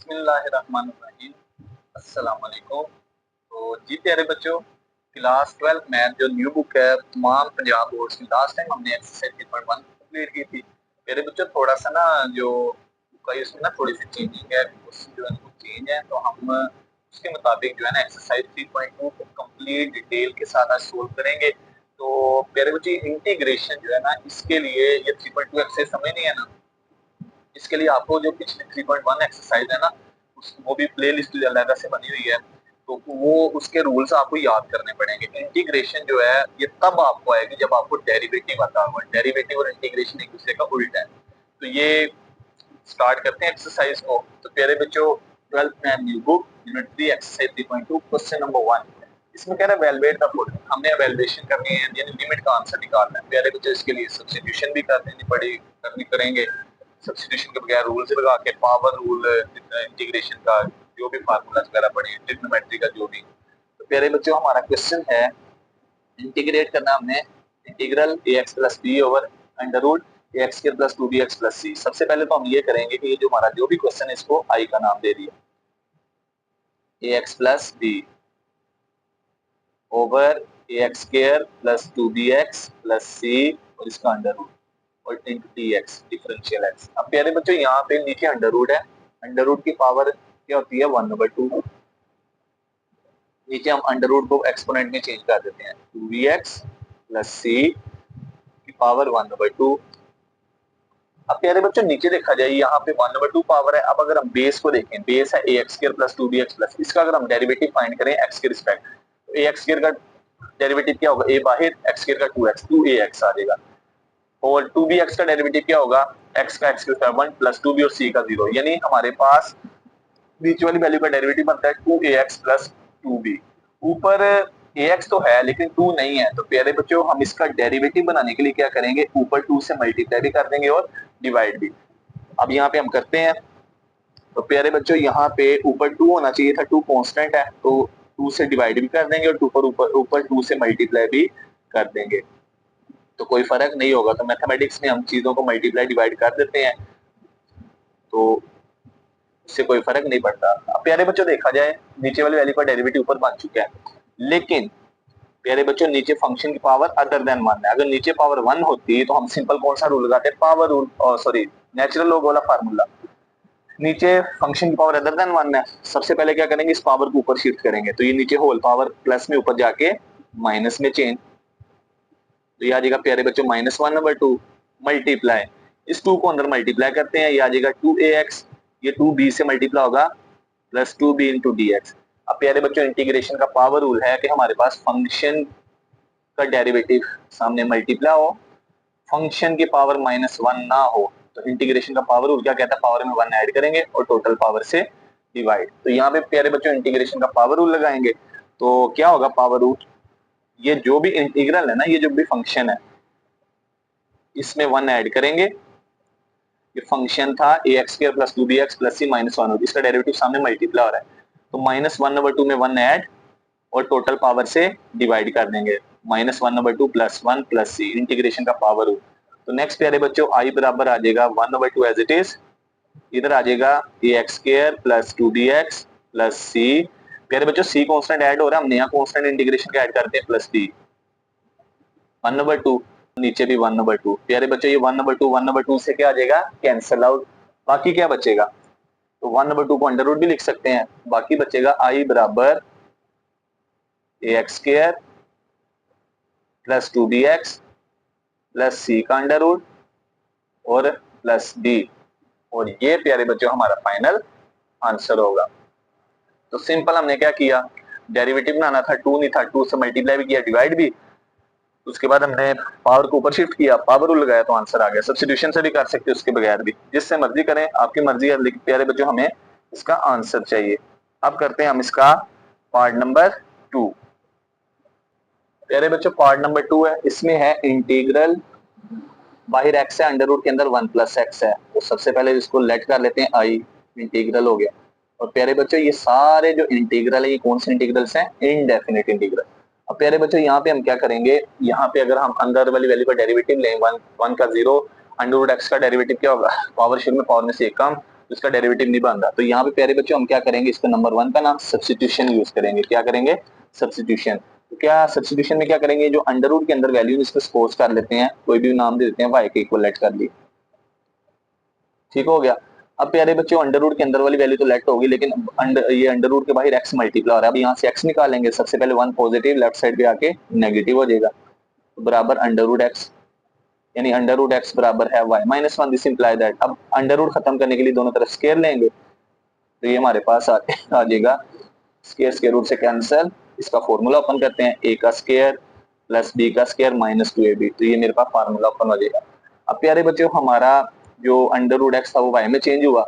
बिस्मिल्लाहिर्रहमानिर्रहीम। अस्सलाम वालेकुम। तो जी प्यारे बच्चों, क्लास 12 मैथ जो न्यू बुक है तमाम पंजाब बोर्ड्स की, लास्ट टाइम हमने एक्सरसाइज 3.1 कंप्लीट की थी। प्यारे बच्चों, थोड़ा सा ना जो बुक है इसमें ना थोड़ी सी चेंजिंग है, क्वेश्चन जो है कुछ चेंज है, तो हम उसके मुताबिक जो है ना एक्सरसाइज 3.2 को कंप्लीट डिटेल के साथ आज सोल्व करेंगे। तो प्यारे बच्चों, इंटीग्रेशन जो है ना इसके लिए ये 3.2 एक्सरसाइज समझ नहीं है ना, इसके लिए आपको जो पिछले 3.1 एक्सरसाइज है ना वो भी प्ले लिस्ट अलग से बनी हुई है, तो वो उसके रूल्स आपको याद करने पड़ेंगे। इंटीग्रेशन जो है ये तब आपको आएगी जब आपको डेरिवेटिव आता होगा। डेरिवेटिव और इंटीग्रेशन एक दूसरे का उल्टा है। तो ये स्टार्ट करते हैं एक्सरसाइज को। तो प्यारे बच्चों, 12th math new book unit 3 exercise 3.2 question number 1, इसमें कह रहा है वैल्यूएट द फॉलोइंग। हमने वैल्यूएशन करनी है यानी लिमिट का आंसर निकालना है। प्यारे बच्चों, इसके लिए सब्स्टिट्यूशन भी करनी करेंगे। सब्स्टिट्यूशन के बगैर रूल्स लगा के पावर रूल, इंटीग्रेशन का जो भी फार्मूला वगैरह पढ़े, ट्रिग्नोमेट्री का जो भी। तो प्यारे बच्चों, हमारा क्वेश्चन है इंटीग्रेट करना हमने integral ax plus b over under root ax square plus 2bx plus c। सबसे पहले तो हम ये करेंगे कि ये जो हमारा जो भी क्वेश्चन है इसको i का नाम दे दिया, ax plus b over ax square plus 2bx plus c और इसका अंडर रूट और इंटू dx डिफरेंशियल x। अब प्यारे बच्चों, यहाँ पे नीचे अंडर रूट है, अंडर रूट की पावर क्या होती है 1/2। नीचे हम अंडर रूट को एक्सपोनेंट में चेंज कर देते हैं, 2bx प्लस c की पावर 1/2। अब प्यारे बच्चों नीचे देखा जाए, यहाँ पे 1/2 पावर है। अब अगर हम बेस को देखें, बेस है ax square plus 2bx plus, इसका अगर हम डेरिवेटिव फाइंड करें x के रिस्पेक्ट, तो ax स्क्वायर का डेरिवेटिव क्या होगा, a बाहर, x स्क्वायर का 2x 2ax आ जाएगा। और 2bx का डेरिवेटिव क्या होगा, x का x स्क्वायर 1 प्लस 2b और c का 0, यानी हमारे पास बीच वाली वैल्यू का डेरिवेटिव बनता है 2ax प्लस 2b। ऊपर ax तो है लेकिन 2 नहीं है, तो प्यारे बच्चों हम इसका डेरिवेटिव बनाने के लिए क्या करेंगे, ऊपर 2 से मल्टीप्लाई भी कर देंगे और डिवाइड भी। अब यहाँ पे हम करते हैं, तो प्यारे बच्चों यहाँ पे ऊपर 2 होना चाहिए था, 2 कांस्टेंट है, तो 2 से डिवाइड भी कर देंगे और ऊपर 2 से मल्टीप्लाई भी कर देंगे, तो कोई फर्क नहीं होगा। तो मैथमेटिक्स में हम चीजों को मल्टीप्लाई डिवाइड कर देते हैं, तो इससे कोई फर्क नहीं पड़ता। अब प्यारे बच्चों देखा जाए, नीचे वाली वैल्यू का डेरिवेटिव ऊपर बन चुका है, लेकिन प्यारे बच्चों नीचे फंक्शन की पावर अदर देन 1 है। अगर नीचे पावर 1 होती तो हम सिंपल कौन सा रूल लगाते, power rule, sorry natural log वाला फार्मूला। नीचे फंक्शन की पावर अदर देन 1 है, सबसे पहले क्या करेंगे, इस पावर को ऊपर शिफ्ट करेंगे, तो ये नीचे होल पावर प्लस में ऊपर जाके माइनस में चेंज, तो ये आ जाएगा प्यारे बच्चों -1/2 मल्टीप्लाई, इस 2 को अंदर मल्टीप्लाई करते हैं, ये आ जाएगा 2ax, ये 2b से मल्टीप्लाई होगा प्लस 2b इंटू dx। अब प्यारे बच्चों इंटीग्रेशन का पावर रूल है कि हमारे पास फंक्शन का डेरिवेटिव सामने मल्टीप्लाई हो, फंक्शन की पावर -1 ना हो, तो इंटीग्रेशन का पावर रूल क्या कहता है, पावर में 1 ऐड करेंगे और टोटल पावर से डिवाइड। तो यहाँ पे प्यारे बच्चों इंटीग्रेशन का पावर रूल लगाएंगे, तो क्या होगा पावर रूल, ये जो भी इंटीग्रल है ना, ये जो भी फंक्शन है इसमें 1 ऐड करेंगे। ये फंक्शन था ax square plus 2bx plus c minus 1, इसका डेरिवेटिव सामने मल्टीप्लाई हो रहा है, तो -1/2 में 1 ऐड और टोटल पावर से डिवाइड कर देंगे, -1/2 प्लस 1 प्लस c, इंटीग्रेशन का पावर रूल। तो नेक्स्ट प्यारे बच्चों i बराबर आ जाएगा 1/2 एज इट इज, इधर आ जाएगा ax square plus 2bx plus c। प्यारे बच्चों c कांस्टेंट ऐड हो रहा है, हम नया कांस्टेंट इंटीग्रेशन का ऐड करते हैं प्लस d 1/2, नीचे भी 1/2। प्यारे बच्चों ये 1/2 से क्या आ जाएगा, कैंसिल आउट, बाकी क्या बचेगा, तो 1/2 को अंडर रूट भी लिख सकते हैं, बाकी बचेगा i बराबर ax square plus 2bx plus c का अंडर रूट और प्लस d, और ये प्यारे बच्चों हमारा फाइनल आंसर होगा। तो सिंपल हमने क्या किया, डेरिवेटिव बनाना था, 2 नहीं था, 2 से मल्टीप्लाई भी किया, डिवाइड भी, उसके बाद हमने पावर को ऊपर शिफ्ट किया, पावर रूल लगाया, तो आंसर आ गया। सब्स्टिट्यूशन से भी कर सकते हो, उसके बगैर भी, जिससे मर्जी करें, आपकी मर्जी है, लेकिन प्यारे बच्चों हमें इसका आंसर चाहिए। अब करते हैं हम इसका पार्ट नंबर 2। प्यारे बच्चों पार्ट नंबर 2 है, इसमें है इंटीग्रल, बाहर x है, अंडर रूट के अंदर 1 प्लस x है, तो सबसे पहले इसको लेट कर लेते हैं i, इंटीग्रल हो गया। और प्यारे बच्चों ये सारे जो इंटीग्रल है ये कौन से इंटीग्रल्स हैं, इनडेफिनेट इंटीग्रल। अब प्यारे बच्चों यहाँ पे हम क्या करेंगे, यहाँ पे अगर हम अंदर वाली वैल्यू का डेरिवेटिव लें 1 का 0, अंडर रूट x का डेरिवेटिव क्या होगा, पावर शुरू में पावर में से एक कम, इसका डेरिवेटिव नहीं बन रहा। तो यहाँ पे प्यारे बच्चों हम क्या करेंगे, इसका नंबर 1 का नाम सब्स्टिट्यूशन यूज करेंगे। क्या करेंगे, सब्स्टिट्यूशन। तो क्या सब्स्टिट्यूशन में क्या करेंगे, जो अंडर रूट के अंदर वैल्यू इसको सपोज कर लेते हैं, कोई भी नाम दे देते हैं, y के इक्वल लेट कर ली, ठीक हो गया। अब प्यारे बच्चों अंडर रूट के अंदर वाली वैल्यू तो लेट होगी, लेकिन ये अंडर रूट के बाहर x मल्टीप्लाई हो रहा है। अब यहाँ से x निकालेंगे, सबसे पहले 1 पॉजिटिव, लेफ्ट साइड पे आके नेगेटिव हो जाएगा, तो बराबर अंडर रूट एक्स, यानी अंडर रूट एक्स बराबर है y minus 1। This imply that, अब अंडर रूट खत्म करने के लिए दोनों तरफ स्केयर लेंगे, तो ये हमारे पास आ जाएगा स्केयर स्केयर रूट से कैंसिल। इसका फॉर्मूला ओपन करते हैं, a का स्केयर प्लस b का स्केयर माइनस 2ab, तो ये मेरे पास फार्मूला ओपन हो जाएगा। अब प्यारे बच्चों हमारा जो अंडर रूट एक्स था वो y में चेंज हुआ,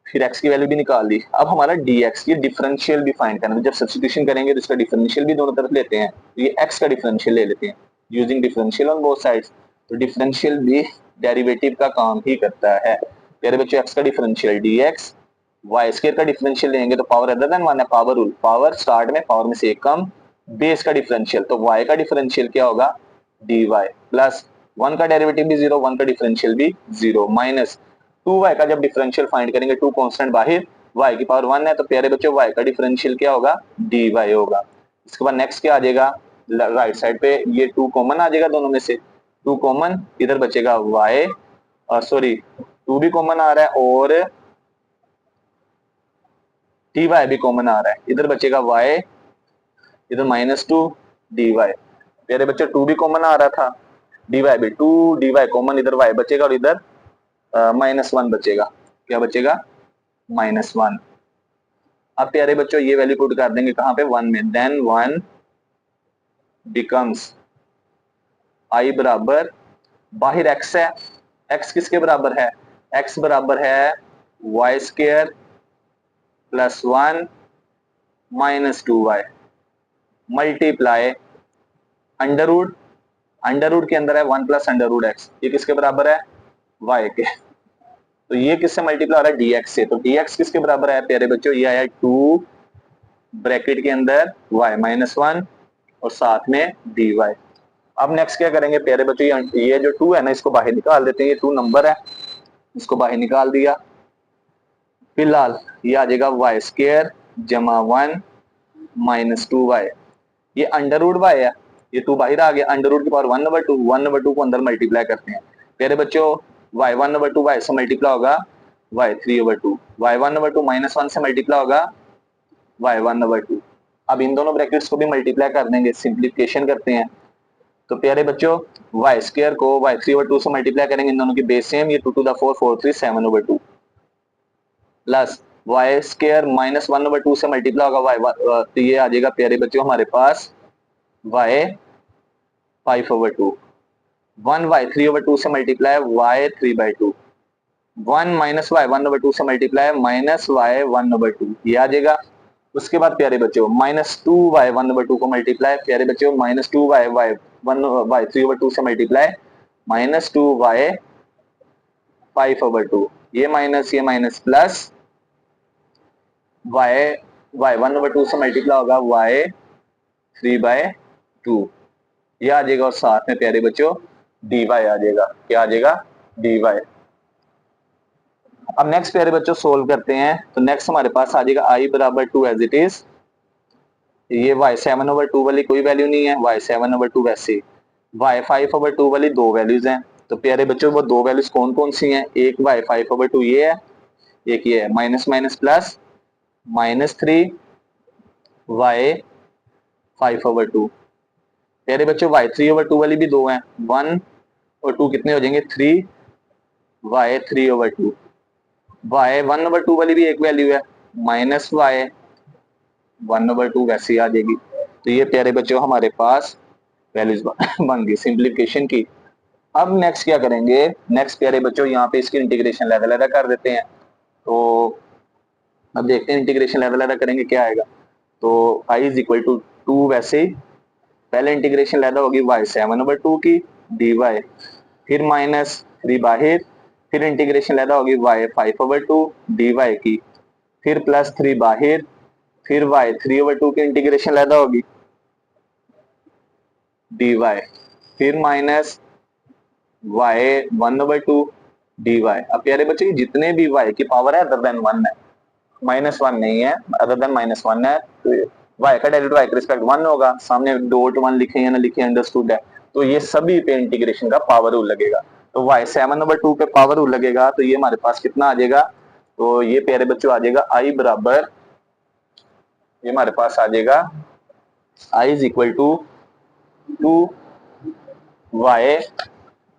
फिर x की वैल्यू भी निकाल दी। अब हमारा dx, ये डिफरेंशियल भी फाइंड करना है। जब सब्स्टिट्यूशन करेंगे तो इसका डिफरेंशियल भी दोनों तरफ लेते हैं, तो ये x का डिफरेंशियल ले लेते हैं using differential on both sides. तो डिफरेंशियल भी डेरिवेटिव का काम ही करता है। प्यारे बच्चों x का डिफरेंशियल dx, y स्क्वायर का डिफरेंशियल लेंगे तो पावर अदर देन 1 है, पावर रूल, पावर स्टार्ट में पावर में से एक कम, बेस का डिफरेंशियल, तो y का डिफरेंशियल क्या होगा, dy प्लस 1 का डेरिवेटिव भी 0, 1 का डिफरेंशियल भी 0 माइनस 2y का जब डिफरेंशियल फाइंड करेंगे, 2 कांस्टेंट बाहर, y की पावर 1 है, तो प्यारे बच्चों y का डिफरेंशियल क्या होगा, dy होगा। इसके बाद नेक्स्ट क्या आ जाएगा, राइट साइड पे ये 2 कॉमन आ जाएगा, दोनों में से 2 कॉमन, इधर बचेगा y, सॉरी 2 भी कॉमन आ रहा है और dy भी कॉमन आ रहा है, इधर बचेगा y, इधर माइनस 2 dy। प्यारे बच्चों 2 भी कॉमन आ रहा था, dy भी 2 dy कॉमन, इधर y बचेगा और इधर माइनस 1 बचेगा, क्या बचेगा, माइनस 1। अब प्यारे बच्चों ये वैल्यू पुट कर देंगे कहां पे, 1 में, देन 1 बिकम्स i बराबर, बाहर x है, x किसके बराबर है, x बराबर है y square plus 1 minus 2y multiply under root, under root के अंदर है 1 प्लस अंडर रूट एक्स, ये किसके बराबर है, y के, तो ये किससे मल्टीप्लाई हो रहा है, dx से, तो dx किसके बराबर है प्यारे बच्चों, ये आया 2 ब्रैकेट के अंदर y माइनस 1 और साथ में dy। अब नेक्स्ट क्या करेंगे प्यारे बच्चों, ये जो 2 है ना इसको बाहर निकाल देते हैं, ये 2 नंबर है, इसको बाहर निकाल दिया, फिलहाल ये आ जाएगा y स्क्वायर जमा 1 माइनस 2y, ये अंडर रूट y है, ये 2 बाहर आ गया, अंडर रूट की पावर 1/2 को अंदर मल्टीप्लाई करते हैं प्यारे बच्चों, y 1/2 y से मल्टीप्लाई होगा y 3/2, y 1/2 माइनस 1 से मल्टीप्लाई होगा y 1/2। अब इन दोनों ब्रैकेट्स को भी मल्टीप्लाई कर देंगे, सिंप्लीफिकेशन करते हैं, तो प्यारे बच्चों y स्क्वायर को y 3/2 से मल्टीप्लाई करेंगे, इन दोनों की बेस सेम, ये 2 to the 4 4 3 7/2 plus y square minus 1/2 से मल्टीप्लाई होगा y, तो ये आ जाएगा प्यारे बच्चों हमारे पास y 5/2, 1 y 3/2 से मल्टीप्लाई y 3/2, 1 माइनस y 1/2 से मल्टीप्लाई माइनस y 1/2, ये आ जाएगा। उसके बाद प्यारे बच्चों माइनस 2y 1/2 को मल्टीप्लाई, प्यारे बच्चों माइनस 2y y 1 y 3/2 से मल्टीप्लाई माइनस 2y 5/2, ये माइनस प्लस y y 1/2 से मल्टीप्लाई होगा y 3/2, ये आ जाएगा, और साथ में प्यारे बच्चों dy आ जाएगा, क्या आ जाएगा, dy। अब नेक्स्ट प्यारे बच्चों सोल्व करते हैं, तो नेक्स्ट हमारे पास आ जाएगा i बराबर 2 एज इट इज, ये y 7/2 वाली कोई वैल्यू नहीं है, y 7/2 वैसे, y 5/2 वाली दो वैल्यूज हैं, तो प्यारे बच्चों वो दो वैल्यूज कौन कौन सी हैं, एक y 5/2 ये है, एक ये है, minus minus plus minus 3 y 5/2। प्यारे बच्चों y 3/2 वाली भी दो हैं, 1 और 2 कितने हो जाएंगे, 3 y 3/2, y 1/2 वाली भी एक वैल्यू है, माइनस y 1/2 वैसे ही आ जाएगी। तो ये प्यारे बच्चों हमारे पास वैल्यूज बन गई सिंप्लीफिकेशन की। अब नेक्स्ट क्या करेंगे, नेक्स्ट प्यारे बच्चों यहाँ पे इसकी इंटीग्रेशन लेवल अदा कर देते हैं, तो अब देखते हैं इंटीग्रेशन लेवल अदा करेंगे क्या आएगा, तो i इज इक्वल टू 2 वैसे ही, पहले इंटीग्रेशन लेवल होगी y 7/2 की dy, फिर माइनस 3 बाहर, फिर इंटीग्रेशन लेवल होगी y 5/2 dy की, फिर प्लस 3 बाहर, फिर y 3/2 की इंटीग्रेशन लेवल होगी dy, फिर माइनस y 1/2 डी वाई। अब प्यारे बच्चे जितने भी वाई की पावर है अदर देन 1 है, -1 नहीं है, अदर देन -1 है, तो वाई का डेरिवेटिव वाई के रिस्पेक्ट 1 होगा, सामने डॉट 1 लिखे या ना लिखे अंडरस्टूड है, तो ये सभी पे इंटीग्रेशन का पावर रूल लगेगा। तो वाई 7/2 पे पावर रूल लगेगा, तो ये हमारे पास कितना आ जाएगा, तो ये प्यारे बच्चों आ जाएगा आई बराबर, ये हमारे पास आ जाएगा I is equal to 2y।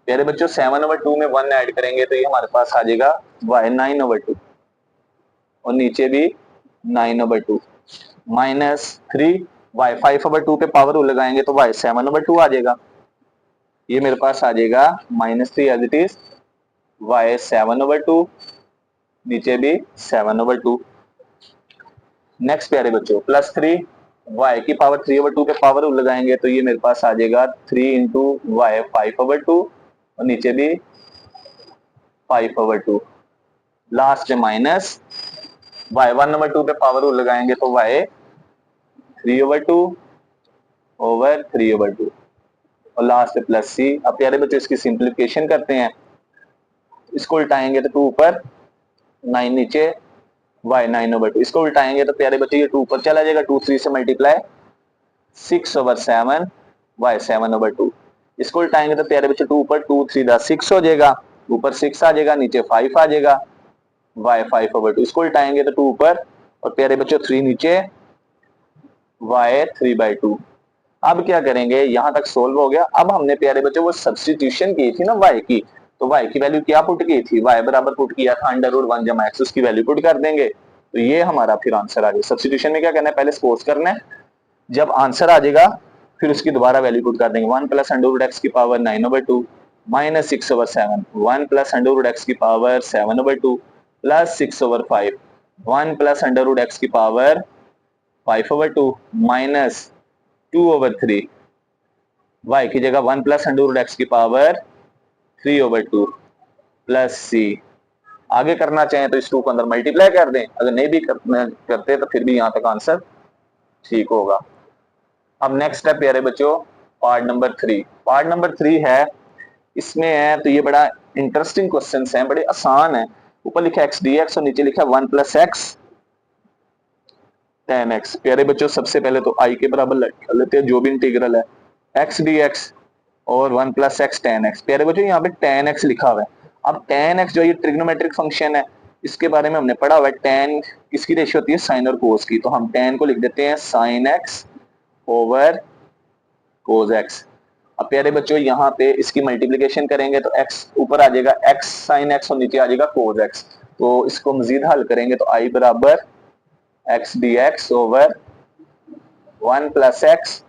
प्यारे बच्चों 7/2 में 1 ऐड करेंगे तो ये हमारे पास आ जाएगा y 9/2, और नीचे भी 9/2 -3 y 5/2 पे पावर लगाएंगे तो y 7/2 आ जाएगा। ये मेरे पास आ जाएगा -3 एज इट इज, y 7/2, नीचे भी 7/2। नेक्स्ट प्यारे बच्चों +3 y की पावर 3/2 पे पावर लगाएंगे तो ये मेरे पास आ जाएगा 3 इंटू वाई 5/2, और नीचे भी 5/2, लास्ट माइनस y 1/2 पे पावर लगाएंगे तो y 3/2 ओवर 3/2, और लास्ट प्लस सी। अब प्यारे बच्चों इसकी सिंप्लीफिकेशन करते हैं, इसको उल्टाएंगे तो 2 ऊपर 9 नीचे, y 9/2, इसको उल्टाएंगे तो प्यारे बच्चों ये 2 ऊपर चला जाएगा, 2 3 से मल्टीप्लाई 6/7 y 7/2, इसको उल्टाएंगे तो प्यारे बच्चों 2 ऊपर 2 3 6 हो जाएगा, ऊपर 6 आ जाएगा, नीचे 5 आ जाएगा, y 5/2, इसको उल्टाएंगे तो 2 ऊपर, और प्यारे बच्चों 3 नीचे, y 3/2। अब क्या करेंगे, यहां तक सोल्व हो गया। अब हमने प्यारे बच्चों वो सब्स्टिट्यूशन की थी ना y की, तो y की वैल्यू क्या पुट की थी, y बराबर पुट किया था √1 जमा x, उसकी वैल्यू पुट कर देंगे तो ये हमारा फिर आंसर आ जाएगा। सब्स्टिट्यूशन में क्या करना है, पहले सपोज करना है, जब आंसर आ जाएगा फिर उसकी दोबारा वैल्यू पुट कर देंगे। 1 प्लस √x की पावर 9/2 -6/7, 1 प्लस √x की पावर 7/2 प्लस 6/5, 1 प्लस √x की पावर 5/2 माइनस 2/3, y की जगह 1 प्लस √x की पावर 3/2 प्लस c। आगे करना चाहें तो इस 2 को अंदर मल्टीप्लाई कर दें, अगर नहीं भी करते तो फिर भी यहां तक आंसर ठीक होगा। अब नेक्स्ट है प्यारे बच्चों पार्ट नंबर 3। पार्ट नंबर 3 है, इसमें है तो ये बड़ा इंटरेस्टिंग क्वेश्चन है, बड़े आसान है। ऊपर लिखा है x dx और नीचे लिखा है 1 प्लस x tan x। प्यारे बच्चों सबसे पहले तो i के बराबर कर लेते हैं जो भी इंटीग्रल है x dx और 1 प्लस x tan x। प्यारे बच्चों यहाँ पे tan x लिखा हुआ है। अब tan x जो ये ट्रिग्नोमेट्रिक फंक्शन है, इसके बारे में हमने पढ़ा हुआ है, tan किसकी रेशियो होती है, साइन और कोस की, तो हम tan को लिख देते हैं sign x over cos x। अब प्यारे बच्चों यहाँ पे इसकी मल्टीप्लिकेशन करेंगे तो x ऊपर आ जाएगा x साइन x और नीचे आ जाएगा कोस x, तो इसको मजीद हल करेंगे तो i बराबर x dx over 1 plus x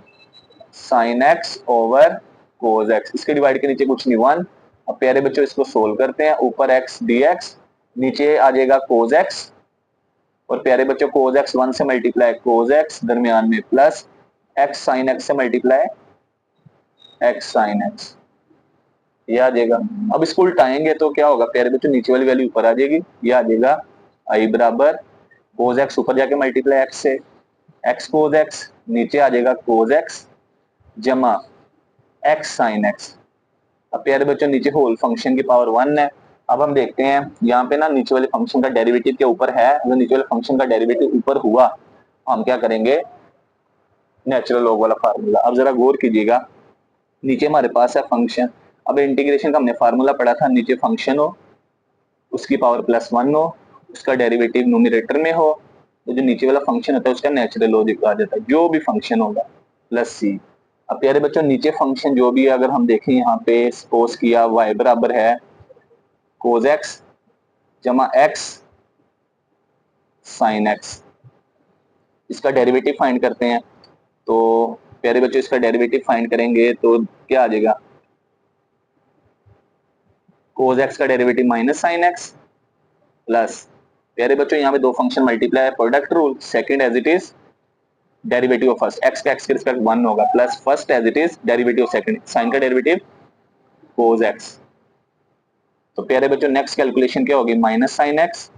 sine x over cos x, इसके डिवाइड के नीचे कुछ नहीं 1। अब प्यारे बच्चों इसको सोल्व करते हैं, ऊपर x dx, नीचे आ जाएगा कोस x, और प्यारे बच्चों कोस x 1 से मल्टीप्लाई कोस x, दरमियान में प्लस x साइन x से मल्टीप्लाई x साइन x, ये आ जाएगा। अब इसको उल्टाएंगे तो क्या होगा प्यारे बच्चों, नीचे वाली वैल्यू ऊपर आ जाएगी, ये आ जाएगा i बराबर कोस x ऊपर जाके मल्टीप्लाई x से x कोस x, नीचे आ जाएगा कोस x जमा x साइन x। अब प्यारे बच्चों नीचे होल फंक्शन की पावर 1 है। अब हम देखते हैं यहाँ पे ना नीचे वाले फंक्शन का डेरिवेटिव के ऊपर है, अगर नीचे वाले फंक्शन का डेरिवेटिव ऊपर हुआ हम क्या करेंगे, नेचुरल लॉग वाला फार्मूला। अब जरा गौर कीजिएगा, नीचे हमारे पास है फंक्शन, अब इंटीग्रेशन का हमने फार्मूला पढ़ा था, नीचे फंक्शन हो उसकी पावर +1 हो, उसका डेरिवेटिव न्यूमरेटर में हो, तो जो नीचे वाला फंक्शन होता है उसका नेचुरल लॉजिक आ जाता है, जो भी फंक्शन होगा प्लस सी। अब प्यारे बच्चों नीचे फंक्शन जो भी है, अगर हम देखें यहाँ पे सपोज किया y बराबर है कोस x जमा x साइन x, इसका डेरिवेटिव फाइंड करते हैं। तो प्यारे बच्चों इसका डेरिवेटिव फाइंड करेंगे तो क्या आ जाएगा, कोस x का derivative minus sine x plus, प्यारे बच्चों यहाँ पे दो फंक्शन मल्टीप्लाई है, product rule, second as it is derivative of first, x का x के रिस्पेक्ट 1 होगा, plus first as it is derivative of second, sine का डेरिवेटिव कोस x। तो प्यारे बच्चों नेक्स्ट कैलकुलेशन क्या होगी, माइनस साइन x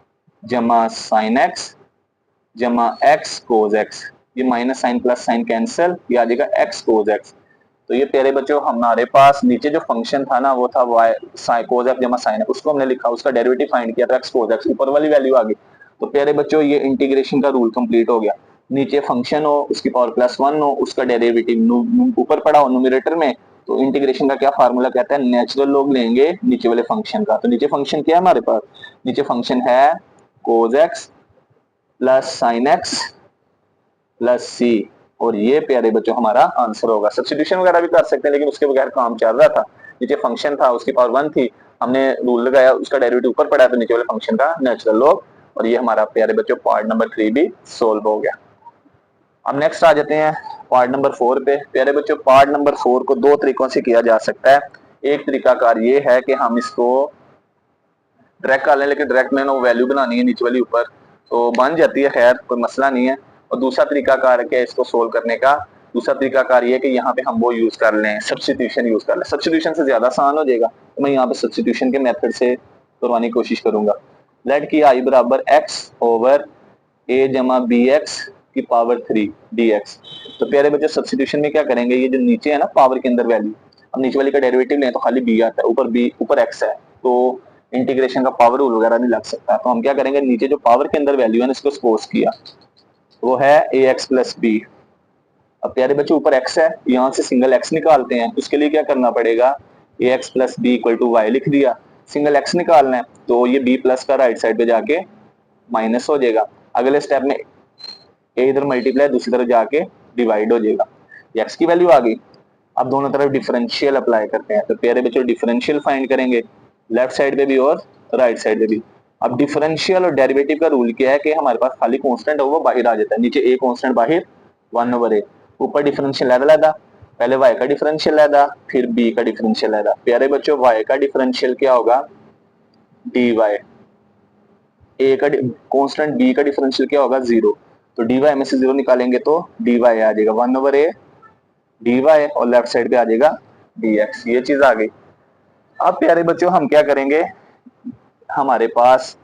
जमा साइन x जमा x कोस x, ये minus sine plus sign cancel, ये आ जाएगा x कोस x। तो ये प्यारे बच्चों हमारे पास नीचे जो फंक्शन था ना वो था y cos f जमा sin f, उसको हमने लिखा, उसका डेरिवेटिव फाइंड किया तो x cos x, ऊपर वाली वैल्यू आ गई। तो प्यारे बच्चों ये इंटीग्रेशन का रूल कंप्लीट हो गया। नीचे फंक्शन हो उसकी पावर +1 हो, उसका डेरिवेटिव ऊपर पड़ा हो न्यूमरेटर में, तो इंटीग्रेशन का क्या फार्मूला कहता है, नेचुरल लॉग लेंगे नीचे वाले फंक्शन का। तो नीचे फंक्शन क्या है हमारे पास, नीचे फंक्शन है cos x plus sin x plus c, और ये प्यारे बच्चों हमारा आंसर होगा। सब्स्टिट्यूशन वगैरह भी कर सकते हैं लेकिन उसके बगैर काम चल रहा था। नीचे फंक्शन था उसकी पावर 1 थी, हमने रूल लगाया, उसका डेरिवेटिव ऊपर पड़ा तो नीचे वाले फंक्शन का नेचुरल लॉग, और ये हमारा प्यारे बच्चों पार्ट नंबर 3 भी सोल्व हो गया। अब नेक्स्ट आ जाते हैं पार्ट नंबर 4 पे। प्यारे बच्चों पार्ट नंबर 4 को दो तरीकों से किया जा सकता है। एक तरीकाकार ये है कि हम इसको डायरेक्ट कर लें, लेकिन डायरेक्ट में वो वैल्यू बनानी है नीचे वाली ऊपर, तो बन जाती है, खैर कोई मसला नहीं है। और दूसरा तरीकाकार क्या है इसको सोल्व करने का, दूसरा तरीकाकार ये है कि यहाँ पे हम वो यूज कर लें, सब्स्टिट्यूशन यूज कर लें। सब्स्टिट्यूशन से ज्यादा आसान हो जाएगा, तो मैं यहाँ पे सब्स्टिट्यूशन के मेथड से करवाने की कोशिश करूंगा। लेट की आई बराबर x ओवर a जमा बी एक्स की पावर 3 dx। तो प्यारे बच्चे सब्स्टिट्यूशन में क्या करेंगे, ये जो नीचे है ना पावर के अंदर वैल्यू, अब नीचे वाली का डेरिवेटिव लें तो खाली b आता है, ऊपर x है, तो इंटीग्रेशन का पावर रूल वगैरह नहीं लग सकता। तो हम क्या करेंगे, नीचे जो पावर के अंदर वैल्यू है इसको सपोज किया, वो है ax प्लस बी। अब प्यारे बच्चे ऊपर x है, यहाँ से सिंगल x निकालते हैं, उसके लिए क्या करना पड़ेगा, ax plus b equal to y लिख दिया। सिंगल x निकालना है तो ये b प्लस का राइट साइड पे जाके माइनस हो जाएगा। अगले स्टेप में a इधर मल्टीप्लाई दूसरी तरफ जाके डिवाइड हो जाएगा, x की वैल्यू आ गई। अब दोनों तरफ डिफरेंशियल अप्लाई करते हैं, तो प्यारे बच्चों डिफरेंशियल फाइंड करेंगे लेफ्ट साइड पे भी और राइट साइड पे भी। अब डिफरेंशियल और डेरिवेटिव का रूल क्या है कि हमारे पास खाली कांस्टेंट है वो बाहर आ जाता है, नीचे a कांस्टेंट बाहर 1/a, ऊपर डिफरेंशियल लैदा, पहले y का डिफरेंशियल लैदा फिर b का डिफरेंशियल लैदा। प्यारे बच्चों y का डिफरेंशियल क्या होगा, dy, a का कांस्टेंट b का डिफरेंशियल क्या होगा 0, तो dy में से 0 निकालेंगे तो dy आ जाएगा 1/a dy, और लेफ्ट साइड पे आ जाएगा dx, ये चीज आ गई। अब प्यारे बच्चों हम क्या करेंगे, हमारे पास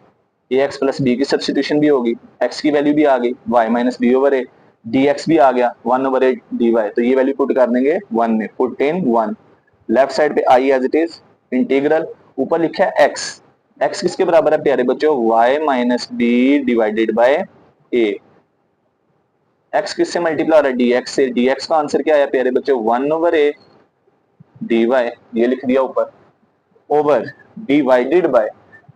ax प्लस बी की सब्स्टिट्यूशन भी होगी, x की वैल्यू भी आ गई y माइनस बी ओवर ए, dx भी आ गया 1/a dy, तो ये वैल्यू पुट कर देंगे 1 में, पुट इन 1, लेफ्ट साइड पे I as it is integral, ऊपर लिखा है x, x किसके बराबर है प्यारे बच्चों, y minus b divided by a। x किससे मल्टीप्लाई हो रहा है, dx से, dx का आंसर क्या आया प्यारे बच्चों 1/a dy, ये लिख दिया ऊपर, ओवर डिवाइडेड बाय,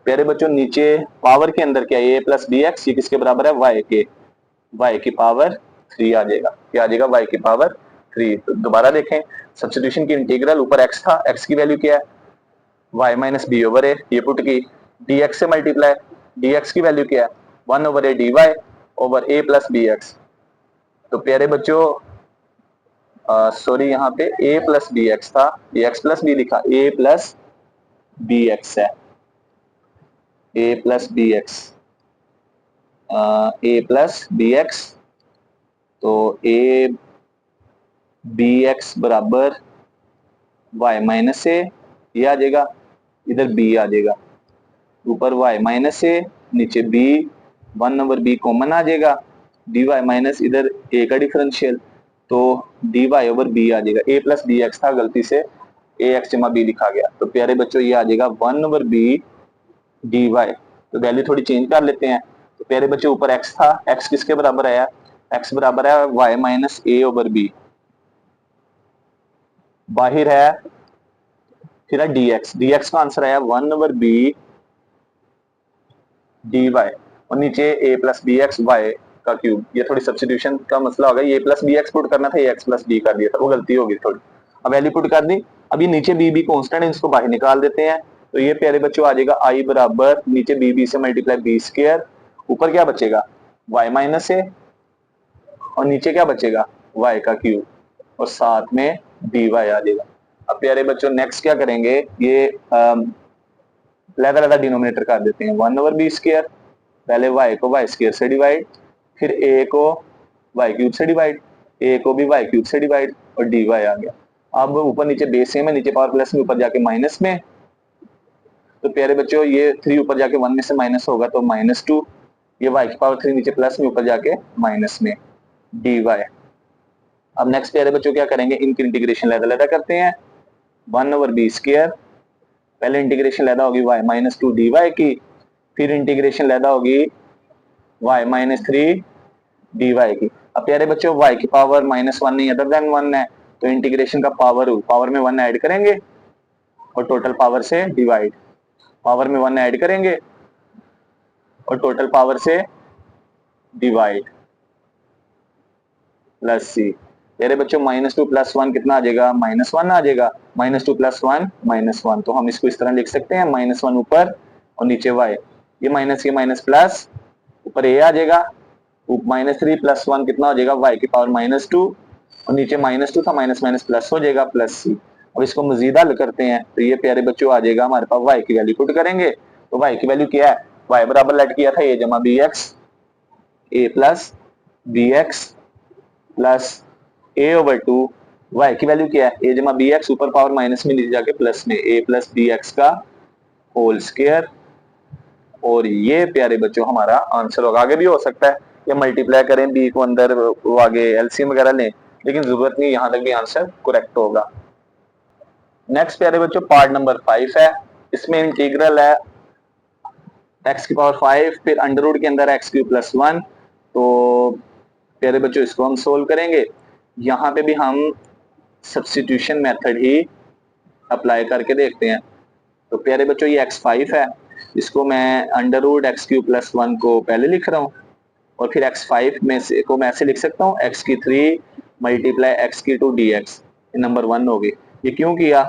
प्यारे बच्चों नीचे पावर के अंदर क्या है a प्लस बी एक्स, ये किसके बराबर है y के, y की पावर 3 आ जाएगा, क्या आ जाएगा y की पावर 3। तो दोबारा देखें सब्स्टिट्यूशन की इंटीग्रल, ऊपर x था, x की वैल्यू क्या है y माइनस बी ओवर ए, ये पुट की dx से मल्टीप्लाई, dx की वैल्यू क्या है 1/a dy over a plus b x. तो प्यारे बच्चों सॉरी यहाँ पे a प्लस बी एक्स था, ये x प्लस बी लिखा, a प्लस बी एक्स है, a plus b x, a plus b x, तो a बी एक्स बराबर y माइनस ए, ये आ जाएगा, इधर b आ जाएगा, ऊपर y माइनस ए नीचे b, 1/b कॉमन आ जाएगा, dy माइनस इधर a का डिफरेंशियल, तो dy ओवर b आ जाएगा, a प्लस बी एक्स था गलती से ax जमा b लिखा गया, तो प्यारे बच्चों ये आ जाएगा 1/b dy। तो वैल्यू थोड़ी चेंज कर लेते हैं, तो प्यारे बच्चों ऊपर x था, x किसके बराबर आया, x बराबर है y माइनस ए ओवर बी, बाहर है फिर है dx, dx का आंसर आया 1/b dy, और नीचे a plus b x y का क्यूब, ये थोड़ी सब्स्टिट्यूशन का मसला होगा, ये प्लस बी एक्स पुट करना था, ये एक्स प्लस बी कर दिया था, वो गलती होगी थोड़ी। अब वैल्यू पुट कर दी, अब ये नीचे बी कांस्टेंट है, इसको बाहर निकाल देते हैं, तो ये प्यारे बच्चों आ जाएगा आई बराबर नीचे बी से मल्टीप्लाई बी स्क्वायर, ऊपर क्या बचेगा y माइनस ए, और नीचे क्या बचेगा y का क्यूब, और साथ में dy आ जाएगा। अब प्यारे बच्चों नेक्स्ट क्या करेंगे, ये लहदा डिनोमिनेटर कर देते हैं 1/b स्क्वायर, पहले y को y स्क्वायर से डिवाइड, फिर a को y क्यूब से डिवाइड, a को भी y क्यूब से डिवाइड, और dy आ गया। अब ऊपर नीचे बेस सेम है, नीचे पावर प्लस में ऊपर जाके माइनस में, तो प्यारे बच्चों ये 3 ऊपर जाके 1 में से माइनस होगा तो -2, ये y की पावर 3 नीचे प्लस में ऊपर जाके माइनस में dy। अब नेक्स्ट प्यारे बच्चों क्या करेंगे, इनकी इंटीग्रेशन लैदा करते हैं। 1/b², पहले इंटीग्रेशन लैदा होगी y -2 dy की, फिर इंटीग्रेशन लैदा होगी y -3 dy की। अब प्यारे बच्चों y की पावर -1 नहीं अदर देन 1 है, तो इंटीग्रेशन का पावर में 1 ऐड करेंगे और टोटल पावर से डिवाइड, पावर में 1 ऐड करेंगे और टोटल पावर से डिवाइड प्लस सी। मेरे बच्चों -2 + 1 कितना आ जाएगा, -1 आ जाएगा। -2 + 1 -1, तो हम इसको इस तरह लिख सकते हैं, -1 ऊपर और नीचे y, ये माइनस प्लस, ऊपर a आ जाएगा, -3 + 1 कितना हो जाएगा, y की पावर -2 और नीचे -2 था, माइनस प्लस हो जाएगा प्लस सी। अब इसको मजीद हल करते हैं, तो ये प्यारे बच्चों आ जाएगा हमारे पास, y की वैल्यू पुट करेंगे तो y की वैल्यू क्या है, y बराबर लेट किया था a जमा bx, a plus bx plus a/2, y की वैल्यू क्या है, a जमा bx, ऊपर पावर माइनस में नीचे जाके प्लस में, a प्लस bx का होल स्क्वायर। और ये प्यारे बच्चों हमारा आंसर होगा। आगे भी हो सकता है ये मल्टीप्लाई करें b को अंदर, वो आगे एलसीएम वगैरह लें, लेकिन जरूरत नहीं, यहां तक भी आंसर करेक्ट होगा। नेक्स्ट प्यारे बच्चों पार्ट नंबर 5 है, इसमें इंटीग्रल है x की पावर 5, फिर अंडर रूट के अंदर x³ + 1। तो प्यारे बच्चों इसको हम सोल्व करेंगे, यहाँ पे भी हम सब्स्टिट्यूशन मेथड ही अप्लाई करके देखते हैं। तो प्यारे बच्चों ये x5 है, इसको मैं अंडर रूट x³ + 1 को पहले लिख रहा हूँ और फिर x5 में से को मैं ऐसे लिख सकता हूँ x³ × x2 dx, नंबर 1 होगी। ये क्यों किया,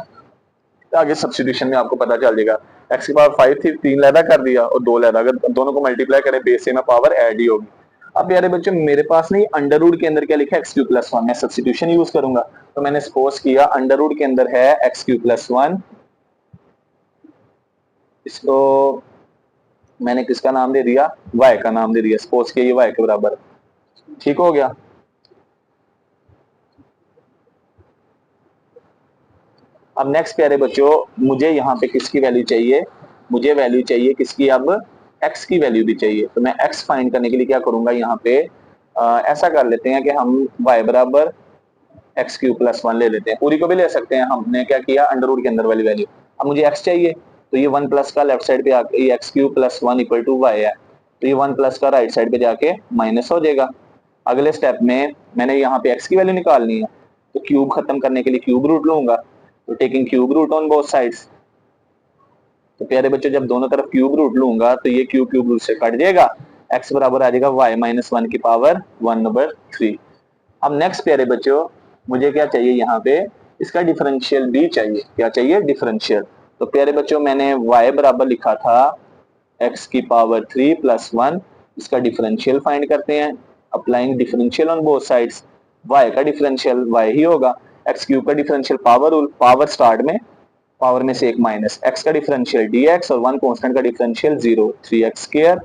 आगे सब्स्टिट्यूशन में आपको पता चल जाएगा। x की पावर 5 थी, 3 लैदा कर दिया और 2 लैदा, अगर दोनों को मल्टीप्लाई करें बेस से में पावर ऐड ही होगी। अब प्यारे बच्चों मेरे पास नहीं अंडर रूट के अंदर क्या लिखा है, x³ + 1, मैं सब्स्टिट्यूशन यूज करूंगा। तो मैंने सपोज किया अंडर रूट के अंदर है x³ + 1, इसको मैंने किसका नाम दे दिया, y का नाम दे दिया, सपोज किया ये y के बराबर, ठीक हो गया। अब नेक्स्ट प्यारे बच्चों मुझे यहाँ पे किसकी वैल्यू चाहिए, मुझे वैल्यू चाहिए किसकी, अब x की वैल्यू भी चाहिए। तो मैं x फाइंड करने के लिए क्या करूंगा, यहाँ पे ऐसा कर लेते हैं कि हम y बराबर x³ + 1 ले लेते हैं, पूरी को भी ले सकते हैं। हमने क्या किया, अंडर रूट के अंदर वाली वैल्यू, अब मुझे x चाहिए, तो ये 1 प्लस का लेफ्ट साइड पे आके ये x³ + 1 = y है, तो ये 1 प्लस का राइट साइड पे जाके माइनस हो जाएगा। अगले स्टेप में मैंने यहाँ पे x की वैल्यू निकालनी है, तो क्यूब खत्म करने के लिए क्यूब रूट लूंगा, तो taking cube root on both sides. तो प्यारे बच्चों जब दोनों तरफ क्यूब रूट लूंगा तो ये क्यूब रूट से कट जाएगा, x बराबर आ जाएगा y -1 की पावर 1/3। अब नेक्स्ट प्यारे बच्चों मुझे क्या चाहिए, यहाँ पे इसका डिफरेंशियल भी चाहिए। क्या चाहिए, डिफरेंशियल। तो प्यारे बच्चों मैंने y बराबर लिखा था x की पावर 3 + 1, इसका डिफरेंशियल फाइंड करते हैं, applying differential on both sides. y का डिफरेंशियल y ही होगा, x³ का डिफरेंशियल पावर स्टार्ट में, पावर में से एक माइनस, x का डिफरेंशियल dx और 1 कांस्टेंट का differential 0, 3x²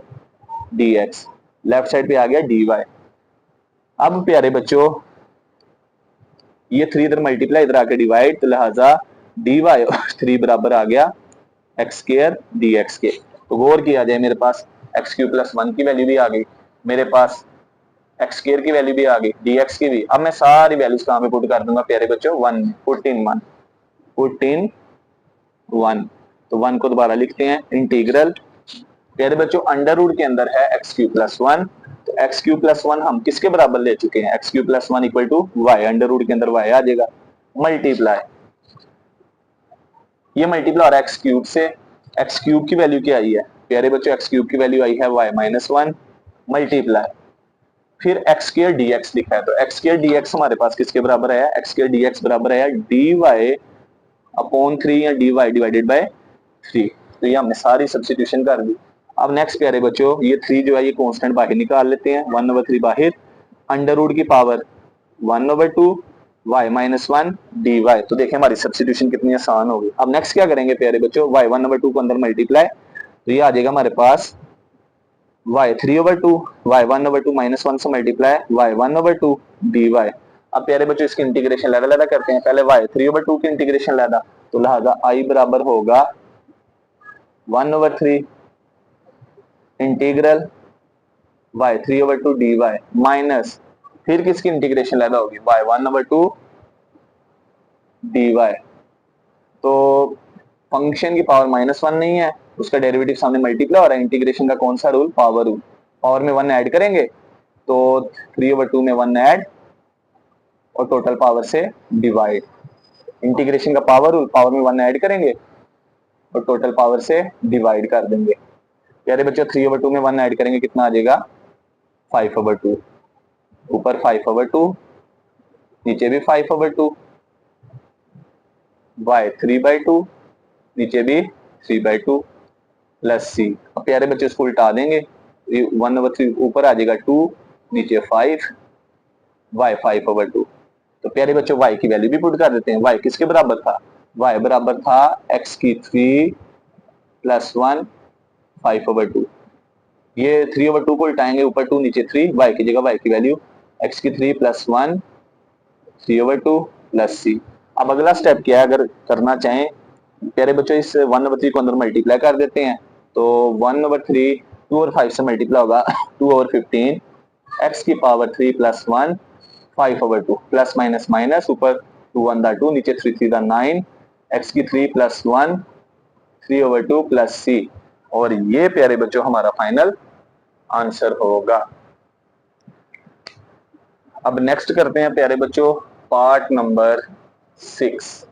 dx, left side पे आ गया dy। अब प्यारे बच्चों ये 3 इधर मल्टीप्लाई, इधर आके डिवाइड, तो लिहाजा dy और 3 बराबर आ गया x² dx के। तो गौर किया जाए, मेरे पास x³ + 1 की वैल्यू भी आ गई, मेरे पास x² की वैल्यू भी आ गई, dx की भी। अब मैं सारी वैल्यूज कहां पे पुट कर दूंगा प्यारे बच्चों, 1 में, पुट इन 1। तो 1 को दोबारा लिखते हैं, इंटीग्रल प्यारे बच्चों अंडर रूट के अंदर है x³ + 1, तो x³ + 1 हम किसके बराबर ले चुके हैं, x³ + 1 = y, अंडर रूट के अंदर y आ जाएगा, मल्टीप्लाई, ये मल्टीप्लाई और x³ से, x³ की वैल्यू क्या आई है प्यारे बच्चों, x³ की वैल्यू आई है y -1, मल्टीप्लाई, फिर x² dx लिखा है, तो x² dx हमारे पास किसके बराबर है, x² dx बराबर है dy/3 या dy डिवाइडेड बाय 3। तो ये हमने सारी सब्स्टिट्यूशन कर दी। अब नेक्स्ट प्यारे बच्चों ये 3 जो है ये कांस्टेंट बाहर निकाल लेते हैं, 1/3 बाहर, अंडर रूट की पावर 1/2 y -1 dy। तो देखें हमारी सब्स्टिट्यूशन कितनी आसान होगी। अब नेक्स्ट क्या करेंगे प्यारे बच्चों, y 1/2 को अंदर मल्टीप्लाई, तो ये आ जाएगा हमारे पास y 3/2, y 1/2 -1 से मल्टीप्लाई y 1/2 dy। अब प्यारे बच्चों इसकी इंटीग्रेशन लैदा करते हैं, पहले y 3/2 की इंटीग्रेशन लैदा, तो लिहाजा i बराबर होगा 1/3 इंटीग्रल y 3/2 dy माइनस फिर किसकी इंटीग्रेशन लैदा होगी, y1/2 dy। तो फंक्शन की पावर -1 नहीं है, उसका डेरिवेटिव सामने मल्टीप्लाई हो रहा है। इंटीग्रेशन का कौन सा रूल, पावर रूल। पावर में 1 ऐड करेंगे तो 3/2 में 1 ऐड और टोटल पावर से डिवाइड। इंटीग्रेशन का पावर रूल, पावर में 1 ऐड करेंगे और टोटल पावर से डिवाइड कर देंगे। यारे बच्चों 3/2 में 1 ऐड करेंगे कितना आ जाएगा, 5/2। ऊपर 5/2, नीचे भी 5/2, y 3/2, नीचे भी 3/2 प्लस सी। अब प्यारे बच्चे इसको उल्टा देंगे, 1/3 ऊपर आ जाएगा 2, नीचे 5, y 5/2। तो प्यारे बच्चों y की वैल्यू भी पुट कर देते हैं। y किसके बराबर था, y बराबर था x की 3 + 1 5/2। ये 3/2 को उल्टाएंगे, ऊपर 2 नीचे 3, y की जगह y की वैल्यू x की 3 + 1 3/2 प्लस सी। अब अगला स्टेप क्या है, अगर करना चाहें प्यारे बच्चों, इस 1/3 को अंदर मल्टीप्लाई कर देते हैं। तो 1/3 2 और 5 से मल्टीप्लाई होगा 2/15, x की पावर 3 + 1 5/2 प्लस माइनस माइनस, ऊपर 2 1 2, नीचे 3 3 9, x की 3 + 1 3/2 प्लस सी। और ये प्यारे बच्चों हमारा फाइनल आंसर होगा। अब नेक्स्ट करते हैं प्यारे बच्चों पार्ट नंबर 6।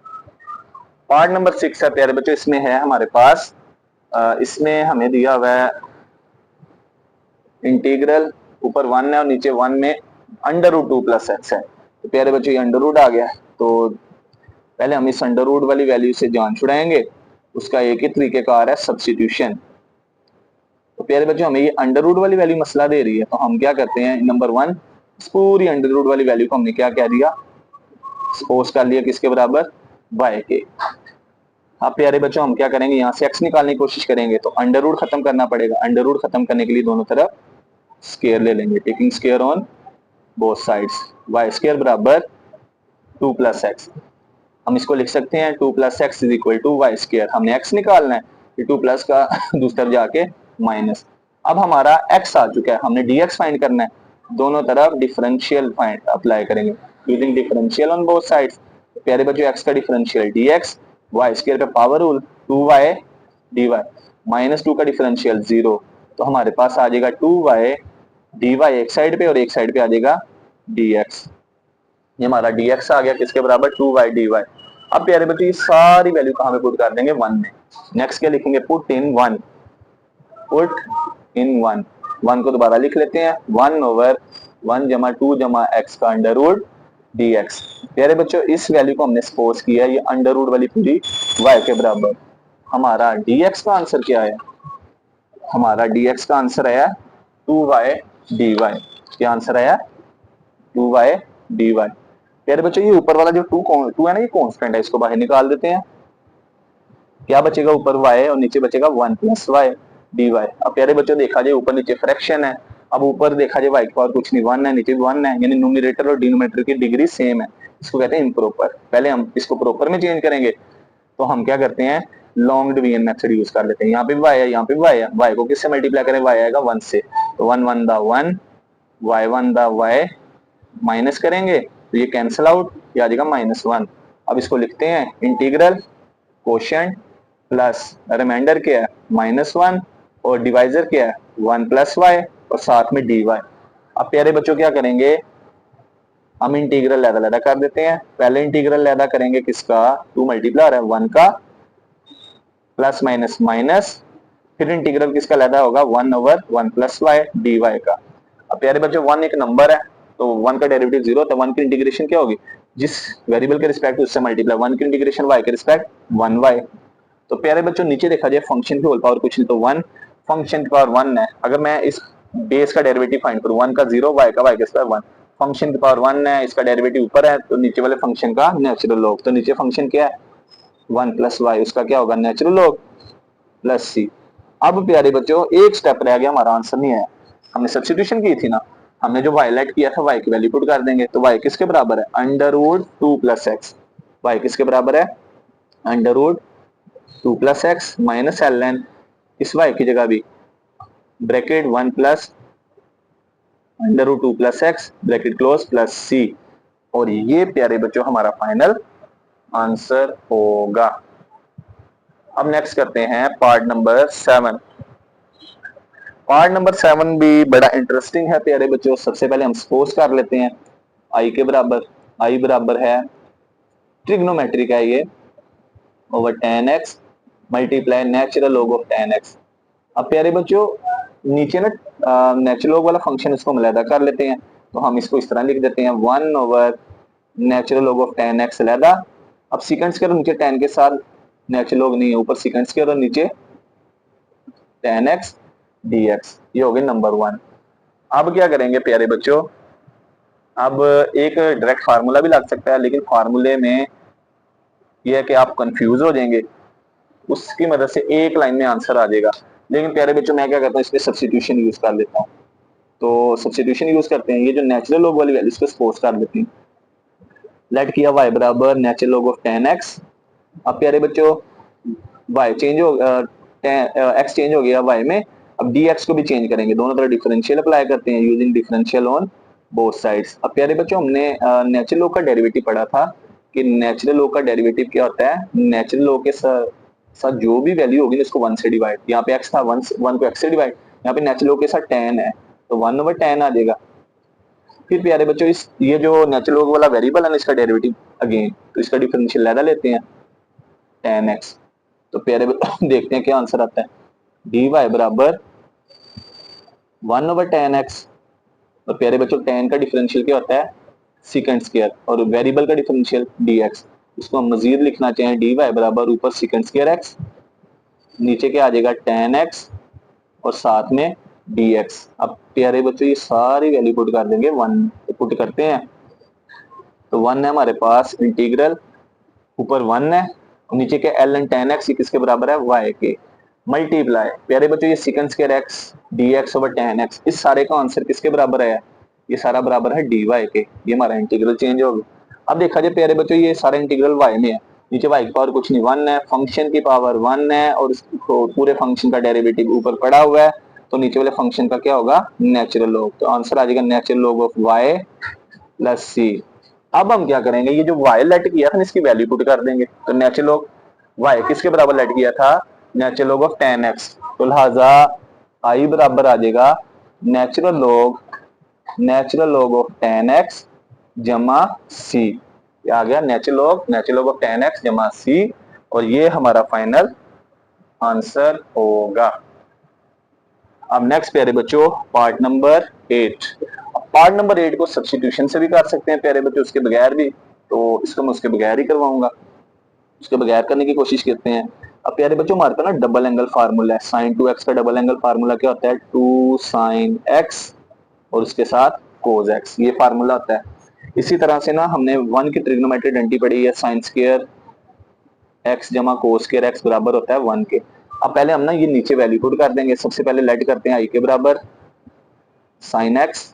पार्ट नंबर 6 है प्यारे बच्चों, इसमें है हमारे पास इसमें हमें दिया हुआ है इंटीग्रल, ऊपर 1 है और नीचे 1 में √2 + x है। तो प्यारे बच्चों ये अंडर आ गया। तो पहले हम इस अंडर वाली वैल्यू से जान छुड़ाएंगे, उसका एक ही तरीकेकार है सब्स्टिट्यूशन। तो प्यारे बच्चों हमें ये अंडर वाली वैल्यू मसला दे रही है, तो हम क्या करते हैं, नंबर 1 इस पूरी अंडर वाली वैल्यू को हमने क्या कह दिया, सपोज कर लिया किसके बराबर, y के। अब प्यारे बच्चों हम क्या करेंगे, यहाँ से x निकालने की कोशिश करेंगे, तो अंडर खत्म करना पड़ेगा। अंडर खत्म करने के लिए दोनों तरफ स्केयर ले लेंगे, taking square on both sides. y² बराबर 2 + x। हम इसको लिख सकते हैं 2 + x = y²। हमने x निकालना है, ये 2 प्लस का दूसरी तरफ जाके माइनस। अब हमारा x आ चुका है, हमने dx फाइंड करना है। दोनों तरफ डिफरेंशियल फाइंड अप्लाई करेंगे using differential on both sides. प्यारे बच्चों x का डिफरेंशियल dx, y² पे पावर रूल 2y dy, -2 का डिफरेंशियल 0। तो हमारे पास आ जाएगा 2y dy एक साइड पे और एक साइड पे आ जाएगा dx। ये हमारा dx आ गया किसके बराबर, 2y dy। अब प्यारे बच्चों ये सारी वैल्यू कहां पे पुट कर देंगे, 1 में। नेक्स्ट क्या लिखेंगे, पुट इन 1, पुट इन 1। 1 को दोबारा लिख लेते हैं, 1/1 + 2 + x का अंडर रूट dx। प्यारे बच्चों इस वैल्यू को हमने सपोज किया ये अंडर रूट वाली पूरी y के बराबर। हमारा dx का आंसर क्या है, हमारा dx का आंसर आया 2y dy। क्या आंसर आया, 2y dy। प्यारे बच्चों ये ऊपर वाला जो 2 है ना, ये कांस्टेंट है, इसको बाहर निकाल देते हैं। क्या बचेगा, ऊपर y और नीचे बचेगा 1 + y dy। अब प्यारे बच्चों देखा जाए ऊपर नीचे फ्रैक्शन है, अब ऊपर देखा जाए y की पावर कुछ नहीं 1 है, नीचे भी 1 है, यानी न्यूमरेटर और डिनोमिनेटर की डिग्री सेम है। इसको कहते हैं इम्प्रॉपर। पहले हम इसको प्रॉपर में चेंज करेंगे, तो हम क्या करते हैं, लॉन्ग डिवीजन मेथड यूज कर लेते हैं। यहाँ पे y है, यहाँ पे y है, y को किससे मल्टीप्लाई करें, y आएगा 1 से, तो 1 1 1 y 1 y माइनस करेंगे तो ये कैंसिल आउट, ये आ जाएगा -1। अब इसको लिखते हैं इंटीग्रल कोशेंट प्लस रिमाइंडर क्या है -1 और डिवाइजर क्या है 1 + y और साथ में dy। अब प्यारे बच्चों क्या करेंगे, हम इंटीग्रल लैदा कर देते हैं। पहले इंटीग्रल लैदा करेंगे किसका, 2 मल्टीप्लाई हो रहा है 1 का प्लस माइनस माइनस, फिर इंटीग्रल किसका लैदा होगा 1/1 + y dy का। अब प्यारे बच्चों 1 एक नंबर है, तो 1 का डेरिवेटिव 0 होता है, 1 की इंटीग्रेशन क्या होगी, जिस वेरिएबल के रिस्पेक्ट उससे मल्टीप्लाई, 1 की इंटीग्रेशन y के रिस्पेक्ट 1y। तो प्यारे बच्चों नीचे देखा जाए फंक्शन की होल पावर कुछ नहीं तो 1, फंक्शन की पावर 1 है। अगर मैं इस बेस का डेरिवेटिव फाइंड करूं, 1 का 0, y का y के स्क्वायर 1, फंक्शन की पावर 1 है, इसका डेरिवेटिव ऊपर है, तो नीचे वाले फंक्शन का नेचुरल लॉग। तो नीचे फंक्शन क्या है 1 + y, उसका क्या होगा नेचुरल लॉग प्लस सी। अब प्यारे बच्चों एक स्टेप रह गया, हमारा आंसर नहीं आया। हमने सब्स्टिट्यूशन की थी ना, हमने जो हाईलाइट किया था y की वैल्यू पुट कर देंगे। तो y किसके बराबर है, √2 + x। y किसके बराबर है, √2 + x माइनस ln, इस y की जगह भी bracket 1 + under root 2 plus x bracket close plus C, और ये प्यारे बच्चों हमारा फाइनल आंसर होगा। अब नेक्स्ट करते हैं पार्ट नंबर 7। पार्ट नंबर 7 भी बड़ा इंटरेस्टिंग है प्यारे बच्चों। सबसे पहले हम सपोज कर लेते हैं आई के बराबर, आई बराबर है ट्रिग्नोमेट्रिक है ये, over ten x multiply natural log of ten x. अब प्यारे बच्चों नीचे ना नेचुरल लॉग वाला फंक्शन इसको अलहदा कर लेते हैं, तो हम इसको इस तरह लिख देते हैं 1 over natural log of ten x अलहदा। अब सीकेंड स्क्वायर नीचे टेन के साथ नेचुरल लॉग नहीं है, ऊपर सीकेंड स्क्वायर और नीचे टेन एक्स डी एक्स, ये हो गए नंबर 1। अब क्या करेंगे प्यारे बच्चों, अब एक डायरेक्ट फार्मूला भी लग सकता है, लेकिन फार्मूले में यह है कि आप कंफ्यूज हो जाएंगे, उसकी मदद से एक लाइन में आंसर आ जाएगा। लेकिन प्यारे बच्चों मैं क्या करता हूँ, इसमें सब्स्टिट्यूशन यूज कर लेता हूँ। तो सब्स्टिट्यूशन यूज करते हैं, ये जो नेचुरल लॉग वाली वैल्यू इसको सपोज कर देते हैं। लेट किया y बराबर natural log of ten x. अब प्यारे बच्चों y चेंज हो x चेंज हो गया y में, अब dx को भी चेंज करेंगे, दोनों तरफ डिफरेंशियल अप्लाई करते हैं using differential on both sides. अब प्यारे बच्चों हमने नेचुरल लॉग का डेरिवेटिव पढ़ा था कि नेचुरल लॉग का डेरिवेटिव क्या होता है, नेचुरल लॉग के साथ जो भी वैल्यू होगी उसको 1 से डिवाइड, यहाँ पे x था 1 को x से डिवाइड, यहाँ पे नेचुरल लॉग के साथ tan है तो 1 ओवर tan आ जाएगा। फिर प्यारे बच्चों इस ये जो नेचुरल लॉग वाला वेरिएबल है ना, इसका डेरिवेटिव अगेन, तो इसका डिफरेंशियल लहदा लेते हैं tan x। तो प्यारे बच्चों देखते हैं क्या आंसर आता है, dy बराबर 1 ओवर tan x, और प्यारे बच्चों tan का डिफरेंशियल क्या होता है सीकेंड स्क्वायर, और वेरिएबल का डिफरेंशियल dx। इसको हम मजीद लिखना चाहें dy बराबर ऊपर सीकेंड स्क्वायर x, नीचे क्या आ जाएगा tan x और साथ में dx। अब प्यारे बच्चों ये सारी वैल्यू पुट कर देंगे 1, पुट करते हैं तो 1 है हमारे पास, इंटीग्रल ऊपर 1 है, नीचे के एल एन टेन एक्स किसके बराबर है y के, मल्टीप्लाई प्यारे बच्चों ये secant square x dx over ten x, इस सारे का आंसर किसके बराबर है, ये सारा बराबर है dy के, ये हमारा इंटीग्रल चेंज हो गया। अब देखा जाए प्यारे बच्चों ये सारा इंटीग्रल y में है, नीचे y की पावर कुछ नहीं 1 है, फंक्शन की पावर 1 है, और पूरे फंक्शन का डेरिवेटिव ऊपर पड़ा हुआ है, तो नीचे वाले फंक्शन का क्या होगा नेचुरल लॉग, तो आंसर आ जाएगा natural log of y plus C. अब हम क्या करेंगे, ये जो y लेट किया था इसकी वैल्यू पुट कर देंगे, तो नेचुरल लॉग y किसके बराबर लेट किया था, natural log of ten x, तो लिहाजा i बराबर आ जाएगा natural log of ten x जमा सी, आ गया natural log of ten x जमा सी, और ये हमारा फाइनल आंसर होगा। अब नेक्स्ट प्यारे बच्चों पार्ट नंबर 8। पार्ट नंबर 8 को सब्स्टिट्यूशन से भी कर सकते हैं प्यारे बच्चों, उसके बगैर भी, तो इसको मैं उसके बगैर ही करवाऊंगा, उसके बगैर करने की कोशिश करते हैं। अब प्यारे बच्चों हमारे पास ना डबल एंगल फार्मूला है, साइन 2x का डबल एंगल फार्मूला क्या होता है 2 sin x और उसके साथ cos x, ये फार्मूला होता है। इसी तरह से ना हमने 1 की ट्रिग्नोमेट्री आइडेंटिटी पढ़ी है, साइन स्क्वायर x जमा कोस स्क्वायर x बराबर होता है 1 के। अब पहले हम ना ये नीचे वैल्यू पुट कर देंगे, सबसे पहले लेट करते हैं i के बराबर sine x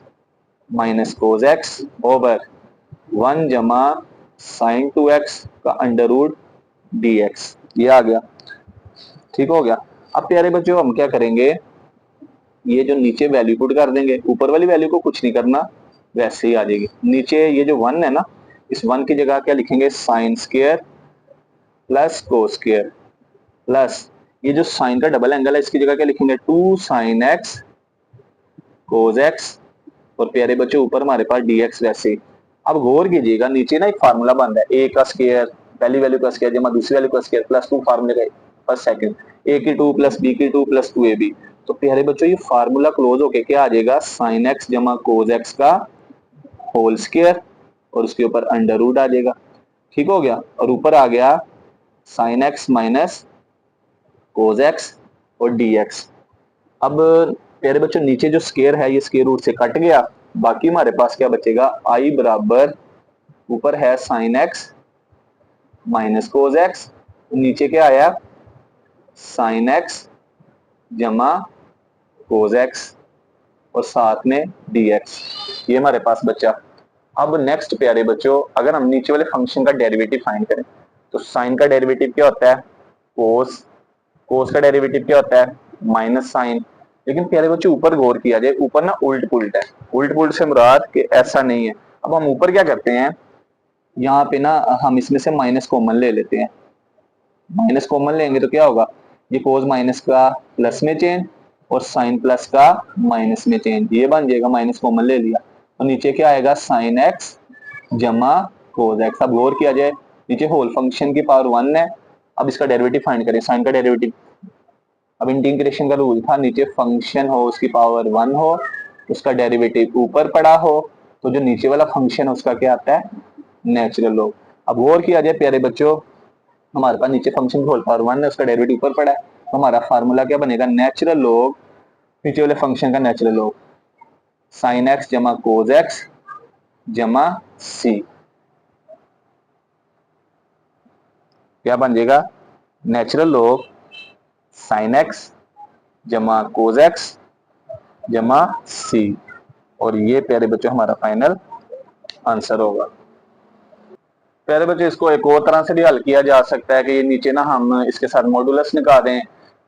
minus cos x over 1 जमा साइन 2x का अंडर रूट dx, ये आ गया, ठीक हो गया। अब प्यारे बच्चों हम क्या करेंगे, ये जो नीचे वैल्यू पुट कर देंगे, ऊपर वाली वैल्यू को कुछ नहीं करना, वैसे ही आ जाएगी। नीचे ये जो 1 है ना, इस 1 की जगह क्या लिखेंगे sine square plus cos square, plus ये जो साइन का डबल एंगल है इसकी जगह क्या लिखेंगे 2 sin x cos x, और प्यारे बच्चों ऊपर हमारे पास dx वैसे। अब गौर कीजिएगा नीचे ना एक फार्मूला बन रहा है, a का स्क्वायर पहली वैल्यू का स्क्वायर जमा दूसरी वैल्यू का स्क्वायर प्लस 2 फार्मूले का फर्स्ट सेकंड, a की 2 प्लस b की 2 प्लस 2ab, तो प्यारे बच्चों ये फार्मूला क्लोज होके क्या आ जाएगा sin x जमा cos x का होल स्क्वायर और उसके ऊपर अंडर रूट आ जाएगा, ठीक हो गया। और ऊपर आ गया sin x minus cos x और dx। अब प्यारे बच्चों नीचे जो स्क्वायर है ये स्क्वायर रूट से कट गया, बाकी हमारे पास क्या बचेगा i बराबर ऊपर है sin x minus cos x, नीचे क्या आया sin x जमा cos x और साथ में dx, ये हमारे पास बचा। अब नेक्स्ट प्यारे बच्चों अगर हम नीचे वाले फंक्शन का डेरिवेटिव फाइंड करें, तो साइन का डेरिवेटिव क्या होता है कोस, कोस का डेरिवेटिव क्या होता है माइनस साइन, लेकिन प्यारे बच्चों ऊपर गौर किया जाए, ऊपर ना उल्ट पुल्ट है। उल्ट पुल्ट से मुराद कि ऐसा नहीं है। अब हम ऊपर क्या करते हैं, यहाँ पे ना हम इसमें से माइनस कॉमन ले लेते हैं। माइनस कॉमन लेंगे तो क्या होगा, ये कोस माइनस का प्लस में चेंज और साइन प्लस का माइनस में चेंज, ये बन जाएगा। माइनस कॉमन ले लिया और नीचे क्या आएगा, साइन एक्स जमा कोस एक्स। अब गौर किया जाए, नीचे होल फंक्शन की पावर 1 है। अब इसका डेरिवेटिव फाइंड करें, साइन का डेरिवेटिव। अब इंटीग्रेशन का रूल था, नीचे फंक्शन हो उसकी पावर 1 हो, उसका डेरिवेटिव ऊपर पड़ा हो, तो जो नीचे वाला फंक्शन है उसका क्या आता है, नेचुरल लॉग। अब गौर किया जाए प्यारे बच्चों, हमारे पास नीचे फंक्शन होल पावर 1 है, उसका डेरिवेटिव ऊपर पड़ा है, तो हमारा फार्मूला क्या बनेगा, नेचुरल लॉग नीचे वाले फंक्शन का नेचुरल लॉग साइन एक्स जमा कोस एक्स जमा सी। क्या बन जाएगा, नेचुरल लॉग साइन एक्स जमा कोस एक्स जमा सी। और ये प्यारे बच्चों हमारा फाइनल आंसर होगा। प्यारे बच्चों इसको एक और तरह से भी हल किया जा सकता है कि ये नीचे ना हम इसके साथ मॉडुलस निकाल दें,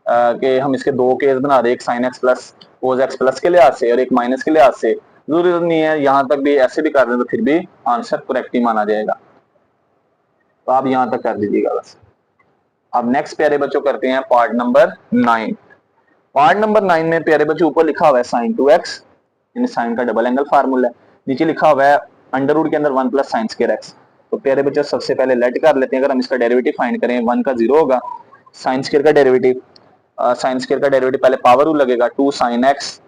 कि हम इसके दो केस बना दें, एक sign x plus cos x plus के लिहाज से और एक माइनस के लिहाज से। जरूरत नहीं है, यहाँ तक भी ऐसे भी कर दें तो फिर भी आंसर करेक्ट ही माना जाएगा। तो आप यहाँ तक कर दीजिएगा बस। अब नेक्स्ट प्यारे बच्चों करते हैं पार्ट नंबर 9। पार्ट नंबर 9 में प्यारे बच्चों ऊपर लिखा हुआ है साइन 2x, यानी साइन का डबल एंगल फार्मूला है। नीचे लिखा हुआ है अंडर रूट के अंदर 1 प्लस साइन स्क्वायर एक्स। तो प्यारे बच्चों सबसे पहले लेट कर लेते हैं, अगर हम इसका डेरिवेटिव फाइंड करें 1 का 0 होगा, साइन स्क्वायर का डेरिवेटिव, साइन स्क्वायर का डेरिवेटिव पहले पावर रूल लगेगा, 2 साइन एक्स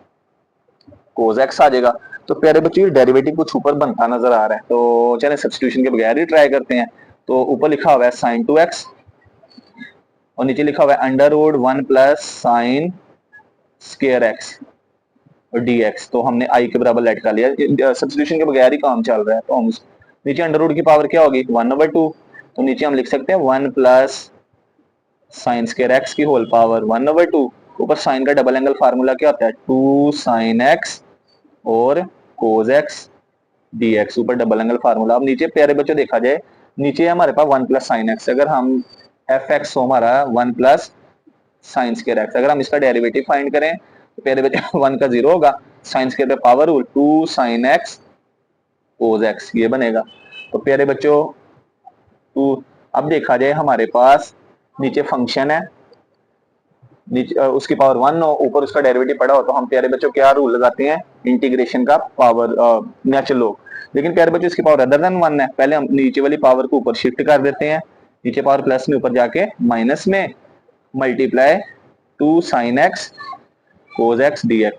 कोस एक्स आ जाएगा। तो प्यारे बच्चों ये डेरिवेटिव कुछ ऊपर बनता नजर आ रहा है, तो चले सब्स्टिट्यूशन के बगैर ही ट्राई करते हैं। तो ऊपर लिखा हुआ है साइन 2x और नीचे लिखा हुआ है under root 1 plus sine square x और dx। तो हमने i के बराबर लेट कर लिया, सब्स्टिट्यूशन के बगैर ही काम चल रहा है। तो हम नीचे अंडर रूट की पावर क्या होगी, 1/2। तो नीचे हम लिख सकते हैं 1 प्लस साइन स्क्वायर एक्स की होल पावर 1/2। ऊपर साइन का डबल एंगल फार्मूला क्या होता है, 2 साइन एक्स और कोस एक्स dx, ऊपर डबल एंगल फार्मूला। अब नीचे प्यारे बच्चों देखा जाए, नीचे हमारे पास 1 प्लस साइन एक्स, अगर हम एफ एक्स हो हमारा 1 प्लस साइन स्क्वायर एक्स, अगर हम इसका डेरिवेटिव फाइंड करें तो प्यारे बच्चों 1 का 0 होगा, साइन स्क्वायर पे power rule 2 sine x cos x, ये बनेगा। तो प्यारे बच्चों अब देखा जाए हमारे पास नीचे फंक्शन है, नीचे उसकी पावर 1 हो, ऊपर उसका डेरिवेटिव पड़ा हो, तो हम प्यारे बच्चों क्या रूल लगाते हैं, इंटीग्रेशन का पावर नेचुरल लॉग। लेकिन प्यारे बच्चों इसकी पावर अदर देन 1 है, पहले हम नीचे वाली पावर को ऊपर शिफ्ट कर देते हैं, नीचे पावर प्लस में, ऊपर जाके माइनस में multiply 2 sine x cos x dx।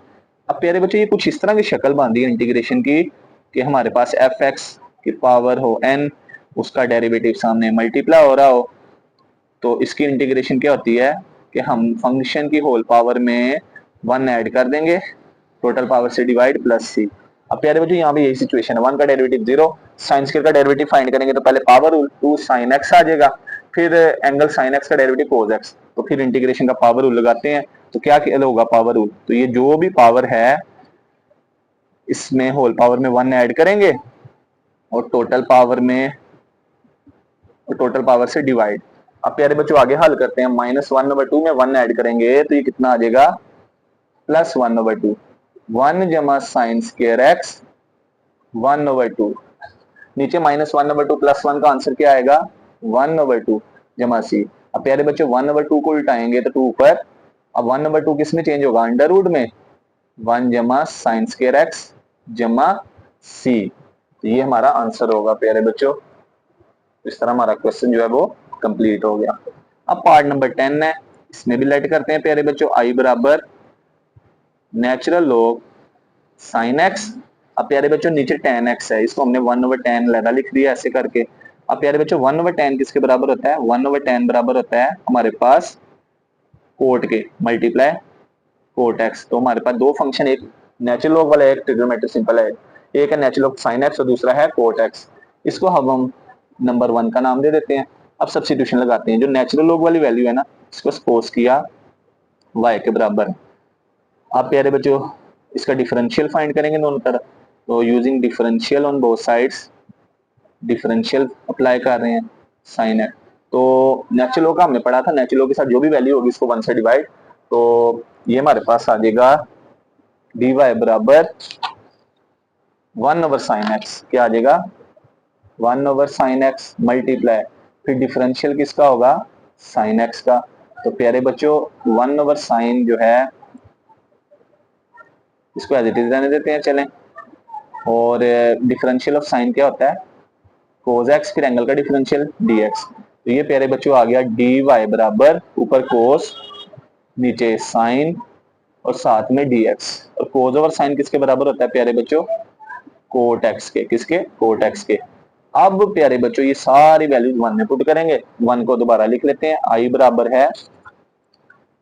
अब प्यारे बच्चों ये कुछ इस तरह की शक्ल बांधी है इंटीग्रेशन की कि हमारे पास एफ एक्स की पावर हो n, उसका डेरिवेटिव सामने मल्टीप्लाई हो रहा हो। तो इसकी इंटीग्रेशन क्या होती है कि हम फंक्शन की होल पावर में 1 ऐड कर देंगे, टोटल पावर से डिवाइड प्लस सी। अब प्यारे बच्चों यहाँ भी यही सिचुएशन है, 1 का डेरिवेटिव 0, साइन स्क्वायर का डेरिवेटिव फाइंड करेंगे तो पहले पावर रूल 2 साइन एक्स आ जाएगा, फिर एंगल साइन एक्स का डेरिवेटिव कोस एक्स, तो फिर इंटीग्रेशन का पावर रूल लगाते हैं। तो क्या होगा पावर रूल, तो ये जो भी पावर है इसमें होल पावर में 1 ऐड करेंगे और टोटल पावर से डिवाइड। अब प्यारे बच्चों आगे हल करते हैं, -1/2 में 1 ऐड करेंगे तो ये कितना आ जाएगा, +1/2, 1 जमा साइन स्क्वायर एक्स 1/2, नीचे -1/2 +1 का आंसर क्या आएगा, 1/2 जमा सी। अब प्यारे बच्चों 1/2 को उल्टाएंगे तो 2 ऊपर, अब 1/2 किस में चेंज होगा, अंडर रूट में, 1 जमा साइन स्क्वायर एक्स जमा सी। तो ये हमारा आंसर होगा प्यारे बच्चों। इस तरह हमारा क्वेश्चन जो है वो कंप्लीट हो गया। अब पार्ट नंबर 10 है, इसमें भी लेट करते हैं प्यारे बच्चों, आई बराबर नेचुरल लॉग साइन एक्स। अब प्यारे बच्चों नीचे tan x है, इसको हमने 1/tan लैदा लिख दिया ऐसे करके। अब प्यारे बच्चों 1/tan किसके बराबर होता है, 1/tan बराबर होता है हमारे पास कोट के मल्टीप्लाई कोट एक्स। तो हमारे पास दो फंक्शन, एक नेचुरल लॉग वाला है, एक ट्रिग्नोमेट्रिक सिंपल है, एक है नेचुरल लॉग साइन एक्स और दूसरा है कोट एक्स। इसको हम नंबर 1 का नाम दे देते हैं। अब सब्स्टिट्यूशन लगाते हैं, जो नेचुरल लॉग वाली वैल्यू है ना, इसको सपोज किया y के बराबर। आप प्यारे बच्चों इसका डिफरेंशियल फाइंड करेंगे दोनों तरफ, तो using differential on both sides, differential apply कर रहे हैं साइन एक्स। तो नेचुरल का हमने पढ़ा था, नेचुरल के साथ जो भी वैल्यू होगी इसको 1 से डिवाइड, तो ये हमारे पास आ जाएगा dy बराबर 1/sin x। क्या आ जाएगा 1/sin x मल्टीप्लाई, फिर डिफरेंशियल किसका होगा sin x का। तो प्यारे बच्चों 1/sin जो है इसको एज इट इज रहने देते हैं चलें। और डिफरेंशियल ऑफ साइन क्या होता है cos x, फिर एंगल का डिफरेंशियल dx। तो ये प्यारे बच्चों आ गया dy बराबर ऊपर cos नीचे साइन और साथ में dx। और cos ओवर साइन किसके बराबर होता है प्यारे बच्चों कोट एक्स के। किसके कोट एक्स के। अब प्यारे बच्चों ये सारी वैल्यूज वन में पुट करेंगे। वन को दोबारा लिख लेते हैं। आई बराबर है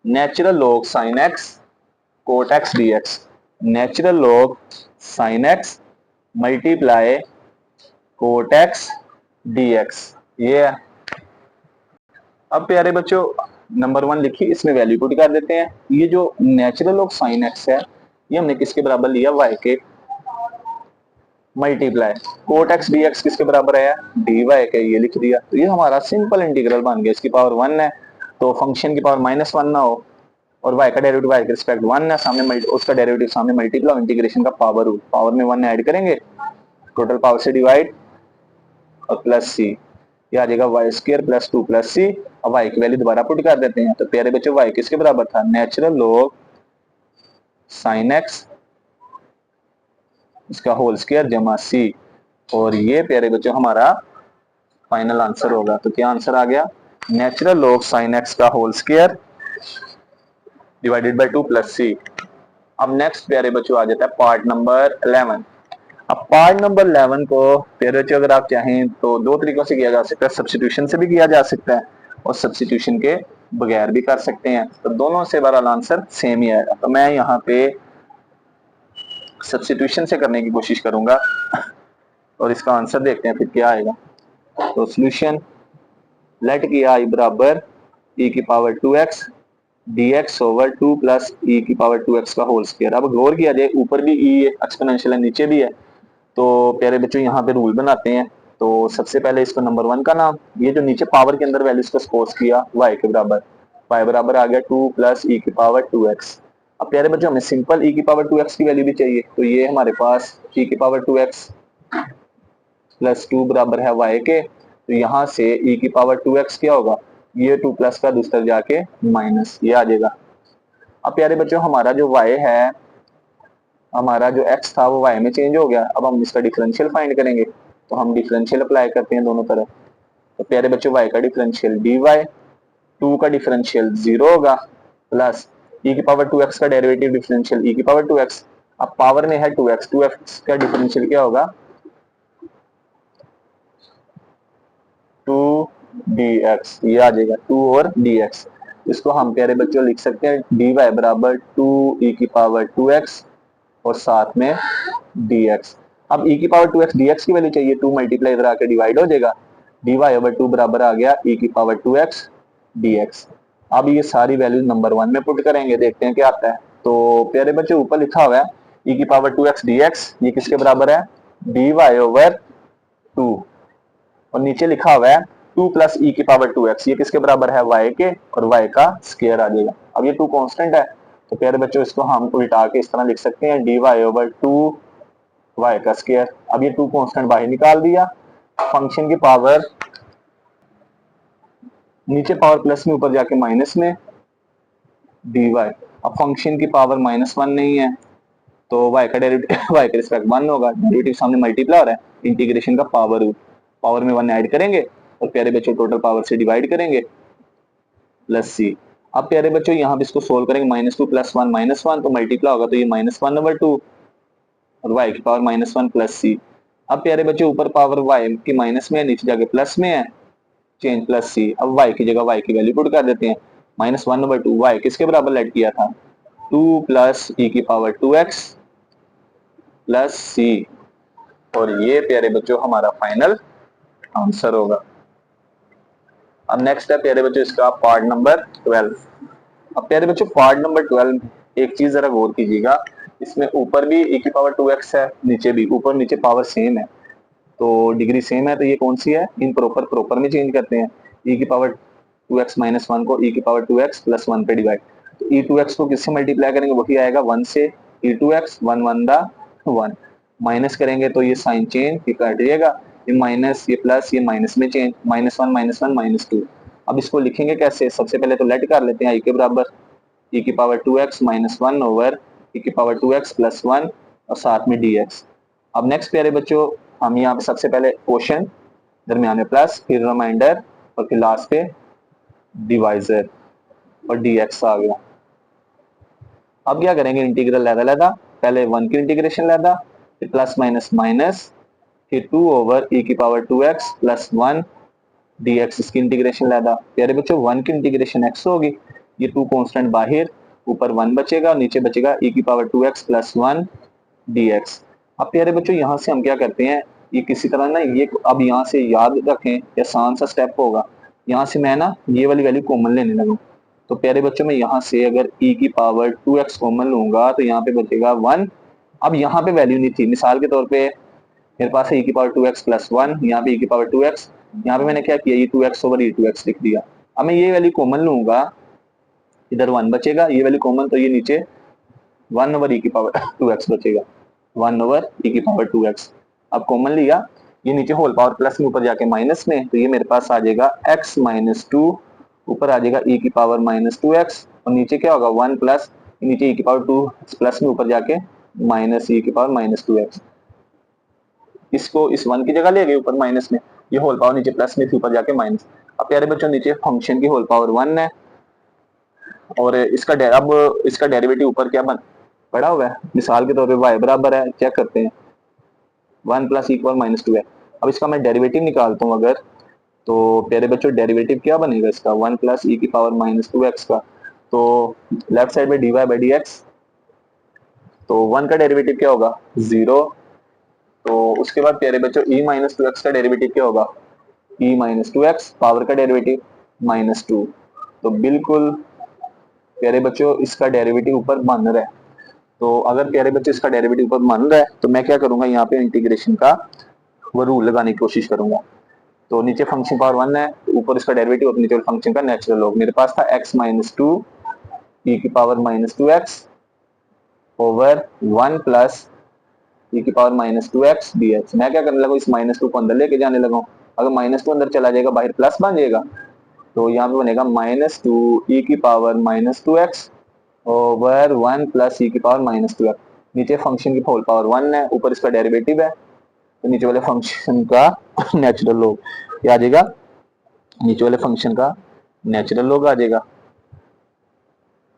natural log sine x cot x d x. Natural log sine x multiply cot x d x ये है। अब प्यारे बच्चों नंबर वन लिखी, इसमें वैल्यू पुट कर देते हैं। ये जो नेचुरल लॉग साइन एक्स है ये हमने किसके बराबर लिया वाई के multiply cot x d x किसके बराबर है डी वाई के, ये लिख दिया। तो ये हमारा सिंपल इंटीग्रल बन गया। इसकी पावर वन है तो फंक्शन की पावर -1 ना हो, और y का डेरिवेटिव y के रिस्पेक्ट 1 है, सामने उसका डेरिवेटिव सामने मल्टीप्लाई इंटीग्रेशन का पावर रूट, पावर में 1 ऐड करेंगे टोटल पावर से डिवाइड और प्लस सी, ये आ जाएगा Y square plus 2 plus C. अब y की वैल्यू दोबारा पुट कर देते हैं। तो प्यारे बच्चों y किसके बराबर था नेचुरल लॉग साइन एक्स इसका होल स्क्वायर जमा सी। और ये प्यारे बच्चों हमारा फाइनल आंसर होगा। तो क्या आंसर आ गया नेचुरल लॉग साइन एक्स का whole square divided by 2 plus C. अब नेक्स्ट प्यारे बच्चों आ जाता है पार्ट नंबर 11। अब पार्ट नंबर 11 को प्यारे बच्चों अगर आप चाहें तो दो तरीकों से किया जा सकता है, सब्स्टिट्यूशन से भी किया जा सकता है और सब्स्टिट्यूशन के बगैर भी कर सकते हैं। तो दोनों से बहरहाल आंसर सेम ही आएगा। तो मैं यहाँ पे सब्स्टिट्यूशन से करने की कोशिश करूंगा और इसका आंसर देखते हैं फिर क्या आएगा। तो सोल्यूशन लेट किया आई बराबर e की power 2x dx over 2 plus e की पावर 2x का होल स्क्वायर। अब गौर किया जाए ऊपर भी e एक्सपोनेंशियल है नीचे भी है, तो प्यारे बच्चों यहाँ पे रूल बनाते हैं। तो सबसे पहले इसको नंबर वन का नाम, ये जो नीचे पावर के अंदर वैल्यूज को सपोज किया y के बराबर, y बराबर आ गया 2 प्लस e की पावर 2x। अब प्यारे बच्चों हमें सिंपल e की पावर 2x की वैल्यू भी चाहिए, तो ये हमारे पास e की पावर 2x प्लस 2 बराबर है y के। तो यहाँ से e की पावर 2x क्या होगा ये 2 प्लस का दूसरा जाके माइनस, ये आ जाएगा। अब प्यारे बच्चों हमारा जो y है, हमारा जो x था वो y में चेंज हो गया। अब हम इसका डिफरेंशियल फाइंड करेंगे, तो हम डिफरेंशियल अप्लाई करते हैं दोनों तरफ। तो प्यारे बच्चों y का डिफरेंशियल dy, 2 का डिफरेंशियल 0 होगा प्लस e की पावर 2x का डेरिवेटिव डिफरेंशियल e की पावर 2x। अब पावर में है 2x, 2x का डिफरेंशियल क्या होगा 2dx, ये आ जाएगा 2 और dx। इसको हम प्यारे बच्चों लिख सकते हैं dy बराबर 2e की पावर 2x और साथ में dx। अब e की पावर 2x dx की वैल्यू चाहिए, 2 मल्टीप्लाई इधर आके डिवाइड हो जाएगा, dy ओवर 2 बराबर आ गया e की पावर 2x dx। अब ये सारी वैल्यू नंबर वन में पुट करेंगे, देखते हैं क्या आता है। तो प्यारे बच्चों ऊपर लिखा हुआ है e की पावर 2x dx, ये किसके बराबर है dy ओवर 2, और नीचे लिखा हुआ है 2 प्लस ई की पावर 2x, ये किसके बराबर है y के, और y का स्क्वायर आ जाएगा। अब ये 2 कांस्टेंट है, तो प्यारे बच्चों इसको हम उल्टा के इस तरह लिख सकते हैं dy ओवर 2 y का स्क्वायर। अब ये 2 कांस्टेंट बाहर निकाल दिया, फंक्शन की पावर नीचे पावर प्लस में ऊपर जाके माइनस में dy। अब फंक्शन की पावर -1 नहीं है तो y का डेरिवेटिव y के रिस्पेक्ट 1 होगा, डेरिवेटिव सामने मल्टीप्लाई हो रहा है, इंटीग्रेशन का पावर रूट, पावर में 1 ऐड करेंगे और प्यारे बच्चों टोटल पावर से डिवाइड करेंगे प्लस सी। अब प्यारे बच्चों यहाँ पे इसको सोल्व करेंगे -2 प्लस 1 -1, तो मल्टीप्लाई होगा तो ये -1 ओवर 2 और y की पावर -1 प्लस सी। अब प्यारे बच्चों ऊपर पावर y की माइनस में है, नीचे जाके प्लस में है, चेंज प्लस सी। अब y की जगह y की वैल्यू पुट कर देते हैं, -1 ओवर 2, y किसके बराबर लेट किया था 2 प्लस e की पावर 2x प्लस सी। और ये प्यारे बच्चों हमारा फाइनल आंसर होगा। अब नेक्स्ट है प्यारे बच्चों इसका पार्ट नंबर 12। अब प्यारे बच्चों पार्ट नंबर 12 एक चीज जरा गौर कीजिएगा, इसमें ऊपर भी e की पावर 2x है, नीचे भी, ऊपर नीचे पावर सेम है, तो डिग्री सेम है, तो ये कौन सी है इन प्रॉपर प्रॉपर में चेंज करते हैं। e की पावर 2x -1 को e की पावर 2x प्लस 1 पे डिवाइड, तो e2x को किससे मल्टीप्लाई करेंगे, वही आएगा 1 से, e2x 1 1 दा 1, माइनस करेंगे तो ये साइन चेंज ये कट जाएगा, ये माइनस ये प्लस ये माइनस में चेंज, -1 -1 -2। अब इसको लिखेंगे कैसे, सबसे पहले तो लेट कर लेते हैं i के बराबर e की पावर 2x -1 ओवर e की पावर 2x + 1 और साथ में dx। अब नेक्स्ट प्यारे बच्चों हम यहाँ पे सबसे पहले क्वोशन दरमियान में प्लस, फिर रिमाइंडर और फिर लास्ट पे डिवाइजर और dx आ गया। अब क्या करेंगे, इंटीग्रल लैदा लैदा, पहले 1 की इंटीग्रेशन लैदा, फिर प्लस माइनस माइनस, फिर 2 ओवर e की पावर 2x + 1 dx इसकी इंटीग्रेशन लैदा। प्यारे बच्चों 1 की इंटीग्रेशन x होगी, ये 2 कांस्टेंट बाहर, ऊपर 1 बचेगा और नीचे बचेगा e की पावर 2x + 1 dx। अब प्यारे बच्चों यहाँ से हम क्या करते हैं, ये किसी तरह ना ये अब यहाँ से याद रखें, आसान सा स्टेप होगा, यहाँ से मैं ना ये वाली वैल्यू कॉमन लेने लगूँ। तो प्यारे बच्चों में यहाँ से अगर e की पावर 2x कॉमन लूंगा तो यहाँ पे बचेगा 1। अब यहाँ पे वैल्यू नहीं थी, मिसाल के तौर पे मेरे पास है e की पावर 2x + 1, यहाँ पे e की पावर 2x, यहाँ पे मैंने क्या किया, e2x ओवर e2x लिख दिया। अब मैं ये वैल्यू कॉमन लूंगा, इधर 1 बचेगा, ये वैल्यू कॉमन, तो ये नीचे 1 ओवर e की पावर 2x बचेगा, 1 ओवर e की पावर 2x। अब कॉमन लिया, ये नीचे होल पावर प्लस में, ऊपर जाके माइनस में, तो ये मेरे पास आ जाएगा x - 2, ऊपर आ जाएगा e की पावर -2x और नीचे क्या होगा 1 प्लस, नीचे e की पावर 2 प्लस में, ऊपर जाके माइनस e की पावर -2x। इसको इस 1 की जगह ले गए ऊपर माइनस में, ये होल पावर नीचे प्लस में थी, ऊपर जाके माइनस। अब प्यारे बच्चों नीचे फंक्शन की होल पावर 1 है और अब इसका डेरिवेटिव ऊपर क्या पड़ा हुआ है, मिसाल के तौर पे y बराबर है, चेक करते हैं 1 + e की पावर -2 है। अब इसका मैं डेरिवेटिव निकालता हूँ अगर, तो प्यारे बच्चों डेरिवेटिव क्या बनेगा इसका, 1 + e की पावर -2x का, तो लेफ्ट साइड में dy/dx, तो 1 का डेरिवेटिव क्या होगा 0। तो उसके बाद प्यारे बच्चों e - 2x का डेरिवेटिव क्या होगा, e - 2x, पावर का डेरिवेटिव -2। तो बिल्कुल प्यारे बच्चों इसका डेरिवेटिव ऊपर बन रहा है। तो अगर प्यारे बच्चों इसका डेरिवेटिव ऊपर बन रहा है तो मैं क्या करूंगा, यहाँ पे इंटीग्रेशन का वो रूल लगाने की कोशिश करूंगा। तो नीचे फंक्शन पावर 1 है, ऊपर इसका डेरिवेटिव और नीचे फंक्शन का नेचुरल लॉग। मेरे पास था x - 2 e की power -2x over 1 plus e की पावर -2x dx। मैं क्या करने लगा, इस -2 को अंदर लेके जाने लगा। अगर -2 अंदर चला जाएगा बाहर प्लस बन जाएगा, तो यहाँ पे बनेगा -2 e की power -2x over 1 plus e की पावर -2x। नीचे फंक्शन की होल पावर 1 है, ऊपर इसका डेरिवेटिव है, तो नीचे वाले फंक्शन का नेचुरल लॉग क्या आ जाएगा, नीचे वाले फंक्शन का नेचुरल लॉग आ जाएगा,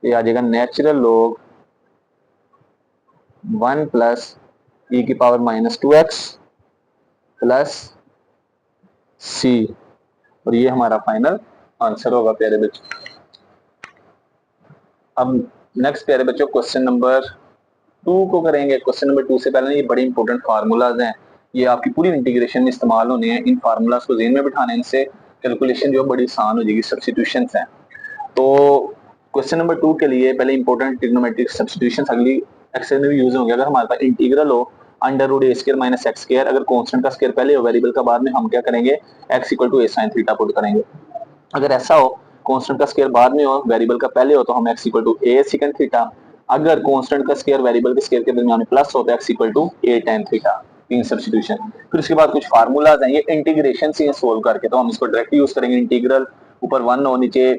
ये आ जाएगा नेचुरल लॉग 1 प्लस e की पावर -2x प्लस c, और ये हमारा फाइनल आंसर होगा प्यारे बच्चों। अब नेक्स्ट प्यारे बच्चों क्वेश्चन नंबर 2 को करेंगे। क्वेश्चन नंबर 2 से पहले ये बड़े इंपॉर्टेंट फार्मूलाज हैं, ये आपकी पूरी इंटीग्रेशन में इस्तेमाल होने हैं। इन फार्मूलाज को ज़हन में बिठाने से कैलकुलेशन जो बड़ी आसान हो जाएगी, सब्स्टिट्यूशंस हैं। तो क्वेश्चन नंबर 2 के लिए पहले इंपॉर्टेंट ट्रिग्नोमेट्रिक सब्स्टिट्यूशंस अगली एक्सरसाइज में भी यूज होंगे। अगर हमारे पास इंटीग्रल हो √a² - x², अगर कांस्टेंट का स्क्वायर पहले हो वेरिएबल का बाद में, हम क्या करेंगे x = a sin theta put करेंगे। अगर ऐसा हो कांस्टेंट का स्क्वायर बाद में हो वेरिएबल का पहले हो, तो हम x = a secant थीटा। अगर कांस्टेंट का स्क्वायर वेरिएबल के स्क्वायर के दरमियान में प्लस हो तो x = a tan थीटा। तीन सब्स्टिट्यूशन। फिर उसके बाद कुछ फार्मूलाज हैं, ये इंटीग्रेशन से सोल्व करके, तो हम इसको डायरेक्ट यूज करेंगे। इंटीग्रल ऊपर 1 हो, नीचे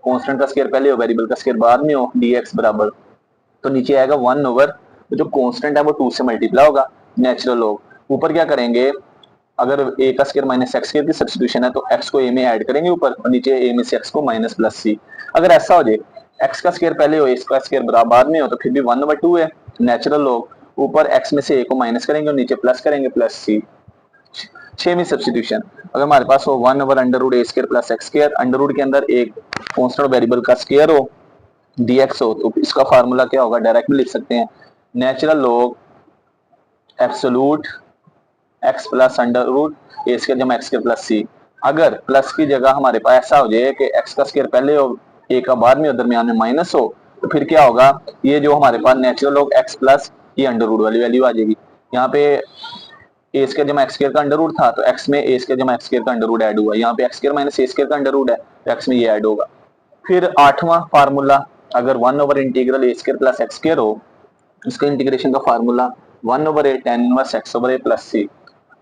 कांस्टेंट का स्क्वायर पहले हो वेरिएबल का स्क्वायर बाद में हो, dx बराबर, तो नीचे आएगा 1 ओवर, जो कांस्टेंट है वो 2 से मल्टीप्लाई होगा, नेचुरल लॉग। ऊपर क्या करेंगे, अगर a का स्क्वायर - x² की सब्स्टिट्यूशन है तो x को a में ऐड करेंगे ऊपर, और नीचे a में से x को माइनस प्लस c। अगर ऐसा हो जाए x का स्क्वायर पहले हो, a का स्क्वायर बाद में हो, तो फिर भी 1/2 है, नेचुरल लॉग। ऊपर x में से a को माइनस करेंगे और नीचे प्लस करेंगे प्लस c। 6वीं सब्स्टिट्यूशन, अगर हमारे पास हो 1/√a² + x², अंडर रूट के अंदर एक कांस्टेंट वेरिएबल का स्क्वायर हो, dx हो, तो इसका फार्मूला क्या होगा, डायरेक्ट भी लिख सकते हैं, natural log absolute x plus √a² जमा x² + c। अगर प्लस की जगह हमारे पास ऐसा हो जाए कि x का स्क्वायर पहले हो, a का बाद में हो, दरमियान में माइनस हो, तो फिर क्या होगा, ये जो हमारे पास नेचुरल लॉग x प्लस ये अंडर रूट वाली वैल्यू आ जाएगी। यहाँ पे a² जमा x² का अंडर रूट था, तो x में a² जमा x² का अंडर रूट ऐड हुआ, यहाँ पे x² - a² का अंडर रूट है, तो x में ये ऐड होगा। फिर 8वां फार्मूला अगर 1/इंटीग्रल a² + x² हो, इसका इंटीग्रेशन का formula 1/a tan inverse x/a + c।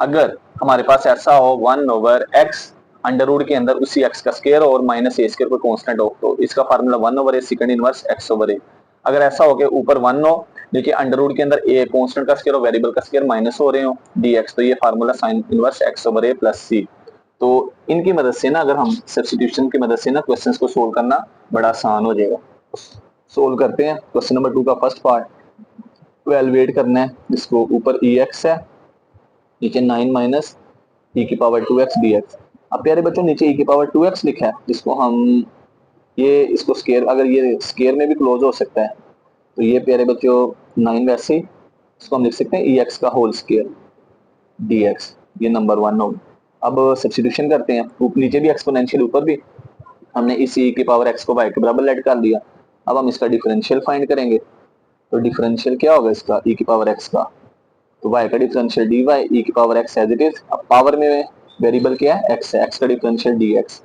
अगर हमारे पास ऐसा हो 1/x अंडर रूट के अंदर उसी x का स्क्वायर और -a² को कांस्टेंट हो, तो इसका formula 1/a second inverse x/a। अगर ऐसा हो कि ऊपर 1 हो, देखिए अंडर रूट के अंदर a कांस्टेंट का स्क्वायर और वेरिएबल का स्क्वायर माइनस हो रहे हो dx, तो ये formula sin inverse x/a + c। तो इनकी मदद से ना, अगर हम सब्स्टिट्यूशन की मदद से ना क्वेश्चंस को सोल्व करना बड़ा आसान हो जाएगा। सोल्व करते हैं। क्वेश्चन नंबर 2 का फर्स्ट पार्ट इवैल्यूएट करना है। इसको ऊपर ex है, नीचे 9 माइनस e⁻²x dx। अब प्यारे बच्चों नीचे e⁻²x लिखा है, जिसको हम इसको स्केयर, अगर ये स्केयर में भी क्लोज हो सकता है, तो ये प्यारे बच्चों 9 वैसे ही इसको हम लिख सकते हैं ex का होल स्केयर dx, ये नंबर 1 होगा। अब सब्स्टिट्यूशन करते हैं, नीचे भी एक्सपोनेंशियल ऊपर भी हमने इस e⁻x को y के बराबर लेट कर दिया। अब हम इसका डिफरेंशियल फाइंड करेंगे, तो डिफरेंशियल क्या होगा इसका e⁻x का, तो y का differential dy e⁻x as it is. अब पावर में वेरिएबल क्या है x है, x का डिफरेंशियल dx,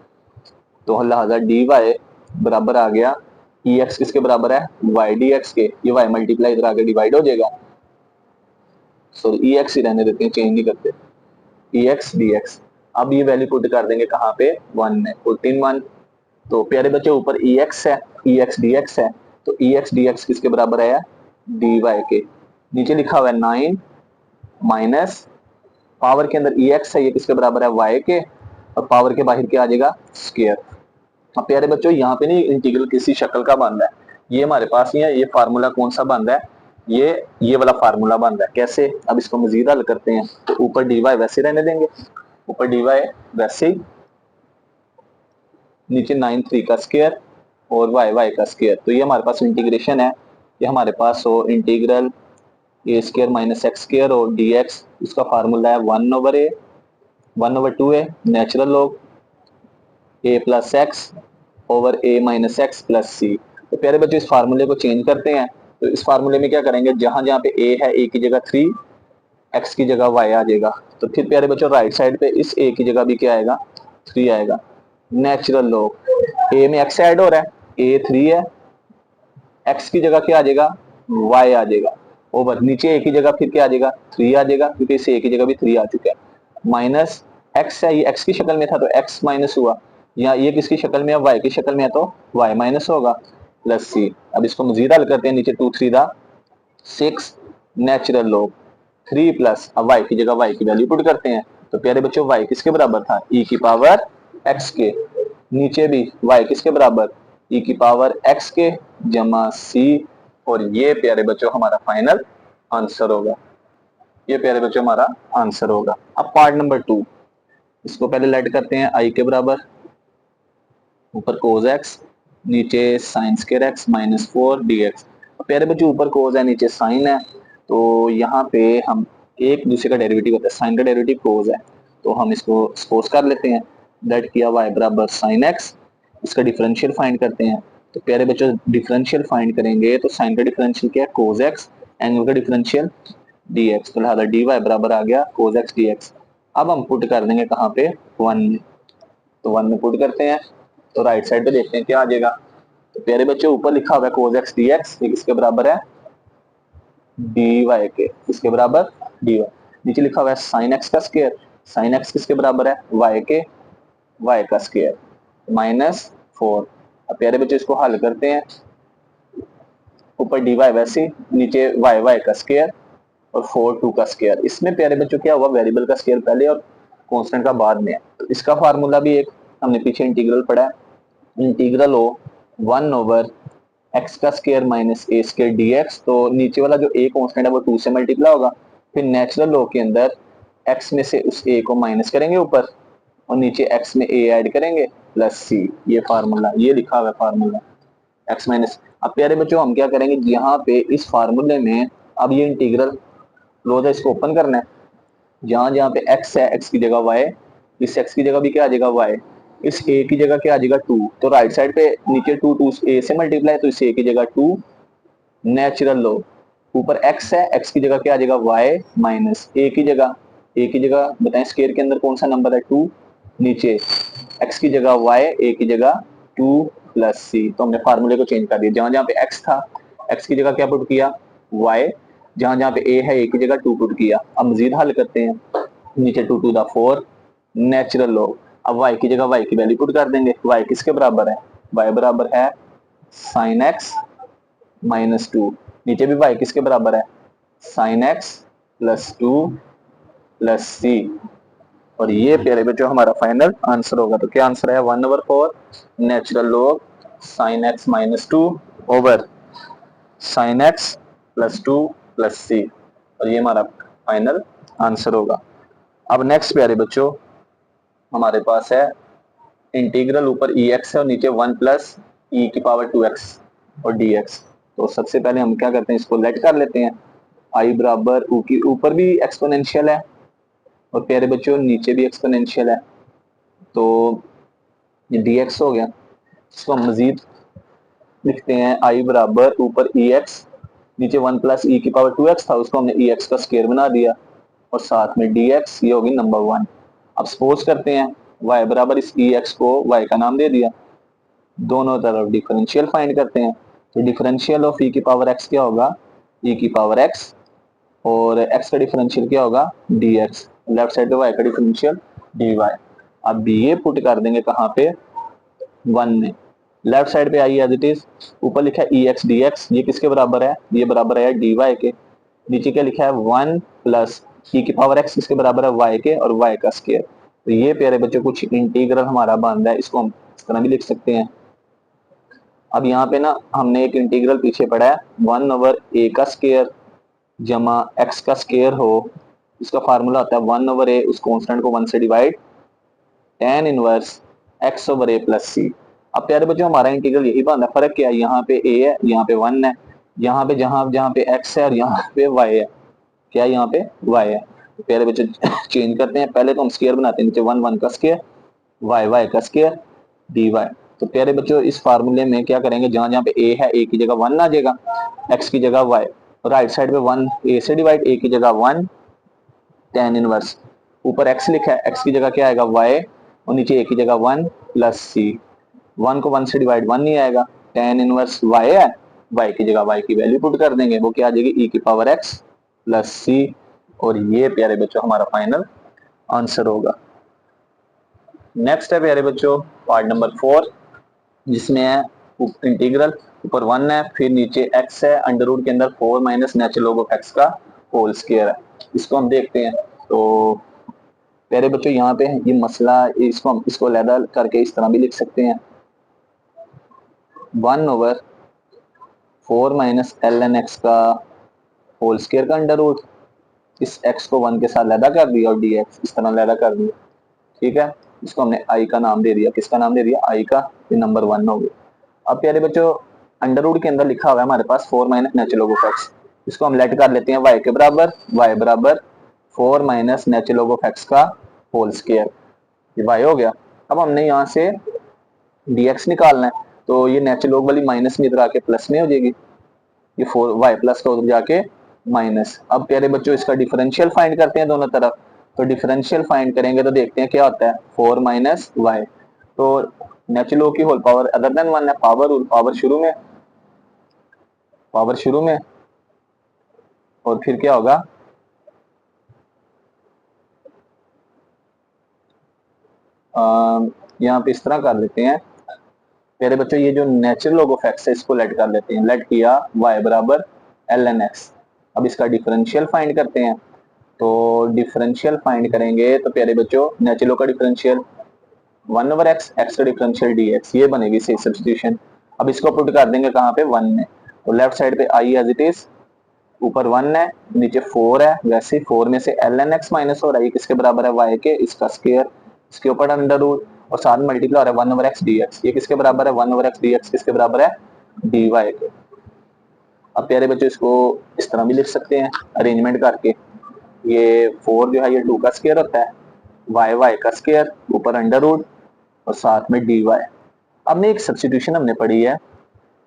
तो लिहाजा dy बराबर आ गया ex किसके बराबर है y dx के, ये y मल्टीप्लाई इधर आके डिवाइड हो जाएगा, सॉरी ex ही रहने देते हैं, चेंज नहीं करते, ex dx। अब ये वैल्यू पुट कर देंगे कहाँ पे 1 में, 14 तो प्यारे बच्चे ऊपर ex है, ex dx है, तो ex dx किसके बराबर है dy के। नीचे लिखा हुआ है 9 माइनस पावर के अंदर ex है, ये किसके बराबर है y के, और पावर के बाहर क्या आ जाएगा स्क्वायर। अब प्यारे बच्चों यहाँ पे नहीं इंटीग्रल किसी शक्ल का बन रहा है, ये हमारे पास नहीं है, ये फार्मूला कौन सा बन रहा है, ये वाला फार्मूला बन रहा है। कैसे, अब इसको मजीद हल करते हैं। तो ऊपर dy वैसे रहने देंगे, ऊपर dy वैसे ही, नीचे 9 3 का स्क्वायर और y का स्क्वायर, तो ये हमारे पास इंटीग्रेशन है। ये हमारे पास हो इंटीग्रल a² - x² और dx, इसका फार्मूला है 1/a 1/2a natural log a + x over a - x + c। तो प्यारे बच्चों इस फार्मूले को चेंज करते हैं, तो इस फार्मूले में क्या करेंगे, जहां जहां पे a है, a की जगह 3, x की जगह y आ जाएगा, तो फिर प्यारे बच्चों राइट साइड पे इस a की जगह भी क्या आएगा 3 आएगा। नेचुरल लॉग a में x ऐड हो रहा है, a 3 है, x की जगह क्या आ जाएगा y आ जाएगा, ओवर नीचे a की जगह फिर क्या आ जाएगा 3 आ जाएगा, क्योंकि इस a की जगह भी 3 आ चुका है, माइनस x है, ये x की शक्ल में था तो x माइनस हुआ, या ये किसकी शक्ल में है y की शक्ल में है तो y माइनस होगा, प्लस c। अब इसको मजीद हल करते हैं, नीचे 2 3 दा 6 नेचुरल लॉग 3 प्लस, अब y की जगह y की वैल्यू पुट करते हैं, तो प्यारे बच्चों y किसके बराबर था e⁻x के, नीचे भी y किसके बराबर e⁻x के जमा c, और ये प्यारे बच्चों हमारा फाइनल आंसर होगा, ये प्यारे बच्चों हमारा आंसर होगा। अब पार्ट नंबर 2, इसको पहले लेट करते हैं i के बराबर, ऊपर cos x नीचे sin स्क्वायर x -4 dx। प्यारे बच्चों ऊपर cos है नीचे sin है, तो यहाँ पे हम एक दूसरे का डेरिवेटिव होता है, sin का डेरिवेटिव cos है, तो हम इसको सपोज कर लेते हैं, लेट किया y बराबर sin x, इसका डिफरेंशियल फाइंड करते हैं। तो प्यारे बच्चों डिफरेंशियल फाइंड करेंगे, तो sin का डिफरेंशियल क्या है cos x, एंगल का डिफरेंशियल dx, तो लिहाजा dy बराबर आ गया cos x dx। अब हम पुट कर देंगे कहाँ पे 1 में, तो 1 में पुट करते हैं, तो राइट साइड पे देखते हैं क्या आ जाएगा। तो प्यारे बच्चों ऊपर लिखा हुआ है cos x dx, ये किसके बराबर है dy के, किसके बराबर dy। नीचे लिखा हुआ है sin x का स्क्वायर, sin x किसके बराबर है y के, y का स्क्वायर -4। अब प्यारे बच्चों इसको हल करते हैं, ऊपर dy वैसे नीचे y का स्क्वायर और 4 2 का स्क्वायर। इसमें प्यारे बच्चों क्या हुआ, वेरिएबल का स्क्वायर पहले और कांस्टेंट का बाद में है, तो इसका फार्मूला भी एक हमने पीछे इंटीग्रल पढ़ा है, इंटीग्रल हो 1/x का square minus a square dx, तो नीचे वाला जो a कांस्टेंट है वो 2 से मल्टीप्लाई होगा, फिर नेचुरल लॉग के अंदर x में से उस a को माइनस करेंगे ऊपर, और नीचे x में a ऐड करेंगे प्लस c, ये फार्मूला, ये लिखा हुआ है फार्मूला x माइनस। अब प्यारे बच्चों हम क्या करेंगे, यहाँ पे इस फार्मूले में अब ये इंटीग्रल क्लोज है, इसको ओपन करना है, जहां जहां पे x है x की जगह y, इस x की जगह भी क्या आ जाएगा y, इस a की जगह क्या आ जाएगा 2, तो राइट साइड पे नीचे 2 2 a से मल्टीप्लाई, तो इस a की जगह 2 नेचुरल लॉग, ऊपर x है x की जगह क्या आ जाएगा y माइनस a की जगह बताएं स्क्वायर के अंदर कौन सा नंबर है 2, नीचे x की जगह y a की जगह 2 प्लस सी। तो हमने फार्मूले को चेंज कर दिया, जहां जहां पे एक्स था एक्स की जगह क्या पुट किया, वाई, जहां जहां पे ए है ए की जगह 2 पुट किया। अब मजीद हल करते हैं, नीचे 2 टू द 4 नेचुरल लॉग। अब y की जगह y की वैल्यू पुट कर देंगे। y किसके बराबर है, y बराबर है साइन एक्स माइनस 2। नीचे भी y किसके बराबर है, sign x plus 2 plus C. और ये प्यारे बच्चों हमारा फाइनल आंसर होगा। तो क्या आंसर है, 1/4 natural log sine x minus 2 over sine x plus 2 plus C. और ये हमारा फाइनल आंसर होगा। अब नेक्स्ट प्यारे बच्चों हमारे पास है इंटीग्रल, ऊपर ई एक्स है और नीचे 1 प्लस ई की पावर 2x और dx। तो सबसे पहले हम क्या करते हैं, इसको लेट कर लेते हैं। आई बराबर ऊपर भी एक्सपोनेंशियल है और प्यारे बच्चों नीचे भी एक्सपोनेंशियल है, तो ये dx हो गया। इसको हम मजीद लिखते हैं, आई बराबर ऊपर ई एक्स, नीचे 1 प्लस ई की पावर 2x था, उसको हमने ई एक्स का स्केयर बना दिया और साथ में dx, ये होगी नंबर 1। अब सपोज करते हैं y बराबर इस ई एक्स को y का नाम दे दिया, दोनों तरफ डिफरेंशियल फाइंड करते हैं। तो डिफरेंशियल ऑफ ई की पावर x क्या होगा, ई की पावर x, और x का डिफरेंशियल क्या होगा, dx। लेफ्ट साइड पे y का डिफरेंशियल dy। अब ये पुट कर देंगे कहाँ पे, 1 में। लेफ्ट साइड पे आई एज इट इज, ऊपर लिखा है ई एक्स डी एक्स, ये किसके बराबर है, ये बराबर है डी वाई के। नीचे क्या लिखा है, 1 प्लस ई की पावर एक्स किसके बराबर है, वाई के, और वाई का स्केयर। तो ये प्यारे बच्चों कुछ इंटीग्रल हमारा बन रहा है, इसको हम इस तरह भी लिख सकते हैं। अब यहाँ पे ना हमने एक इंटीग्रल पीछे पढ़ा है, 1/a का स्केयर जमा x का स्केयर हो, इसका फार्मूला होता है 1/a, उस कांस्टेंट को 1 से divide, tan inverse x/a plus C. अब प्यारे बच्चों हमारा इंटीग्रल यही बन रहा है, फर्क क्या है, यहाँ पे a है, यहाँ पे 1 है, यहाँ पे जहाँ जहाँ पे x है और यहाँ पे y है, क्या यहाँ पे y है। तो प्यारे बच्चों चेंज करते हैं, पहले तो हम स्केयर बनाते हैं, नीचे 1 1 का स्केयर, y का स्केयर dy। तो प्यारे बच्चों इस फार्मूले में क्या करेंगे, जहां जहां पे a है a की जगह 1 आ जाएगा, x की जगह y, और राइट साइड पे 1 a से डिवाइड, a की जगह 1 tan इनवर्स, ऊपर x लिखा है, x की जगह क्या आएगा y, और नीचे a की जगह 1 प्लस c। 1 को 1 से डिवाइड 1 नहीं आएगा, tan इनवर्स y है, y की जगह y की वैल्यू पुट कर देंगे, वो क्या आ जाएगी, e की पावर x प्लस c। और ये प्यारे बच्चों हमारा फाइनल आंसर होगा। नेक्स्ट है प्यारे बच्चों पार्ट नंबर 4, जिसमें है इंटीग्रल, ऊपर 1 है, फिर नीचे x है, अंडर रूट के अंदर 4 minus natural log of x का होल स्क्वायर है। इसको हम देखते हैं। तो प्यारे बच्चों यहाँ पे ये मसला, इसको हम इसको अलहदा करके इस तरह भी लिख सकते हैं, 1/4 माइनस ln x का होल स्क्वायर का अंडर रूट, इस x को 1 के साथ अलहदा कर दिया और dx इस तरह अलहदा कर दिया, ठीक है। इसको हमने i का नाम दे दिया, किसका नाम दे दिया, i का, ये नंबर 1 हो गया। अब प्यारे बच्चों अंडर रूट के अंदर लिखा हुआ है हमारे पास 4 minus natural log of x, इसको हम लेट कर लेते हैं y के बराबर, y बराबर 4 minus natural log of x का होल स्क्वायर, ये y हो गया। अब हमने यहाँ से dx निकालना है, तो ये नेचुरल लॉग वाली माइनस में इधर आके प्लस में हो जाएगी, ये 4 y प्लस का उधर जाके माइनस। अब प्यारे बच्चों इसका डिफरेंशियल फाइंड करते हैं दोनों तरफ। तो डिफरेंशियल फाइंड करेंगे तो देखते हैं क्या होता है, 4 माइनस वाई, तो नेचुरल लॉग की होल पावर अदर देन 1 है, पावर शुरू में, और फिर क्या होगा, यहाँ पे इस तरह कर लेते हैं प्यारे बच्चों, ये जो नेचुरल लॉग ऑफ एक्स है इसको लेट कर लेते हैं, लेट किया y बराबर ln x। अब इसका डिफरेंशियल फाइंड करते हैं, तो डिफरेंशियल फाइंड करेंगे तो प्यारे बच्चों नेचुरल लॉग का डिफरेंशियल 1/x, x का डिफरेंशियल dx, ये बनेगी सही सब्स्टिट्यूशन। अब इसको पुट कर देंगे कहाँ पे, 1 में। तो लेफ्ट साइड पे आई एज इट इज, ऊपर 1 है, नीचे 4 है, वैसे 4 में से ln x माइनस हो रहा है, किसके बराबर है, y के, इसका स्क्वायर, इसके ऊपर अंडर रूट, और साथ में मल्टीप्लाई हो रहा है 1/x dx, ये किसके बराबर है, 1/x dx किसके बराबर है, dy के। अब प्यारे बच्चों इसको इस तरह भी लिख सकते हैं अरेंजमेंट करके, ये 4 जो है ये 2 का स्क्वायर होता है, y का स्क्वायर, ऊपर अंडर रूट, और साथ में dy। हमने एक सब्स्टिट्यूशन हमने पढ़ी है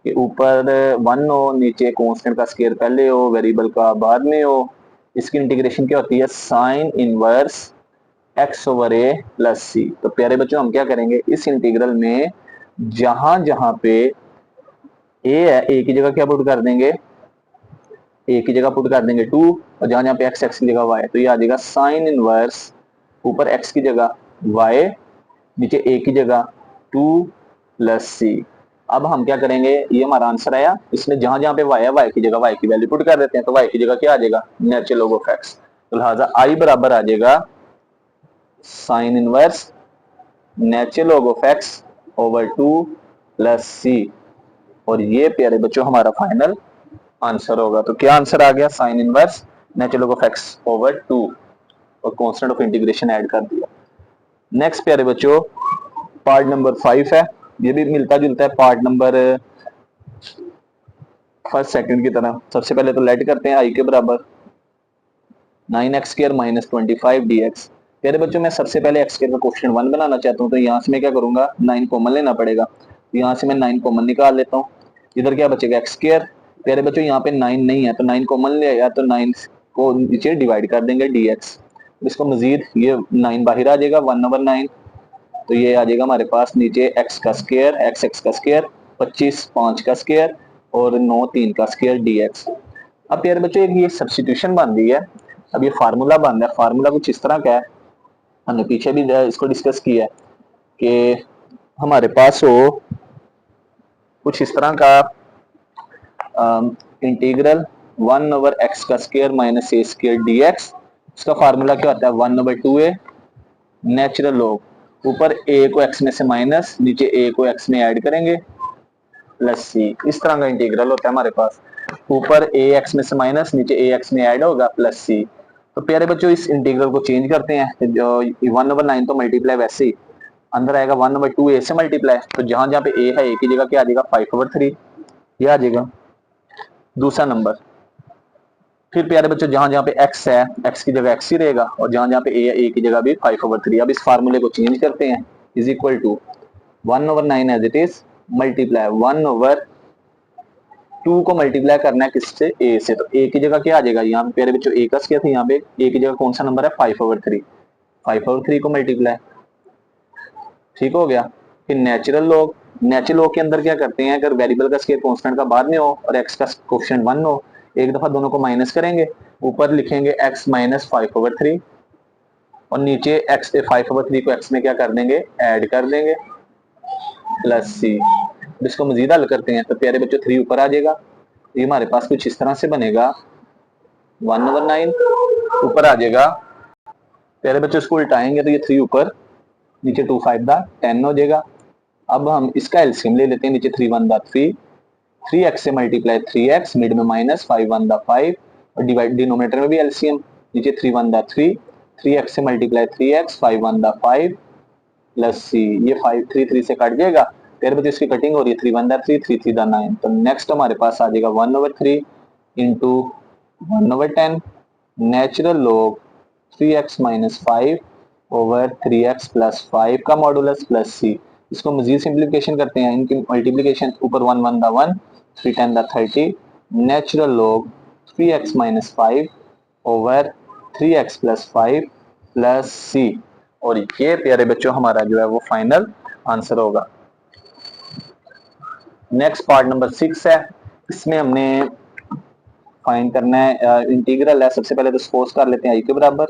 कि ऊपर 1 हो, नीचे कांस्टेंट का स्क्वायर पहले हो, वेरिएबल का बाद में हो। इसकी इंटीग्रेशन क्या होती है, sine inverse x/a plus C. तो प्यारे बच्चों हम क्या करेंगे, इस इंटीग्रल में जहां जहां पे ए है, ए की जगह क्या पुट कर देंगे, ए की जगह पुट कर देंगे 2, और जहां जहां पे एक्स, एक्स की जगह वाई, तो ये आ जाएगा साइन इनवर्स, ऊपर एक्स की जगह वाई, नीचे ए की जगह 2 प्लस सी। अब हम क्या करेंगे, ये हमारा आंसर आया, इसमें जहां जहां पे वाई है वाई की जगह वाई की वैल्यू पुट कर देते हैं, तो वाई की जगह क्या आ जाएगा, नेचुरल लॉग ऑफ एक्स। तो लिहाजा आई बराबर आ जाएगा sine inverse natural log of x over 2 plus C. और ये प्यारे बच्चों हमारा फाइनल आंसर होगा। तो क्या आंसर आ गया, sine inverse natural log of x over 2, और कांस्टेंट ऑफ इंटीग्रेशन ऐड कर दिया। नेक्स्ट प्यारे बच्चों पार्ट नंबर 5 है, ये भी मिलता जुलता है पार्ट नंबर फर्स्ट सेकंड की तरह। सबसे पहले तो लेट करते हैं आई के बराबर 9x² माइनस 25 dx। प्यारे बच्चों मैं सबसे पहले x² का क्वेश्चन 1 बनाना चाहता हूँ, तो यहाँ से मैं क्या करूंगा, 9 कॉमन लेना पड़ेगा, तो यहाँ से मैं 9 कॉमन निकाल लेता हूँ, इधर क्या बचेगा x²। प्यारे बच्चों यहाँ पे 9 नहीं है, तो 9 कॉमन ले आया, तो 9 को नीचे डिवाइड कर देंगे dx, इसको मजीद ये 9 बाहर आ जाएगा 1/9, तो ये आ जाएगा हमारे पास नीचे x का स्क्वायर, x का स्क्वायर, 25 5 का स्क्वायर, और 9 3 का स्क्वायर dx। अब प्यारे बच्चों एक ये सब्स्टिट्यूशन बन रही है, अब ये फार्मूला बन रहा है, फार्मूला कुछ इस तरह का है, हमने पीछे भी इसको डिस्कस किया है कि हमारे पास हो कुछ इस तरह का इंटीग्रल 1/x का स्क्वायर माइनस ए स्क्वायर dx। इसका फार्मूला क्या होता है, 1/2a नेचुरल लॉग, ऊपर a को x में से माइनस, नीचे a को x में ऐड करेंगे प्लस सी। इस तरह का इंटीग्रल होता है हमारे पास, ऊपर a x में से माइनस, नीचे a x में ऐड होगा प्लस सी। तो प्यारे बच्चों इस इंटीग्रल को चेंज करते हैं, जो 1/9 तो मल्टीप्लाई वैसे ही अंदर आएगा 1/2a से मल्टीप्लाई, तो जहां जहां पे a है a की जगह क्या आ जाएगा 5/3, ये आ जाएगा दूसरा नंबर। फिर प्यारे बच्चों जहां जहां पे x है x की जगह x ही रहेगा, और जहां जहां पे a है a की जगह भी 5/3। अब इस फार्मूले को चेंज करते हैं, is equal to 1/9 as it is multiply 1/2 को मल्टीप्लाई करना है किससे, a से, तो a की जगह क्या आ जाएगा, यहाँ पे प्यारे बच्चों a का स्क्वायर था, यहाँ पे a की जगह कौन सा नंबर है 5/3, 5/3 को मल्टीप्लाई, ठीक हो गया। फिर नेचुरल लॉग, नेचुरल लॉग के अंदर क्या करते हैं, अगर वेरिएबल का स्क्वायर कांस्टेंट का बाद में हो और x का कोएफिशिएंट 1 हो, एक दफा दोनों को माइनस करेंगे, ऊपर लिखेंगे x माइनस 5/3, और नीचे x 5/3 को x में क्या कर देंगे, ऐड कर देंगे प्लस सी। इसको मजीद हल करते हैं, तो प्यारे बच्चों 3 ऊपर आ जाएगा, ये हमारे पास कुछ इस तरह से बनेगा, 1/9 ऊपर आ जाएगा, प्यारे बच्चों इसको उल्टाएंगे तो ये 3 ऊपर, नीचे 2 5 10 हो जाएगा। अब हम इसका एलसीएम ले लेते हैं, नीचे 3 1 3, 3x से मल्टीप्लाई 3x, मिड में माइनस 5 1 5, और डिवाइड डिनोमिनेटर में भी एलसीएम, नीचे 3 1 3, 3x से मल्टीप्लाई 3x, 5 1 5 प्लस सी, ये 5 3 3 से कट जाएगा, फिर बच्चों इसकी कटिंग हो रही है, 3 1 3 3 3 9, तो नेक्स्ट हमारे पास आ जाएगा 1/3 into 1/10 natural log 3x minus 5 over 3x plus 5 का मॉडुलस प्लस सी। इसको मजीद सिंप्लीफिकेशन करते हैं, इनकी मल्टीप्लिकेशन, ऊपर 1 1 1, 3 10 30, natural log 3x minus 5 over 3x plus 5 plus C. और ये प्यारे बच्चों हमारा जो है वो फाइनल आंसर होगा। नेक्स्ट पार्ट नंबर 6 है, इसमें हमने फाइंड करना है इंटीग्रल है। सबसे पहले तो सपोज कर लेते हैं आई के बराबर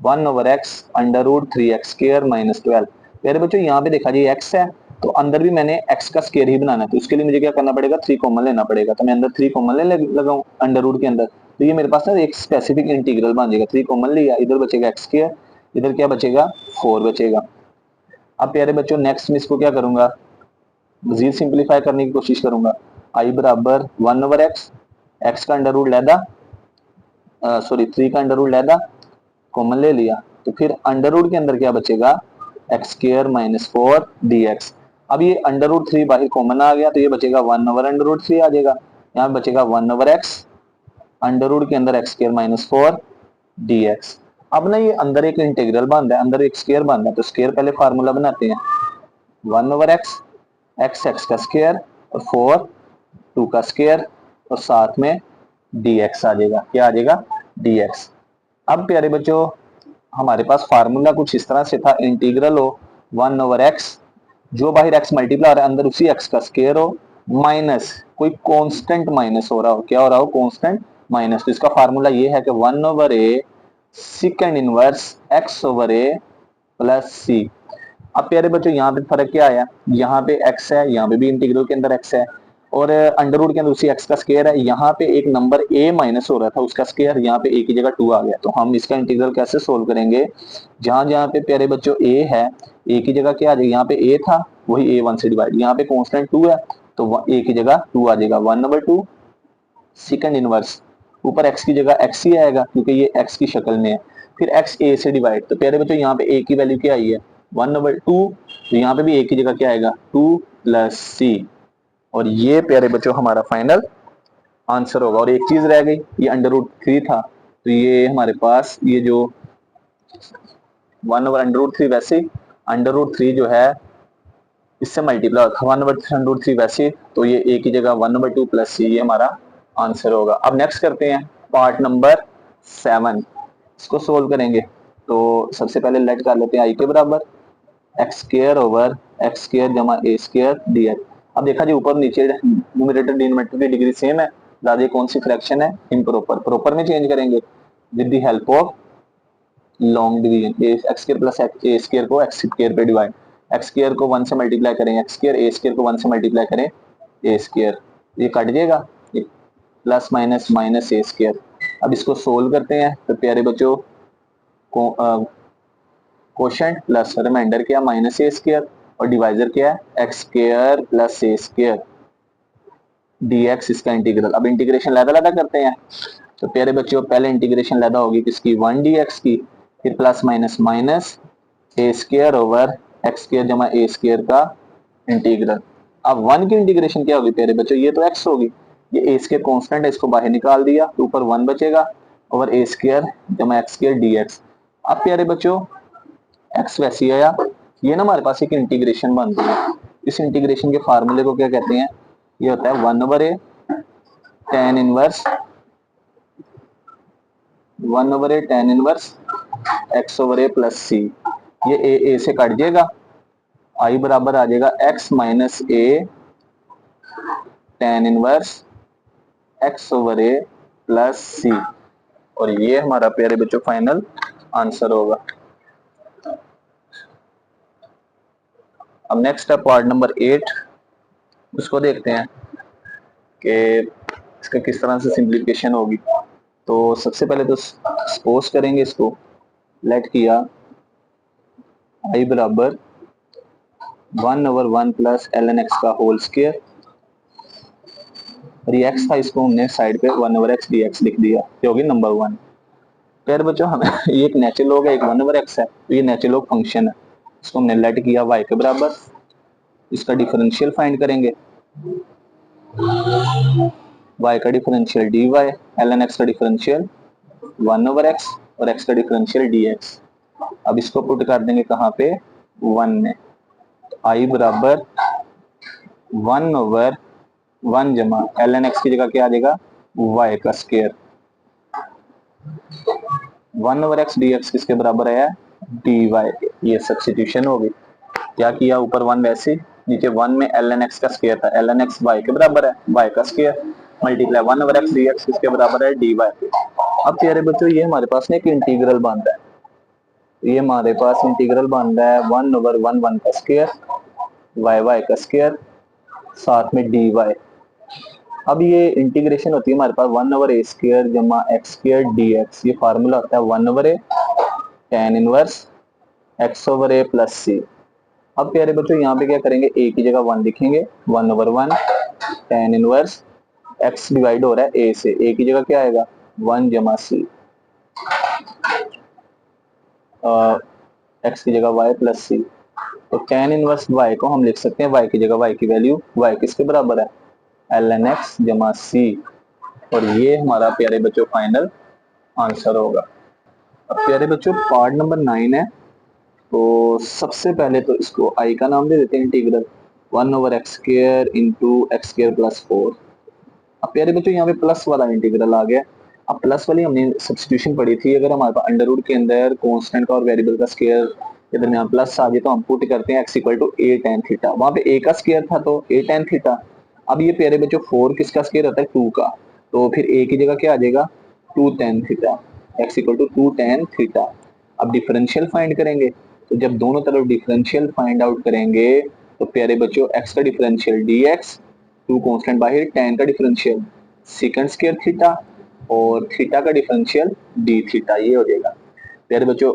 1/x under root 3x square minus 12। प्यारे बच्चों यहाँ पे देखा जी x है, तो अंदर भी मैंने x का स्क्वायर ही बनाना है, तो उसके लिए मुझे क्या करना पड़ेगा, 3 कॉमन लेना पड़ेगा, तो मैं अंदर 3 कॉमन ले लगाऊं अंडर रूट के अंदर, तो ये मेरे पास ना एक स्पेसिफिक इंटीग्रल बन जाएगा, 3 कॉमन लिया, इधर बचेगा x स्क्वायर, इधर क्या बचेगा 4 बचेगा। अब प्यारे बच्चों नेक्स्ट में इसको क्या करूंगा, मजीद सिंप्लीफाई करने की कोशिश करूंगा, आई बराबर 1/x, x का अंडर रूट लेदा, सॉरी 3 का अंडर रूट लेदा, कॉमन ले लिया, तो फिर अंडर रूट के अंदर क्या बचेगा, एक्स स्क्वायर माइनस 4 dx। अब ये अंडर रूट 3 बाहर कॉमन आ गया, तो ये बचेगा 1/√3 आ जाएगा, यहाँ बचेगा 1/x अंडर रूट के अंदर एक्स स्क्वायर माइनस 4 dx। अब ना ये अंदर एक इंटीग्रल बन रहा है, अंदर एक स्क्वायर बन रहा है, तो स्क्वायर पहले फार्मूला बनाते हैं, 1/x, एक्स एक्स का स्क्वायर और 4 2 का स्क्वायर, और साथ में dx आ जाएगा, क्या आ जाएगा dx। अब प्यारे बच्चों हमारे पास फार्मूला कुछ इस तरह से था, इंटीग्रल हो 1/x जो बाहर एक्स मल्टीप्लाई हो रहा है अंदर उसी एक्स का स्केयर हो, माइनस कोई कांस्टेंट माइनस हो रहा हो, क्या हो रहा हो, कांस्टेंट माइनस। तो इसका फार्मूला ये है कि 1/a second inverse x over a plus C. अब प्यारे बच्चों यहाँ पे फर्क क्या आया, यहाँ पे x है, यहाँ पे भी इंटीग्रल के अंदर x है, और अंडर रूट के अंदर उसी x का स्केयर है। यहाँ पे एक नंबर a माइनस हो रहा था, उसका स्केयर यहाँ पे a की जगह 2 आ गया। तो हम इसका इंटीग्रल कैसे सोल्व करेंगे, जहां जहां पे प्यारे बच्चों a है, a की जगह क्या आ जाएगा, यहाँ पे a था वही a1 से डिवाइड, यहाँ पे कांस्टेंट 2 है तो a की जगह 2 आ जाएगा, 1/2 सेकंड इनवर्स, ऊपर x की जगह x ही आएगा क्योंकि ये x की शक्ल में है, फिर x a से डिवाइड। तो प्यारे बच्चों यहाँ पे a की वैल्यू क्या आई है, 1/2, तो यहाँ पे भी a की जगह क्या आएगा, 2 प्लस c। और ये प्यारे बच्चों हमारा फाइनल आंसर होगा। और एक चीज रह गई, ये अंडर रूट 3 था, तो ये हमारे पास ये जो 1/√3 वैसे अंडर रूट 3 जो है इससे मल्टीप्लाई होता है 1/√3 वैसे, तो ये a की जगह 1/2 प्लस सी, ये हमारा आंसर होगा। अब नेक्स्ट करते हैं पार्ट नंबर 7, इसको सोल्व करेंगे। तो सबसे पहले लेट कर लेते हैं आई के बराबर x square over x square जमा ए स्क्र डी एक्स। अब देखा जी ऊपर नीचे न्यूमरेटर डिनोमिनेटर की डिग्री सेम है, दादी कौन सी फ्रैक्शन है, इम्प्रॉपर, प्रॉपर में चेंज करेंगे with the help of long division. X square plus A square को एक्स स्क्र पे डिवाइड, एक्स स्क्र को 1 से मल्टीप्लाई करें एक्स स्क्र, ए स्क्र को 1 से मल्टीप्लाई करें ए स्क्र, ये कट जाएगा, ये प्लस माइनस माइनस ए स्क्र। अब इसको सोल्व करते हैं तो प्यारे बच्चों कोशेंट प्लस रिमाइंडर क्या, माइनस ए स्क्र, और डिवाइजर क्या है एक्स स्क्र प्लस ए स्क्र dx, इसका इंटीग्रल। अब इंटीग्रेशन लैदा लैदा करते हैं। तो प्यारे बच्चों पहले इंटीग्रेशन लैदा होगी किसकी, 1 dx की, फिर प्लस माइनस माइनस ए स्क्र ओवर एक्स स्क्र जमा ए स्क्र का इंटीग्रल। अब 1 की इंटीग्रेशन क्या होगी प्यारे बच्चों, ये तो x होगी, ये ए स्क्र कांस्टेंट है, इसको बाहर निकाल दिया तो ऊपर 1 बचेगा ओवर ए स्क्र जमा एक्स स्क्र dx। अब प्यारे बच्चों x वैसे आया, ये ना हमारे पास एक इंटीग्रेशन बन रही है, इस इंटीग्रेशन के फार्मूले को क्या कहते हैं, ये होता है 1/a tan inverse 1/a tan inverse x over a plus C. ये a से कट जाएगा, i बराबर आ जाएगा x minus a tan inverse x over a plus C. और ये हमारा प्यारे बच्चों फाइनल आंसर होगा। अब नेक्स्ट है पार्ट नंबर 8, उसको देखते हैं कि इसका किस तरह से सिंप्लीफिकेशन होगी। तो सबसे पहले तो सपोज करेंगे इसको, लेट किया i बराबर 1/1 प्लस ln x का होल स्क्वायर, और ये x था, इसको हमने साइड पे 1/x dx लिख दिया, ये होगी नंबर 1। फिर बच्चों हमें ये एक नेचुरल लॉग है, एक 1/x है, तो ये नेचुरल लॉग फंक्शन है, इसको हमने लेट किया y के बराबर, इसका डिफरेंशियल फाइंड करेंगे, y का डिफरेंशियल dy, ln x का डिफरेंशियल 1/x और x का डिफरेंशियल dx। अब इसको पुट कर देंगे कहाँ पे, 1 में, i बराबर 1/1 जमा ln x की जगह क्या आ जाएगा, y का स्क्वायर, 1/x dx किसके बराबर है, dy, ये सब्स्टिट्यूशन होगी। क्या किया, ऊपर 1 वैसे, नीचे 1 में ln x का स्क्वायर था, ln x y के बराबर है, y का स्क्वायर मल्टीप्लाई 1/x dx किसके बराबर है, dy। अब प्यारे बच्चों ये हमारे पास ना एक इंटीग्रल बन रहा है, ये हमारे पास इंटीग्रल बन रहा है 1/1 1 का स्क्वायर y का स्क्वायर साथ में dy। अब ये इंटीग्रेशन होती है हमारे पास 1/a स्क्वायर जमा एक्स स्क्वायर dx, ये फार्मूला होता है 1/a tan inverse x over a plus C. अब प्यारे बच्चों यहाँ पे क्या करेंगे, a की जगह 1 लिखेंगे, 1/1 tan इनवर्स x डिवाइड हो रहा है a से, a की जगह क्या आएगा 1 जमा सी, x की जगह y प्लस सी। तो tan इनवर्स y को हम लिख सकते हैं, y की जगह y की वैल्यू, y किसके बराबर है, ln x जमा सी। और ये हमारा प्यारे बच्चों फाइनल आंसर होगा। अब प्यारे बच्चों पार्ट नंबर 9 है, तो सबसे पहले तो इसको i का नाम दे देते हैं, integral 1/x square into x square plus 4। अब प्यारे बच्चों यहाँ पे प्लस वाला इंटीग्रल आ गया। अब प्लस वाली हमने सब्स्टिट्यूशन पढ़ी थी, अगर हमारे पास अंडर रूट के अंदर कांस्टेंट का और वेरिएबल का स्क्वायर के दरमियान प्लस आ गया तो हम पुट करते हैं x equal to a tan theta. वहां पे a का स्क्वायर था तो ए टेन थीटा। अब ये प्यारे बच्चों 4 किसका स्क्वायर होता है 2 का, तो फिर a की जगह क्या आ जाएगा 2 tan theta, x equal to 2 tan theta. अब डिफरेंशियल फाइंड करेंगे, तो जब दोनों तरफ डिफरेंशियल फाइंड आउट करेंगे तो प्यारे बच्चों x का डिफरेंशियल dx, 2 कांस्टेंट बाहर, tan का डिफरेंशियल सेकंड स्क्वायर थीटा और थीटा का डिफरेंशियल d थीटा, ये हो जाएगा। प्यारे बच्चों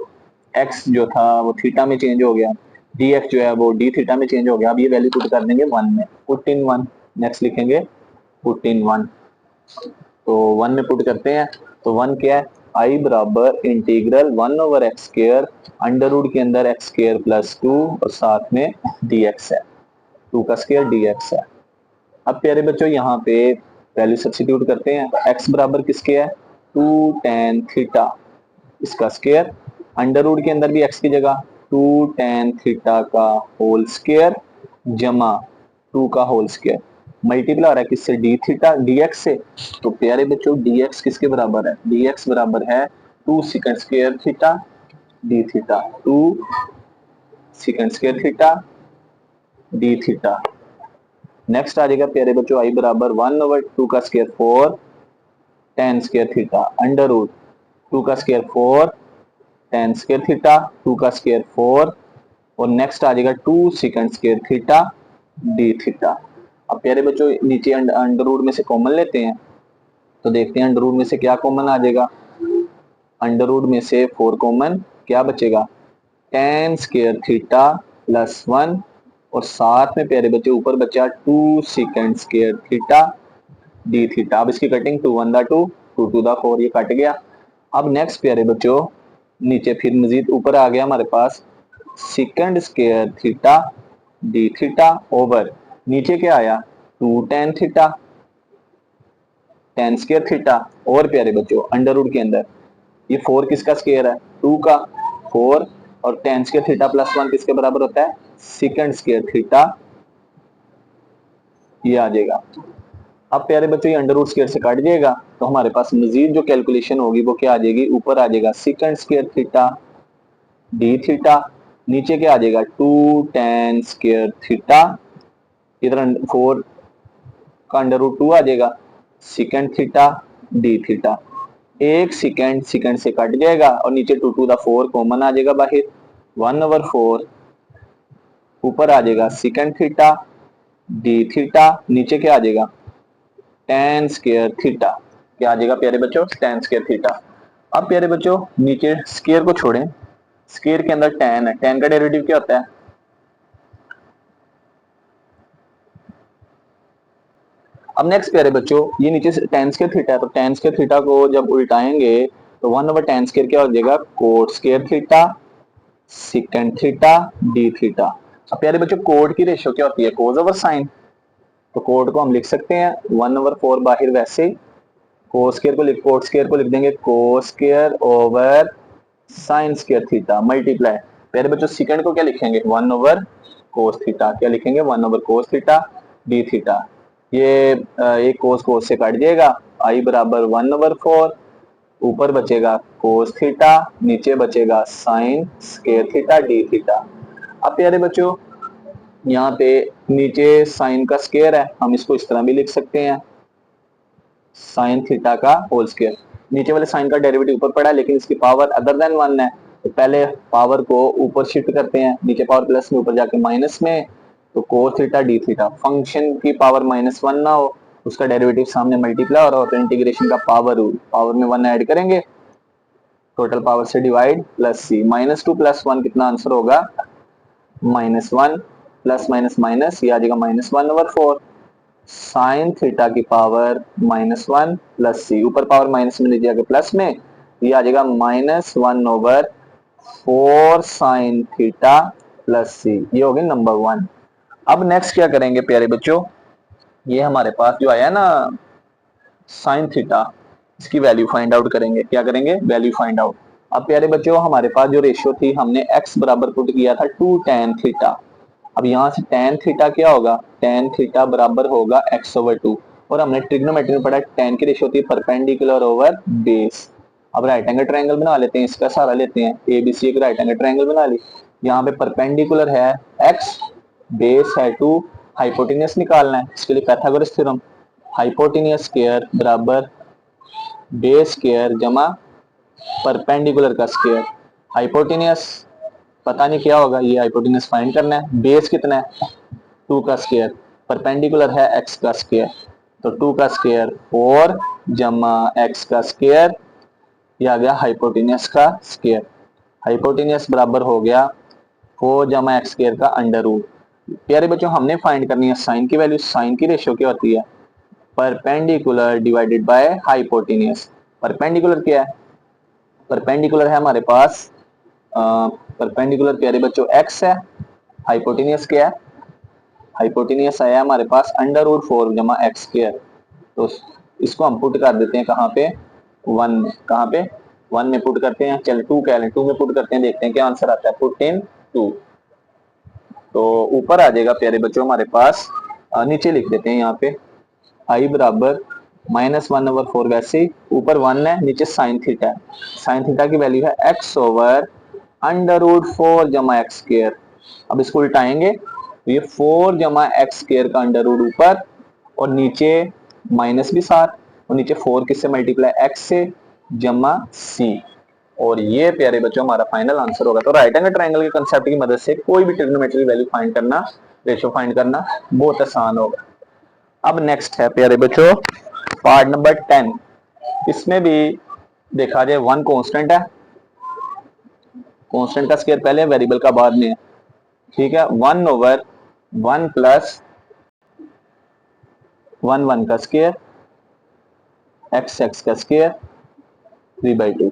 x जो था वो थीटा में चेंज हो गया, dx जो है वो d थीटा में चेंज हो गया। अब ये वैल्यू पुट कर देंगे 1 में, पुट इन 1। नेक्स्ट लिखेंगे पुट इन 1, तो 1 में पुट करते हैं तो 1 क्या है, i बराबर integral 1 over x square under root के अंदर एक्स स्क्वायर प्लस 2 और साथ में dx है, 2 का स्क्वायर dx है। अब प्यारे बच्चों यहाँ पे वैल्यू सब्स्टिट्यूट करते हैं, x बराबर किसके है 2 tan थीटा इसका स्क्वायर, अंडर रूट के अंदर भी x की जगह 2 tan थीटा का होल स्क्वायर जमा 2 का होल स्क्वायर, मल्टीप्लाई हो रहा है किससे d थीटा dx से। तो प्यारे बच्चों dx किसके बराबर है, dx बराबर है 2 second square theta d theta, 2 second square theta d theta. Next आ जाएगा प्यारे बच्चों i बराबर 1 ओवर 2 का square 4 tan square theta under root 2 का स्क्वायर 4 tan स्क्वायर थीटा 2 का स्क्वायर 4 और नेक्स्ट आ जाएगा 2 second square theta d theta. अब प्यारे बच्चों नीचे अंडर रूट में से कॉमन लेते हैं, तो देखते हैं अंडर रूट में से क्या कॉमन आ जाएगा। अंडर रूट में से 4 कॉमन, क्या बचेगा tan स्क्वायर थीटा प्लस 1 और साथ में प्यारे बच्चे ऊपर बचा 2 second square theta d theta. अब इसकी कटिंग 2 1 2 2 2 4, ये कट गया। अब नेक्स्ट प्यारे बच्चों नीचे फिर मजीद ऊपर आ गया हमारे पास second square theta d theta over नीचे क्या आया 2 tan theta tan square theta और प्यारे बच्चों अंडर रूट के अंदर ये 4 किसका स्क्वायर है 2 का 4 और tan स्क्वायर थीटा प्लस 1 किसके बराबर होता है सेकंड स्क्वायर थीटा, ये आ जाएगा। अब प्यारे बच्चों ये अंडर रूट स्क्वायर से काट जाएगा तो हमारे पास मजीद जो कैलकुलेशन होगी वो क्या आ जाएगी, ऊपर आ जाएगा second square theta d theta, नीचे क्या आ जाएगा 2 tan स्क्वायर थीटा, इधर 4 का अंडर रूट 2 आ जाएगा सेकंड थीटा d थीटा। एक सेकंड सेकंड से कट जाएगा और नीचे 2 2 4 कॉमन आ जाएगा बाहर, 1 ओवर 4 ऊपर आ जाएगा सेकंड थीटा d थीटा, नीचे क्या आ जाएगा tan स्क्वायर थीटा, क्या आ जाएगा प्यारे बच्चों tan स्क्वायर थीटा। अब प्यारे बच्चों नीचे स्क्वायर को छोड़ें, स्क्वायर के अंदर tan है, tan का डेरिवेटिव क्या होता है, अब नेक्स्ट प्यारे बच्चों ये नीचे tan स्क्वायर थीटा है तो tan स्क्वायर थीटा को जब उल्टाएंगे तो 1 ओवर tan स्क्वायर क्या हो जाएगा coat square theta second theta d theta. अब प्यारे बच्चों कोट की रेशियो क्या होती है कोस ओवर साइन, तो कोट को हम लिख सकते हैं 1 ओवर 4 बाहर वैसे कोस स्क्वायर को कोट स्क्वायर को लिख देंगे cos square over sine square theta multiply, प्यारे बच्चों सेकंड को क्या लिखेंगे 1 ओवर कोस थीटा, क्या लिखेंगे 1 over cos theta d theta. ये एक कोस कोस से कट जाएगा, i बराबर 1 ओवर 4 ऊपर बचेगा कोस थीटा नीचे बचेगा sine square theta d theta. अब प्यारे बच्चों यहाँ पे नीचे साइन का स्क्वायर है, हम इसको इस तरह भी लिख सकते हैं साइन थीटा का होल स्क्वायर, नीचे वाले साइन का डेरिवेटिव ऊपर पड़ा है लेकिन इसकी पावर अदर देन 1 है, तो पहले पावर को ऊपर शिफ्ट करते हैं, नीचे पावर प्लस में ऊपर जाके माइनस में, तो cos theta D theta function की पावर -1 ना हो उसका डेरिवेटिव सामने मल्टीप्लाई हो रहा हो तो इंटीग्रेशन का पावर रूल, पावर में 1 ऐड करेंगे टोटल पावर से डिवाइड प्लस सी, -2 प्लस 1 कितना आंसर होगा -1 प्लस माइनस माइनस ये आ जाएगा -1 ओवर 4 साइन थीटा की पावर -1 प्लस सी, ऊपर पावर माइनस में नीचे आके प्लस में, ये आ जाएगा -1 over 4 sine theta plus C, ये हो गई नंबर 1। अब नेक्स्ट क्या करेंगे प्यारे बच्चों, ये हमारे पास जो आया ना साइन थीटा इसकी वैल्यू फाइंड आउट करेंगे, क्या करेंगे वैल्यू फाइंड आउट। अब प्यारे बच्चों हमारे पास जो रेशियो थी हमने x बराबर पुट किया था 2 tan थीटा, अब यहाँ से tan थीटा क्या होगा tan थीटा बराबर होगा x ओवर 2 और हमने ट्रिग्नोमेट्री में पढ़ा tan की रेशियो होती है परपेंडिकुलर ओवर बेस। अब राइट एंगल ट्रायंगल बना लेते हैं, इसका सहारा लेते हैं ABC एक राइट एंगल ट्रायंगल बना ली, यहाँ पे परपेंडिकुलर है x, बेस है 2, हाइपोटेनियस निकालना है, इसके लिए पाइथागोरस थ्योरम, हाइपोटेनियस स्क्वायर बराबर बेस स्क्वायर जमा परपेंडिकुलर का स्क्वायर। हाइपोटेनियस पता नहीं क्या होगा, ये हाइपोटेनियस फाइंड करना है। बेस कितना है 2 का स्क्वायर, परपेंडिकुलर है x का स्क्वायर, तो 2 का स्क्वायर 4 जमा x का स्क्वायर, ये आ गया हाइपोटेनियस का स्क्वायर। हाइपोटेनियस बराबर हो गया 4 जमा एक्स स्क्वायर का अंडर रूट। प्यारे बच्चों हमने फाइंड करनी है साइन की वैल्यू। साइन की रेशियो क्या होती है, perpendicular divided by hypotenuse. Perpendicular क्या है, परपेंडिकुलर है हमारे पास परपेंडिकुलर प्यारे बच्चों x है, हाइपोटेनियस क्या है, हाइपोटेनियस आया हमारे पास अंडर रूट 4 जमा एक्स स्क्वायर। तो इसको हम पुट कर देते हैं कहाँ पे, 1 में। कहाँ पे 1 में पुट करते हैं, चल 2 कह लें, 2 में पुट करते हैं, देखते हैं क्या आंसर आता है। पुट इन 2, तो ऊपर आ जाएगा प्यारे बच्चों हमारे पास, नीचे लिख देते हैं यहाँ पे आई बराबर -1/4, वैसे ही ऊपर 1 है, नीचे साइन थीटा है। साइन थीटा की वैल्यू है x ओवर अंडर रूट 4 जमा एक्स स्क्वायर। अब इसको उल्टाएंगे तो ये 4 जमा एक्स स्क्वायर का अंडर रूट ऊपर, और नीचे माइनस भी साथ, और नीचे 4 किससे मल्टीप्लाई x से जमा c। और ये प्यारे बच्चों हमारा फाइनल आंसर होगा। तो राइट एंगल ट्रायंगल के कंसेप्ट की मदद से कोई भी ट्रिग्नोमेट्री वैल्यू फाइंड करना, रेशियो फाइंड करना बहुत आसान होगा। अब नेक्स्ट है प्यारे बच्चों पार्ट नंबर 10। इसमें भी देखा जाए 1 कांस्टेंट है, कांस्टेंट का स्क्वायर पहले, वेरिएबल का बाद में है, ठीक है। 1 ओवर 1 प्लस 1 का स्क्वायर, x का स्क्वायर 3/2।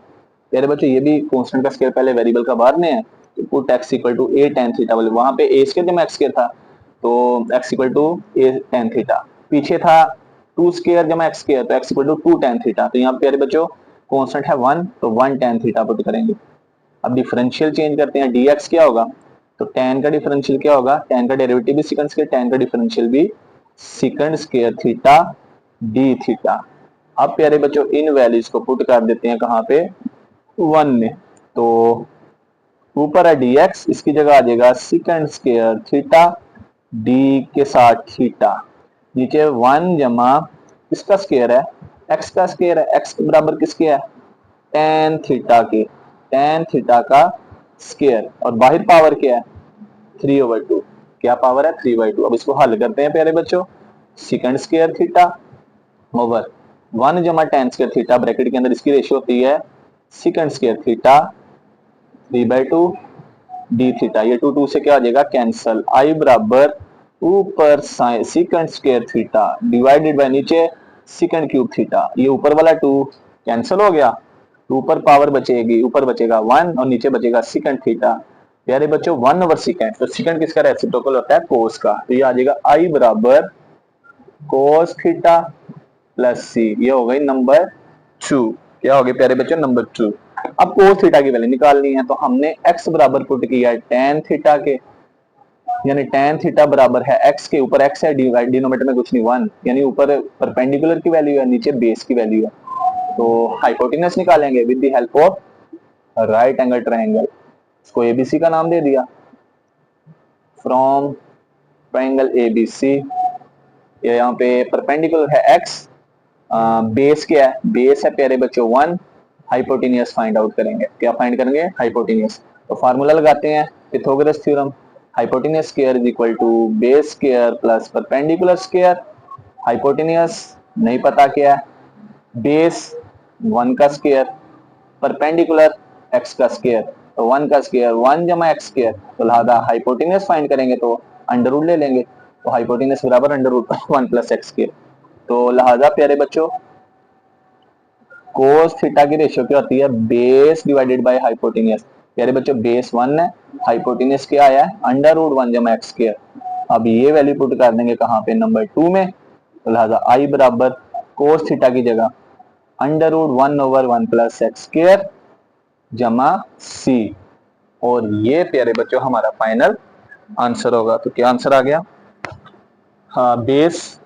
प्यारे बच्चों ये भी कांस्टेंट का स्क्वायर पहले, वेरिएबल का बाद में है, तो put x equal to a tan theta. बोले वहां पे a स्क्वायर जमा x स्क्वायर था, तो x equal to a tan theta. पीछे था 2 स्क्वायर जमा x स्क्वायर, तो x equal to 2 tan theta. तो यहाँ प्यारे बच्चों कांस्टेंट है 1, तो 1 tan थीटा पुट करेंगे। अब डिफरेंशियल चेंज करते हैं, dx क्या होगा, तो tan का डिफरेंशियल क्या होगा, tan का डेरिवेटिव भी सेकंड स्क्वायर, tan का डिफरेंशियल भी second square theta d theta. अब प्यारे बच्चों इन वैल्यूज को पुट कर देते हैं कहाँ पे, 1 में। तो ऊपर है dx, इसकी जगह आ जाएगा सेकंड स्क्वायर थीटा d के साथ थीटा, नीचे 1 जमा इसका स्क्वायर है, x का स्क्वायर है, x के बराबर किसके है, tan थीटा के, tan थीटा का स्क्वायर, और बाहर पावर क्या है 3/2। क्या पावर है 3/2। अब इसको हल करते हैं प्यारे बच्चों, सेकंड स्क्वायर थीटा ओवर 1 जमा tan स्क्वायर थीटा, ब्रैकेट के अंदर इसकी रेशियो होती है second square theta 3/2 D theta. ये 2 2 से क्या आ जाएगा कैंसल, आई बराबर ऊपर second square theta divided by नीचे सेकंड क्यूब थीटा। ये ऊपर वाला 2 कैंसल हो गया, तो ऊपर पावर बचेगी, ऊपर बचेगा 1 और नीचे बचेगा सेकंड थीटा। प्यारे बच्चों 1 ओवर सेकंड, तो सेकंड किसका रेसिप्रोकल होता है कोस का, तो ये आ जाएगा आई बराबर कोस थीटा प्लस सी। ये हो गई नंबर 2। क्या हो गई प्यारे बच्चों नंबर 2। अब कोस थीटा की वैल्यू निकालनी है, तो हमने x बराबर पुट किया है tan थीटा के, यानी tan थीटा बराबर है x के, ऊपर x है, डिनोमिनेटर में कुछ नहीं 1, यानी ऊपर परपेंडिकुलर की वैल्यू है, नीचे बेस की वैल्यू है। तो हाइपोटेनस निकालेंगे with the help of right angle triangle, इसको एबीसी का नाम दे दिया, फ्रॉम ट्रायंगल एबीसी। ये यहाँ पे परपेंडिकुलर है x, बेस क्या है, बेस है प्यारे बच्चों 1, हाइपोटेनियस फाइंड आउट करेंगे। क्या फाइंड करेंगे हाइपोटेनियस, तो फार्मूला लगाते हैं Pythagoras theorem, hypotenuse square is equal to base square plus perpendicular square. Hypotenuse नहीं पता क्या है, बेस 1 का स्क्वायर, परपेंडिकुलर x का स्क्वायर, तो 1 का स्क्वायर 1 जमा x स्क्वायर, तो लिहाजा हाइपोटेनियस फाइंड करेंगे तो अंडर रूट ले लेंगे, तो हाइपोटेनियस बराबर under root 1 plus x square. तो लिहाजा प्यारे बच्चों कोस थीटा की रेशियो क्या होती है, बेस डिवाइडेड बाय हाइपोटेनियस। प्यारे बच्चों बेस 1 है, हाइपोटेनियस क्या आया है अंडर रूट 1 जमा एक्स स्क्वायर। अब ये वैल्यू पुट कर देंगे कहाँ पे नंबर 2 में, तो लिहाजा आई बराबर कोस थीटा की जगह under root 1 over 1 plus x square जमा सी। और ये प्यारे बच्चों हमारा फाइनल आंसर होगा। तो क्या आंसर आ गया, हाँ बेस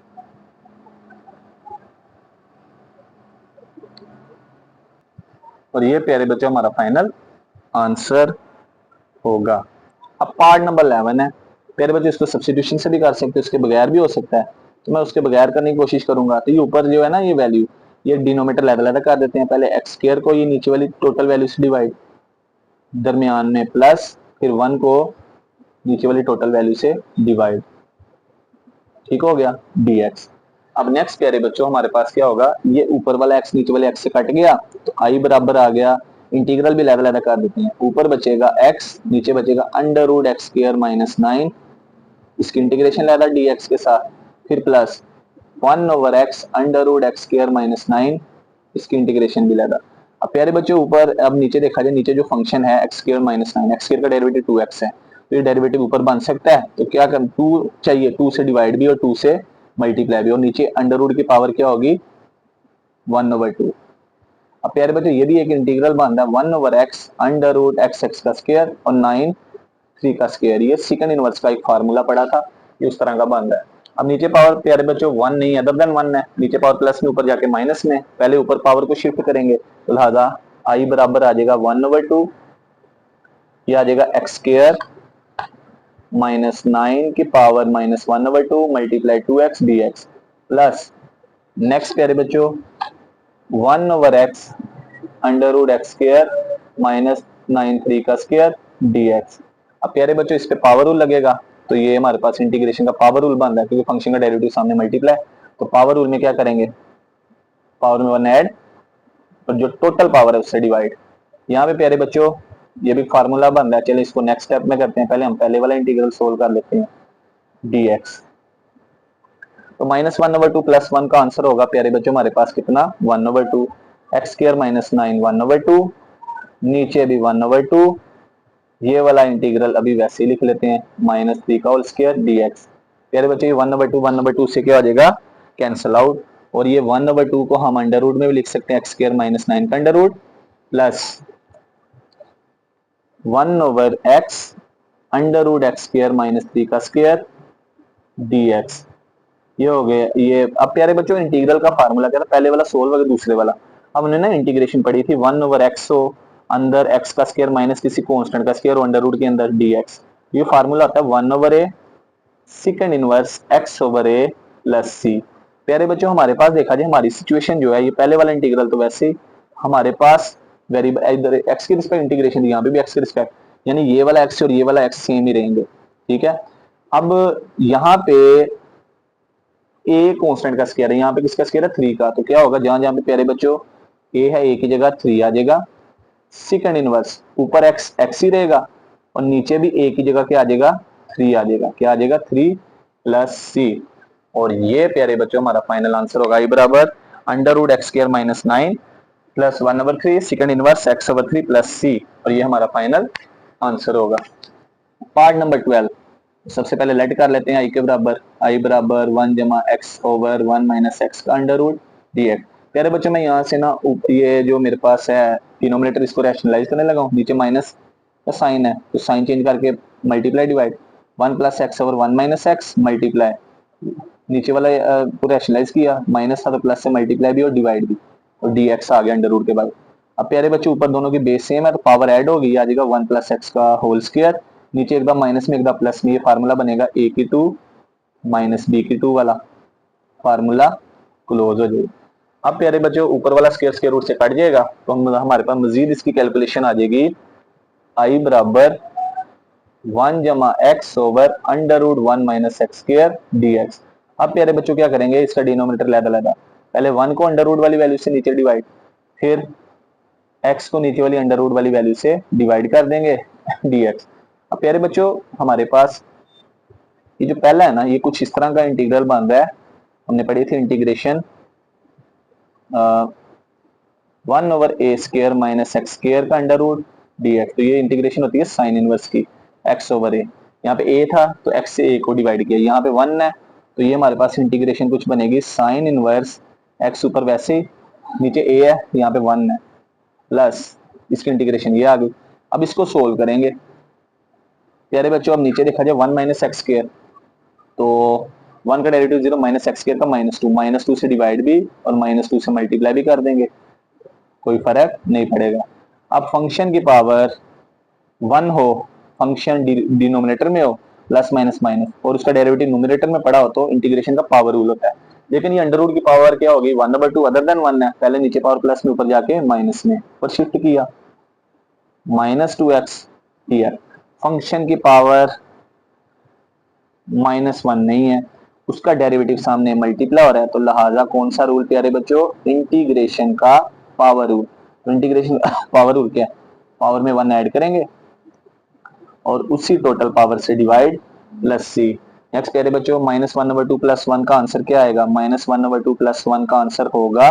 और ये प्यारे बच्चों हमारा फाइनल आंसर होगा। अब पार्ट नंबर 11 है प्यारे बच्चों, इसको सब्स्टिट्यूशन से भी कर सकते हो, इसके बगैर भी हो सकता है, तो मैं उसके बगैर करने की कोशिश करूंगा। तो ये ऊपर जो है ना ये वैल्यू, ये डिनोमीटर अलग-अलग कर देते हैं, पहले एक्स स्क्वायर को ये नीचे वाली टोटल वैल्यू से डिवाइड, दरमियान में प्लस, फिर 1 को नीचे वाली टोटल वैल्यू से डिवाइड, ठीक हो गया dx। अब नेक्स्ट प्यारे बच्चों हमारे पास क्या होगा, ये ऊपर वाला x नीचे वाले x से कट गया तो i बराबर आ गया, इंटीग्रल भी लेवल अलग कर देते हैं, ऊपर बचेगा x, नीचे बचेगा under root x square minus 9, इसकी इंटीग्रेशन लेना dx के साथ, फिर plus 1 over x under root x square minus 9, इसकी इंटीग्रेशन भी लेना। अब प्यारे बच्चों ऊपर अब नीचे देखा जाए, नीचे जो फंक्शन है x square minus 9, x square का डेरिवेटिव 2x है, तो ये डेरिवेटिव ऊपर बन सकता है, तो क्या कर 2 चाहिए, 2 से डिवाइड भी और 2 से मल्टीप्लाई भी, और नीचे अंडर रूट की पावर क्या होगी 1/2। अब प्यारे बच्चों ये भी एक इंटीग्रल बन रहा है 1 over x under root x x का स्क्वायर और 9 3 का स्क्वायर, ये सेकंड इनवर्स का एक फार्मूला पड़ा था, ये उस तरह का बन रहा है। अब नीचे पावर प्यारे बच्चों 1 नहीं है, अदर देन 1 है, नीचे पावर प्लस में, ऊपर जाके माइनस में, पहले ऊपर पावर को शिफ्ट करेंगे, तो लिहाजा आई बराबर आ जाएगा 1/2, ये आ जाएगा एक्स स्क्वायर माइनस 9 की power minus 1/2 multiply 2x dx, plus next प्यारे बच्चों 1 over x under root x square minus 9 3 का स्क्वायर dx। अब प्यारे बच्चों इस पे पावर रूल लगेगा, तो ये हमारे पास इंटीग्रेशन का पावर रूल बन रहा है, क्योंकि फंक्शन का डेरिवेटिव सामने मल्टीप्लाई, तो पावर रूल में क्या करेंगे, पावर में 1 ऐड और जो टोटल पावर है उससे डिवाइड। यहाँ पे प्यारे बच्चों ये भी फार्मूला बन रहा है, चलिए इसको नेक्स्ट स्टेप में करते हैं, पहले हम पहले वाला इंटीग्रल सोल्व कर लेते हैं dx। तो -1/2 प्लस 1 का आंसर होगा प्यारे बच्चों हमारे पास कितना 1/2, एक्स स्क्वायर माइनस 9 1/2, नीचे भी 1/2, ये वाला इंटीग्रल अभी वैसे ही लिख लेते हैं -3 का होल स्क्वायर dx। प्यारे बच्चों ये 1/2 से क्या हो जाएगा कैंसिल आउट, और ये 1/2 को हम अंडर रूट में भी लिख सकते हैं, एक्स स्क्वायर माइनस 9 का under root plus 1 over x under root x square minus 3 का स्क्वायर dx। ये हो गया ये। अब प्यारे बच्चों इंटीग्रल का फार्मूला क्या था, पहले वाला सोल्व हो गया, दूसरे वाला अब हमने ना इंटीग्रेशन पढ़ी थी 1 ओवर एक्स हो अंदर एक्स का स्क्वायर माइनस किसी कांस्टेंट का स्क्वायर अंडर रूट के अंदर dx। ये फार्मूला होता है 1 over A second inverse x over a plus सी। प्यारे बच्चों हमारे पास देखा जाए हमारी सिचुएशन जो है, ये पहले वाला इंटीग्रल तो वैसे हमारे पास वेरिएबल इधर एक्स के रिस्पेक्ट इंटीग्रेशन, यहाँ पे भी एक्स के रिस्पेक्ट, यानी ये वाला एक्स और ये वाला एक्स सेम ही रहेंगे, ठीक है। अब यहाँ पे ए कांस्टेंट का स्क्वायर है, यहाँ पे किसका स्क्वायर है 3 का, तो क्या होगा जहां जहां पे प्यारे बच्चों ए है ए की जगह 3 आ जाएगा, सेकंड इनवर्स ऊपर एक्स एक्स ही रहेगा और नीचे भी ए की जगह क्या आ जाएगा 3 आ जाएगा, क्या आ जाएगा 3 प्लस सी, और ये प्यारे बच्चों हमारा फाइनल आंसर होगा ई बराबर under root x square minus 9 plus 1/3 second inverse x/3 plus C, और ये हमारा फाइनल आंसर होगा। पार्ट नंबर 12 सबसे पहले लेट कर लेते हैं आई बराबर 1 जमा एक्स ओवर 1 माइनस एक्स का अंडर रूट dx। प्यारे बच्चों मैं यहाँ से ना ये जो मेरे पास है डिनोमिनेटर इसको रैशनलाइज करने लगा हूँ, नीचे माइनस का साइन है तो साइन चेंज करके multiply divide 1 plus x over 1 minus x multiply, नीचे वाला को रैशनलाइज किया, माइनस था तो प्लस से मल्टीप्लाई भी और डिवाइड भी, और dx आ गया अंडर रूट के बाद। अब प्यारे बच्चों ऊपर दोनों की बेस सेम है तो पावर ऐड होगी, आ जाएगा 1 प्लस एक्स का होल स्क्वायर, नीचे एकदम माइनस में एकदम प्लस में, ये फार्मूला बनेगा a की 2 माइनस b की 2 वाला फार्मूला क्लोज हो जाएगा। अब प्यारे बच्चों ऊपर वाला स्क्वायर रूट से कट जाएगा तो हमारे पास मजीद इसकी कैलकुलेशन आ जाएगी i बराबर 1 जमा x over under root 1 minus x square dx। अब प्यारे बच्चों क्या करेंगे, इसका डिनोमिनेटर लैदा पहले 1 को अंडर रूट वाली वैल्यू से नीचे डिवाइड, फिर x को नीचे वाली अंडर रूट वाली वैल्यू से डिवाइड कर देंगे dx। अब प्यारे बच्चों हमारे पास ये जो पहला है ना ये कुछ इस तरह का इंटीग्रल बन रहा है, हमने पढ़ी थी इंटीग्रेशन 1 ओवर ए स्क्वायर माइनस एक्स स्क्वायर का अंडर रूट dx, तो ये इंटीग्रेशन होती है साइन इनवर्स की x ओवर ए, यहाँ पे a था तो x से a को डिवाइड किया, यहाँ पे 1 है तो ये हमारे पास इंटीग्रेशन कुछ बनेगी साइन इनवर्स x ऊपर वैसे नीचे a है यहाँ पे 1 है प्लस इसकी इंटीग्रेशन ये आ गई। अब इसको सोल्व करेंगे प्यारे बच्चों, अब नीचे देखा जाए 1 माइनस एक्स स्क्वायर, तो 1 का डेरिवेटिव 0 माइनस एक्स स्क्वायर का -2 से डिवाइड भी और -2 से मल्टीप्लाई भी कर देंगे, कोई फर्क नहीं पड़ेगा। अब फंक्शन की पावर 1 हो फंक्शन डिनोमिनेटर में हो प्लस माइनस माइनस और उसका डेरिवेटिव न्यूमरेटर में पड़ा हो तो इंटीग्रेशन का पावर रूल होता है। लेकिन ये अंडर रूट की पावर क्या होगी 1/2 अदर देन 1 है, पहले नीचे पावर प्लस में ऊपर जाके माइनस में पर शिफ्ट किया -2x हियर फंक्शन की पावर -1 नहीं है, उसका डेरिवेटिव सामने मल्टीप्लाई हो रहा है तो लिहाजा कौन सा रूल प्यारे बच्चों इंटीग्रेशन का पावर रूल। तो इंटीग्रेशन पावर रूल क्या है, पावर में 1 ऐड करेंगे और उसी टोटल पावर से डिवाइड प्लस सी। नेक्स्ट प्यारे बच्चों -1/2 प्लस 1 का आंसर क्या आएगा, -1/2 प्लस 1 का आंसर होगा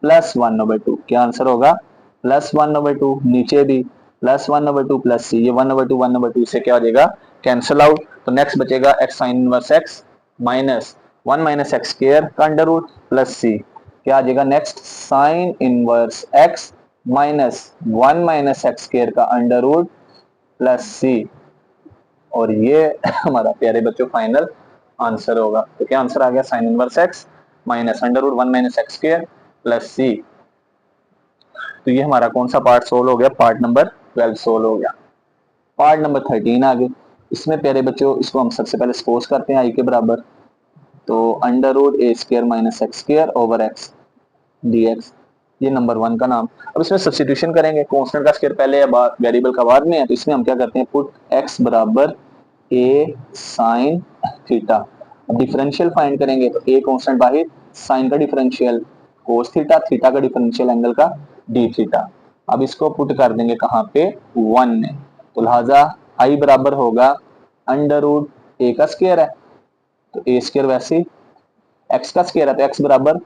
+1/2। क्या आंसर होगा +1/2, नीचे भी +1/2 प्लस सी, ये 1/2 1/2 से क्या हो जाएगा कैंसिल आउट। तो नेक्स्ट बचेगा x sign inverse x minus 1 minus x square का अंडर रूट प्लस सी। क्या आ जाएगा next sign inverse x minus 1 minus x square का अंडर रूट प्लस सी। और ये हमारा प्यारे बच्चों फाइनल आंसर होगा। तो क्या आंसर आ गया sine inverse x minus under root 1 minus x square plus C. तो ये हमारा कौन सा पार्ट सोल्व हो गया, पार्ट नंबर 12 सोल्व हो गया। पार्ट नंबर 13 आगे, इसमें प्यारे बच्चों इसको हम सबसे पहले सपोज करते हैं आई के बराबर, तो under root a square minus x square over x d x, ये नंबर 1 का नाम। अब इसमें सब्सटीट्यूशन करेंगे, कांस्टेंट का स्क्वायर पहले है वेरिएबल का बाद में है, तो इसमें हम क्या करते हैं पुट x बराबर ए साइन थीटा। अब डिफरेंशियल फाइंड करेंगे तो ए कांस्टेंट बाहर, साइन का डिफरेंशियल कोस थीटा, थीटा का डिफरेंशियल एंगल का डी थीटा। अब इसको पुट कर देंगे कहाँ पे 1 में, तो लिहाजा आई बराबर होगा अंडर रूट ए का स्क्वायर है तो ए स्क्वायर, वैसे एक्स का स्क्वायर है तो एक्स बराबर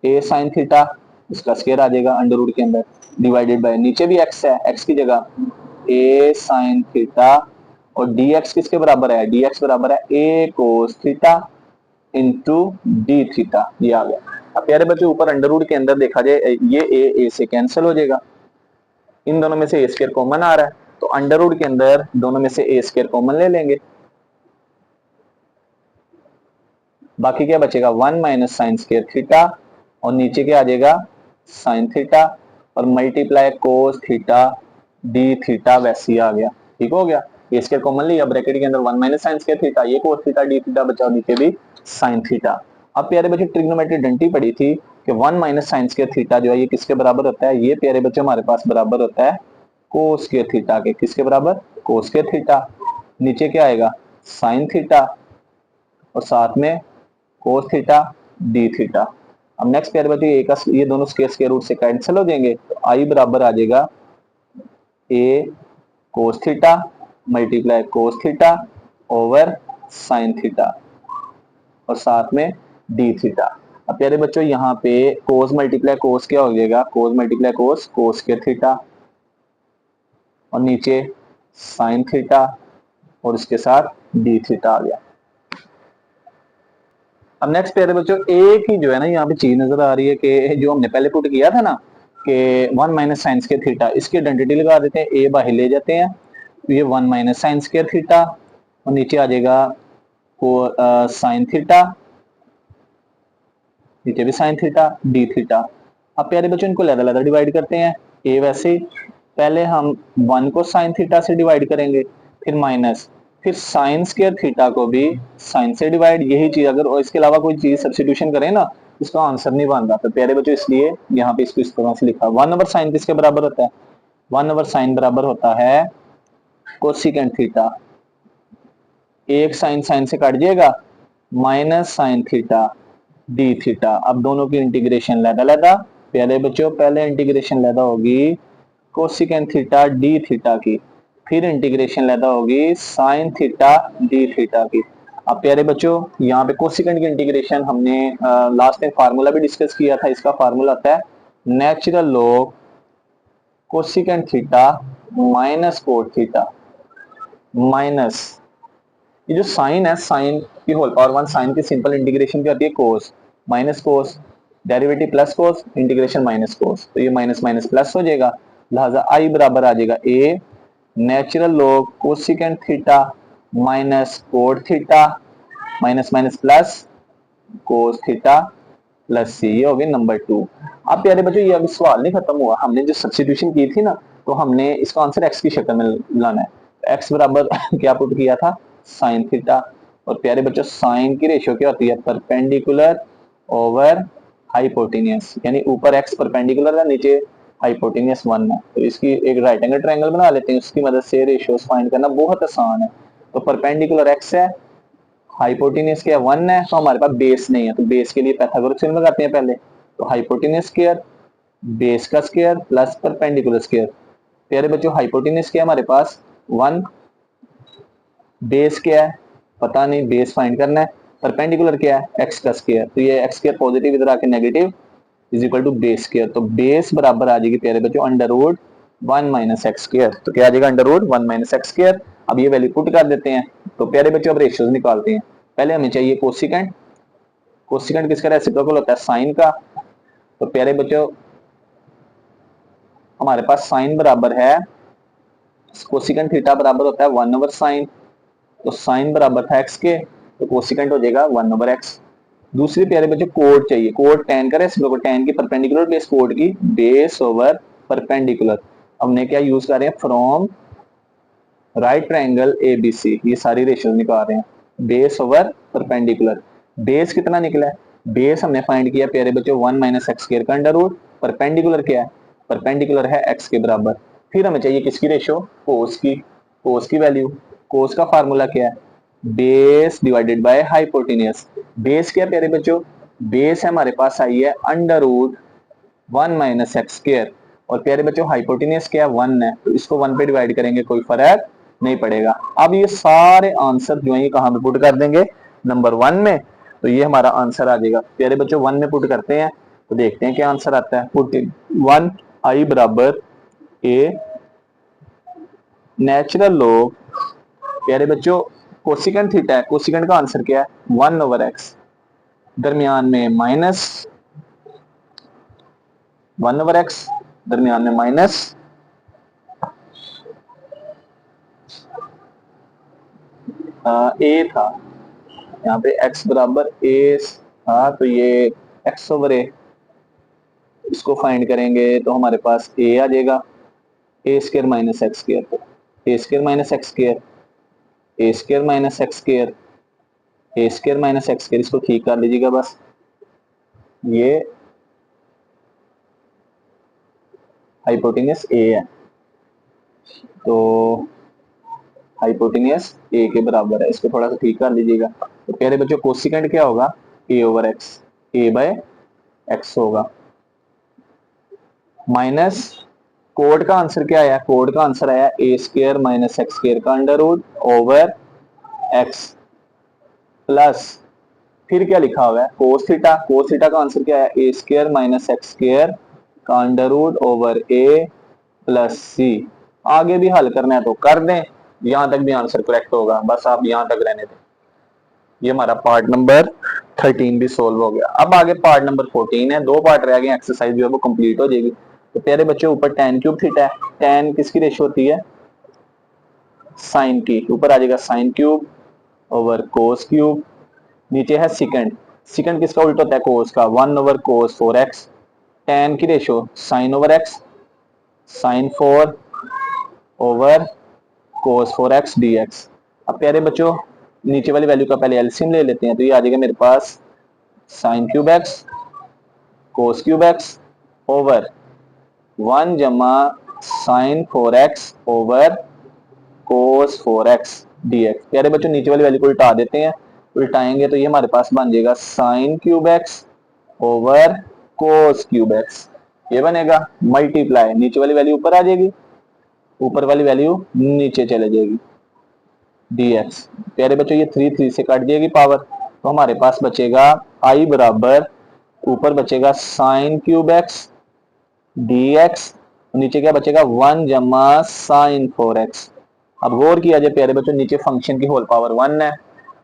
ए साइन थीटा, इसका स्क्वायर आ जाएगा अंडर रूट के अंदर डिवाइडेड बाय, नीचे भी एक्स है एक्स की जगह ए साइन थीटा और dx किसके बराबर है, dx बराबर है a cos theta into D theta, ये आ गया। अब प्यारे बच्चे ऊपर अंडर रूट के अंदर देखा जाए ये a से कैंसिल हो जाएगा, इन दोनों में से a स्क्वायर कॉमन आ रहा है तो अंडर रूट के अंदर दोनों में से a स्क्वायर कॉमन ले लेंगे, बाकी क्या बचेगा 1 माइनस साइन स्क्वायर थीटा और नीचे क्या आ जाएगा साइन थीटा और multiply cos theta D theta, वैसे ही आ गया। ठीक हो गया, ये स्क्वायर कॉमन लिया ब्रैकेट के अंदर 1 माइनस साइन स्क्वायर थीटा, ये कोस थीटा डी थीटा बचा, नीचे भी साइन थीटा। अब प्यारे बच्चे ट्रिग्नोमेट्री डंटी पड़ी थी कि 1 माइनस साइन स्क्वायर थीटा जो है ये किसके बराबर होता है, ये प्यारे बच्चे हमारे पास बराबर होता है कोस स्क्वायर थीटा के, किसके बराबर कोस स्क्वायर थीटा, नीचे क्या आएगा साइन थीटा और साथ में कोस थीटा डी थीटा। अब नेक्स्ट प्यारे बच्चे ये दोनों स्क्वायर रूट से कैंसिल हो जाएंगे तो आई बराबर आ जाएगा a cos theta multiply cos theta over sine theta और साथ में डी थीटा। अब प्यारे बच्चों यहाँ पे कोस मल्टीप्लाई कोस क्या हो जाएगा, cos multiply cos cos square theta और नीचे साइन थीटा और इसके साथ डी थीटा आ गया। अब नेक्स्ट प्यारे बच्चों एक ही जो है ना यहाँ पे चीज नजर आ रही है कि जो हमने पहले पुट किया था ना कि 1 माइनस साइन स्क्वायर थीटा, इसकी आइडेंटिटी लगा देते हैं, ए बाहर ले जाते हैं तो ये 1 माइनस साइन स्क्वायर थीटा और नीचे आ जाएगा साइन थीटा, नीचे भी साइन थीटा डी थीटा। अब प्यारे बच्चों इनको अलग-अलग डिवाइड करते हैं, ए वैसे पहले हम 1 को साइन थीटा से डिवाइड करेंगे फिर माइनस, फिर साइन स्क्वायर थीटा को भी साइन से डिवाइड, यही चीज अगर और इसके अलावा कोई चीज सब्स्टिट्यूशन करें ना इसका आंसर नहीं बनता। तो प्यारे बच्चों इसलिए यहाँ पे इसको इस तरह से लिखा 1 ओवर साइन किसके बराबर होता है, 1 ओवर साइन बराबर होता है कोसिकेंट थीटा, एक साइन साइन से काट जाएगा minus sine theta D theta. अब दोनों की इंटीग्रेशन लैदा प्यारे बच्चों पहले इंटीग्रेशन लैदा होगी कोसिकेंट थीटा डी थीटा की, फिर इंटीग्रेशन लैदा होगी साइन थीटा डी थीटा की। अब प्यारे बच्चों यहाँ पे कोसिकेंट की इंटीग्रेशन हमने लास्ट में फार्मूला भी डिस्कस किया था, इसका फार्मूला आता है natural log cosecant theta minus cot theta minus ये जो साइन है साइन की होल पावर 1, साइन की सिंपल इंटीग्रेशन क्या होती है कोस minus cos, derivative plus cos integration minus cos, तो ये माइनस माइनस प्लस हो जाएगा, लिहाजा आई बराबर आ जाएगा a natural log cosecant theta minus cot theta minus minus plus cos theta plus C, ये हो गई नंबर 2। अब प्यारे बच्चों ये अभी सवाल नहीं खत्म हुआ, हमने जो सब्स्टिट्यूशन की थी ना तो हमने इसका आंसर एक्स की शक्ल में लाना है, एक्स बराबर क्या पुट किया था, साइन थीटा। और प्यारे बच्चों साइन की रेशियो क्या होती है, परपेंडिकुलर ओवर हाइपोटेन्यूस, यानी ऊपर एक्स परपेंडिकुलर है, नीचे हाइपोटेन्यूस 1 है। तो इसकी एक राइट एंगल ट्रायंगल बना लेते हैं, उसकी मदद से रेशियोस फाइंड करना बहुत आसान है। तो परपेंडिकुलर एक्स है, हाइपोटेन्यूस क्या 1 है, तो हमारे पास बेस नहीं है, तो बेस के लिए पाइथागोरस थ्योरम लगाते हैं पहले। तो हाइपोटेन्यूस स्क्वायर बेस का स्क्वायर प्लस परपेंडिकुलर स्क्वायर। प्यारे बच्चों हाइपोटेन्यूस क्या है हमारे पास 1, बेस क्या है पता नहीं, बेस फाइंड करना है। परपेंडिकुलर क्या है, एक्स का स्क्वायर, तो ये एक्स स्क्वायर पॉजिटिव इधर आके negative is equal to base square. तो बेस बराबर आ जाएगी प्यारे बच्चों under root 1 minus x square. तो क्या आ जाएगा, under root 1 minus x square. अब ये वैल्यू पुट कर देते हैं। तो प्यारे बच्चों अब रेशियोज निकालते हैं। पहले हमें चाहिए कोसिकेंट। कोसिकेंट किसका रेसिप्रोकल होता है, साइन का। तो प्यारे बच्चों हमारे पास साइन बराबर है, कोसिकेंट थीटा बराबर होता है 1 ओवर साइन। तो साइन बराबर था एक्स के, तो कोसिकेंट हो जाएगा 1 ओवर एक्स। दूसरी प्यारे बच्चों कोड चाहिए, कोड टेन का रेसिप्रोकल, टेन की परपेंडिकुलर बेस कोड की बेस ओवर परपेंडिकुलर। हमने क्या यूज कर रहे हैं, फ्रॉम राइट ट्रायंगल एबीसी, ये सारी रेशियो निकाल रहे हैं। बेस ओवर परपेंडिकुलर, बेस कितना निकला है, बेस हमने फाइंड किया प्यारे बच्चों 1 माइनस एक्स स्क्वायर का अंडर रूट। परपेंडिकुलर क्या है, परपेंडिकुलर है एक्स के बराबर। फिर हमें चाहिए किसकी रेशियो, कोस की। कोस की वैल्यू, कोस का फार्मूला क्या है, base divided by hypotenuse. Base क्या प्यारे बच्चों, बेस है हमारे पास आई है under root 1 minus x square. और प्यारे बच्चों हाइपोटेन्यूस क्या 1 है, तो इसको 1 पे डिवाइड करेंगे कोई फर्क नहीं पड़ेगा। अब ये सारे आंसर जो है कहां पे पुट कर देंगे, नंबर 1 में। तो ये हमारा आंसर आ जाएगा। प्यारे बच्चों 1 में पुट करते हैं, तो देखते हैं क्या आंसर आता है। पुट 1 आई बराबर ए, नेचुरल लॉग प्यारे बच्चों कोसिकेंट थीटा है, कोसिकेंट का आंसर क्या है 1 ओवर एक्स, दरमियान में माइनस 1 ओवर एक्स, दरमियान में माइनस ए था, यहाँ पे x बराबर ए था, तो ये x ओवर ए, इसको फाइंड करेंगे तो हमारे पास a आ जाएगा, ए स्क्र माइनस एक्स स्क्र, ए स्क्र माइनस एक्स स्क्र, ए स्क्र माइनस एक्स स्क्र, ए स्क्र माइनस एक्स स्क्र, इसको ठीक कर लीजिएगा बस। ये हाइपोटेन्यूस a है, तो हाइपोटेन्यूस a के बराबर है, इसको थोड़ा सा ठीक कर लीजिएगा। तो प्यारे बच्चों कोसिकेंट क्या होगा, a over x, a by x होगा, माइनस कोड का आंसर क्या आया, कोड का आंसर आया a square minus x square का under root over x, plus फिर क्या लिखा हुआ है कोस थीटा, कोस थीटा का आंसर क्या है a square minus x square का under root over a plus c. आगे भी हल करना है तो कर दें, यहां तक भी आंसर करेक्ट होगा, बस आप यहां तक रहने दें। ये हमारा पार्ट नंबर 13 भी सोल्व हो गया। अब आगे पार्ट नंबर 14 है, दो पार्ट रह गए, एक्सरसाइज जो है वो कंप्लीट हो जाएगी। तो प्यारे बच्चे ऊपर tan क्यूब थीटा है, tan किसकी रेशियो होती है, साइन की, ऊपर आ जाएगा sine cube over cos cube, नीचे है सिकेंड, सिकेंड किसका उल्टा होता है, कोस का, 1 ओवर कोस 4x, tan की ratio sine over x, sine 4 over cos 4x dx। अब प्यारे बच्चों नीचे वाली वैल्यू का पहले एलसीएम ले लेते हैं, तो ये आ जाएगा मेरे पास sine cube x cos cube x over 1 जमा sign 4x over cos 4x dx। प्यारे बच्चों नीचे वाली वैल्यू को उल्टा देते हैं, उल्टाएंगे तो ये हमारे पास बन जाएगा साइन क्यूब एक्स ओवर कोस क्यूब एक्स, ये बनेगा मल्टीप्लाई, नीचे वाली वैल्यू ऊपर आ जाएगी, ऊपर वाली वैल्यू नीचे चले जाएगी dx। प्यारे बच्चों ये 3 3 से कट जाएगी पावर, तो हमारे पास बचेगा i बराबर, ऊपर बचेगा साइन क्यूब एक्स dx, नीचे क्या बचेगा 1 जमा साइन 4x। अब गौर किया जाए प्यारे बच्चों नीचे फंक्शन की होल पावर 1 है,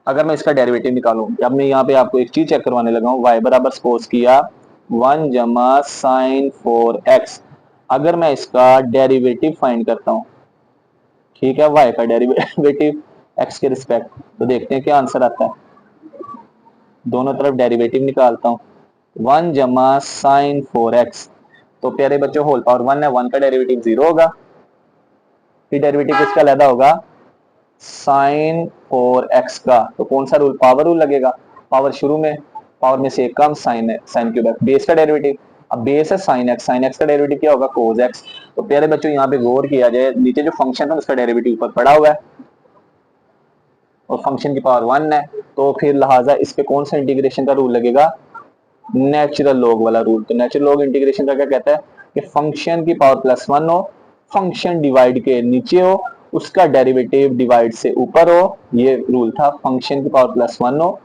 अगर मैं इसका डेरिवेटिव निकालूं, अब मैं यहाँ पे आपको एक चीज चेक करवाने लगा हूँ, y बराबर सपोज किया 1 जमा साइन 4x, अगर मैं इसका डेरिवेटिव फाइंड करता हूँ, ठीक है, y का डेरिवेटिव x के रिस्पेक्ट, तो देखते हैं क्या आंसर आता है। दोनों तरफ डेरिवेटिव निकालता हूँ, 1 जमा साइन 4x, तो प्यारे बच्चों होल पावर 1 है, 1 का डेरिवेटिव 0 होगा, फिर डेरिवेटिव किसका अलग होगा, साइन 4x का, तो कौन सा रूल, पावर रूल लगेगा। पावर शुरू में, पावर में से एक कम, साइन है, साइन क्यूब एक्स, बेस का डेरिवेटिव, अब बेस है साइन एक्स, साइन एक्स का डेरिवेटिव क्या होगा, कोस एक्स। तो प्यारे बच्चों यहाँ पे गौर किया जाए, नीचे जो फंक्शन है उसका डेरिवेटिव ऊपर पड़ा हुआ है और फंक्शन की पावर 1 है, तो फिर लिहाजा इस पे कौन सा इंटीग्रेशन का रूल लगेगा, नेचुरल लॉग वाला रूल। तो नेचुरल लॉग इंटीग्रेशन का क्या कहता है कि फंक्शन की पावर +1 हो, फंक्शन डिवाइड के नीचे हो, उसका डेरिवेटिव डिवाइड से ऊपर हो, ये रूल था। फंक्शन की पावर +1 हो,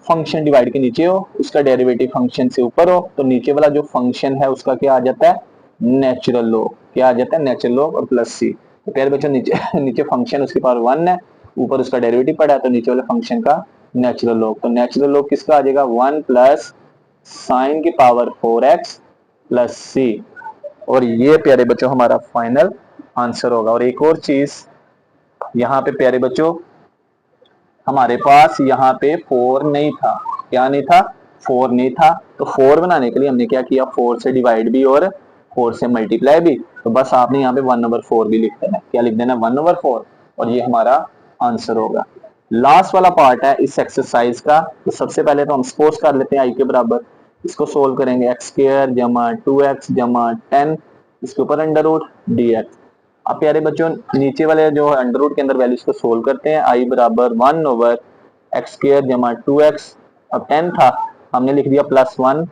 फंक्शन डिवाइड के नीचे हो, उसका डेरिवेटिव फंक्शन से ऊपर हो, तो नीचे वाला जो फंक्शन है उसका क्या आ जाता है, नेचुरल लॉग, क्या आ जाता है, नेचुरल लॉग और प्लस सी। तो प्यारे बच्चों नीचे नीचे फंक्शन उसकी पावर 1 है, ऊपर उसका डेरिवेटिव पड़ा है, तो नीचे वाले फंक्शन का नेचुरल लॉग, तो नेचुरल लॉग किसका आ जाएगा, 1 प्लस साइन की पावर 4x प्लस सी। और ये प्यारे बच्चों हमारा फाइनल आंसर होगा। और एक और चीज यहाँ पे प्यारे बच्चों, हमारे पास यहाँ पे 4 नहीं था, क्या नहीं था, 4 नहीं था, तो 4 बनाने के लिए हमने क्या किया, 4 से डिवाइड भी और 4 से मल्टीप्लाई भी, तो बस आपने यहाँ पे 1/4 भी लिख देना, क्या लिख देना, 1/4, और ये हमारा आंसर होगा। लास्ट वाला पार्ट है इस एक्सरसाइज का, तो सबसे पहले तो हम सपोज कर लेते हैं आई के बराबर, इसको सोल्व करेंगे, एक्स स्क्वायर जमा 2x जमा 10, इसके ऊपर अंडर रूट dx। अब प्यारे बच्चों नीचे वाले जो अंडर रूट के अंदर वैल्यूज को सोल्व करते हैं, आई बराबर 1/x² जमा 2x, अब 10 था, हमने लिख दिया +1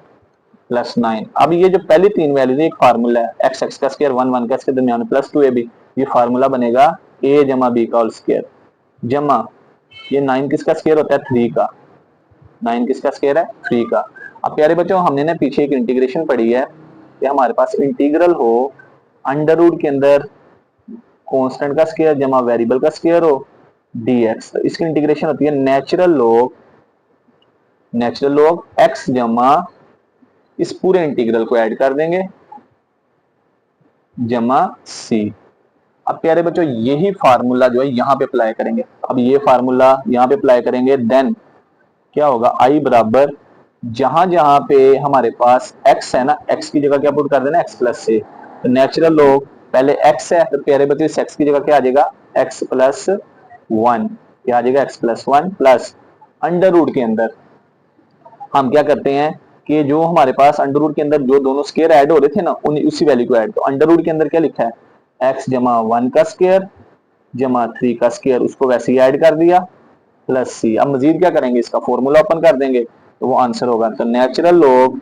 +9। अब ये जो पहली तीन वैल्यूज, एक फार्मूला है, एक्स एक्स का स्क्वायर 1 1 का, इसके दरमियान +2ab, ये फार्मूला बनेगा a जमा b का होल स्क्वायर, जमा ये 9 किसका स्क्वायर होता है, 3 का, 9 किसका स्क्वायर है, 3 का। अब प्यारे बच्चों हमने ना पीछे एक इंटीग्रेशन पढ़ी है कि हमारे पास इंटीग्रल हो अंडर रूट के अंदर कांस्टेंट का स्क्वायर जमा वेरिएबल का स्क्वायर हो dx, तो इसकी इंटीग्रेशन होती है नेचुरल लॉग x जमा इस पूरे इंटीग्रल को ऐड कर देंगे जमा c। अब प्यारे बच्चों यही फार्मूला जो है यहाँ पे अप्लाई करेंगे, अब ये फार्मूला यहाँ पे अप्लाई करेंगे, देन क्या होगा, i बराबर जहां जहां पे हमारे पास x है ना, x की जगह क्या पुट कर देना, x प्लस से, तो नेचुरल लॉग पहले x है, तो प्यारे बच्चों इस x की जगह क्या आ जाएगा, x प्लस 1, क्या आ जाएगा, x plus 1 plus under root के अंदर हम क्या करते हैं कि जो हमारे पास अंडर रूट के अंदर जो दोनों स्क्वायर ऐड हो रहे थे ना, उसी वैल्यू को ऐड, तो अंडर रूट के अंदर क्या लिखा है, x जमा 1 का स्क्वायर जमा 3 का स्क्वायर, उसको वैसे ही ऐड कर दिया प्लस सी। अब मजीद क्या करेंगे, इसका फॉर्मूला ओपन कर देंगे, तो वो आंसर होगा, तो नेचुरल लॉग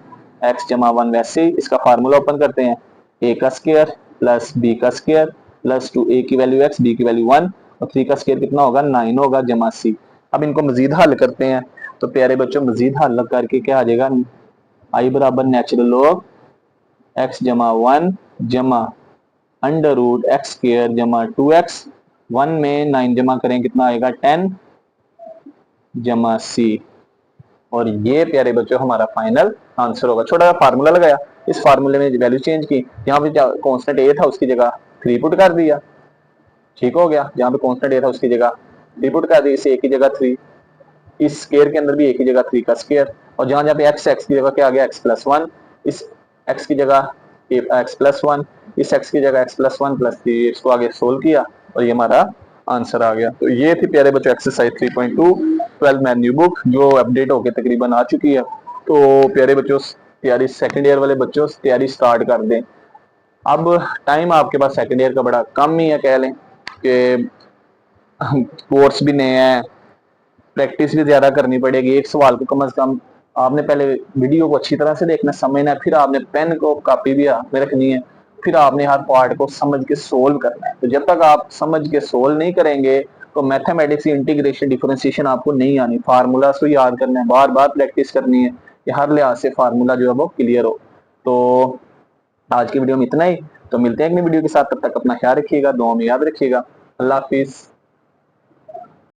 x जमा 1, वैसे ही इसका फार्मूला ओपन करते हैं, a का स्क्वायर प्लस b का स्क्वायर प्लस 2, a की वैल्यू x, b की वैल्यू 1, और 3 का स्क्वायर कितना होगा, 9 होगा जमा c। अब इनको मजीद हल करते हैं, तो प्यारे बच्चों मजीद हल करके क्या आ जाएगा, i बराबर नेचुरल लॉग x जमा 1 जमा अंडर रूट एक्स स्क्वायर जमा 2x, 1 में 9 जमा करें कितना आएगा, 10 जमा सी। और ये प्यारे बच्चों हमारा फाइनल आंसर होगा। छोटा सा फार्मूला लगाया, इस फार्मूले में वैल्यू चेंज की, यहाँ पे कांस्टेंट a था उसकी जगह 3 पुट कर दिया, ठीक हो गया, जहाँ पे कांस्टेंट a था उसकी जगह 3 पुट कर दी, इसे a की जगह 3, इस स्क्वायर के अंदर भी a की जगह 3 का स्क्वायर, और जहां जहां पे x की जगह क्या आ गया, x प्लस 1, इस x की जगह x प्लस 1, इस x की जगह x प्लस 1 प्लस 3, इसको आगे सोल्व किया और ये हमारा आंसर आ गया। तो ये थी प्यारे बच्चों एक्सरसाइज 3.2 12 मैन न्यू बुक, जो अपडेट होके तकरीबन आ चुकी है। तो प्यारे बच्चों तैयारी, सेकंड ईयर वाले बच्चों तैयारी स्टार्ट कर दें। अब टाइम आपके पास सेकंड ईयर का बड़ा कम ही है, कह लें कि कोर्स भी नए हैं, प्रैक्टिस भी ज्यादा करनी पड़ेगी, एक सवाल को कम से कम आपने पहले वीडियो को अच्छी तरह से देखना, समझना है, फिर आपने पेन को कॉपी भी हाथ में रखनी है, फिर आपने हर पार्ट को समझ के सोल्व करना है। तो जब तक आप समझ के सोल्व नहीं करेंगे तो मैथमेटिक्स इंटीग्रेशन डिफरेंशिएशन आपको नहीं आनी, फार्मूला को याद करना है, बार बार प्रैक्टिस करनी है कि हर लिहाज से फार्मूला जो है वो क्लियर हो। तो आज की वीडियो में इतना ही, तो मिलते हैं अगली वीडियो के साथ, तब तक अपना ख्याल रखिएगा, दुआ में याद रखिएगा, अल्लाह हाफिज।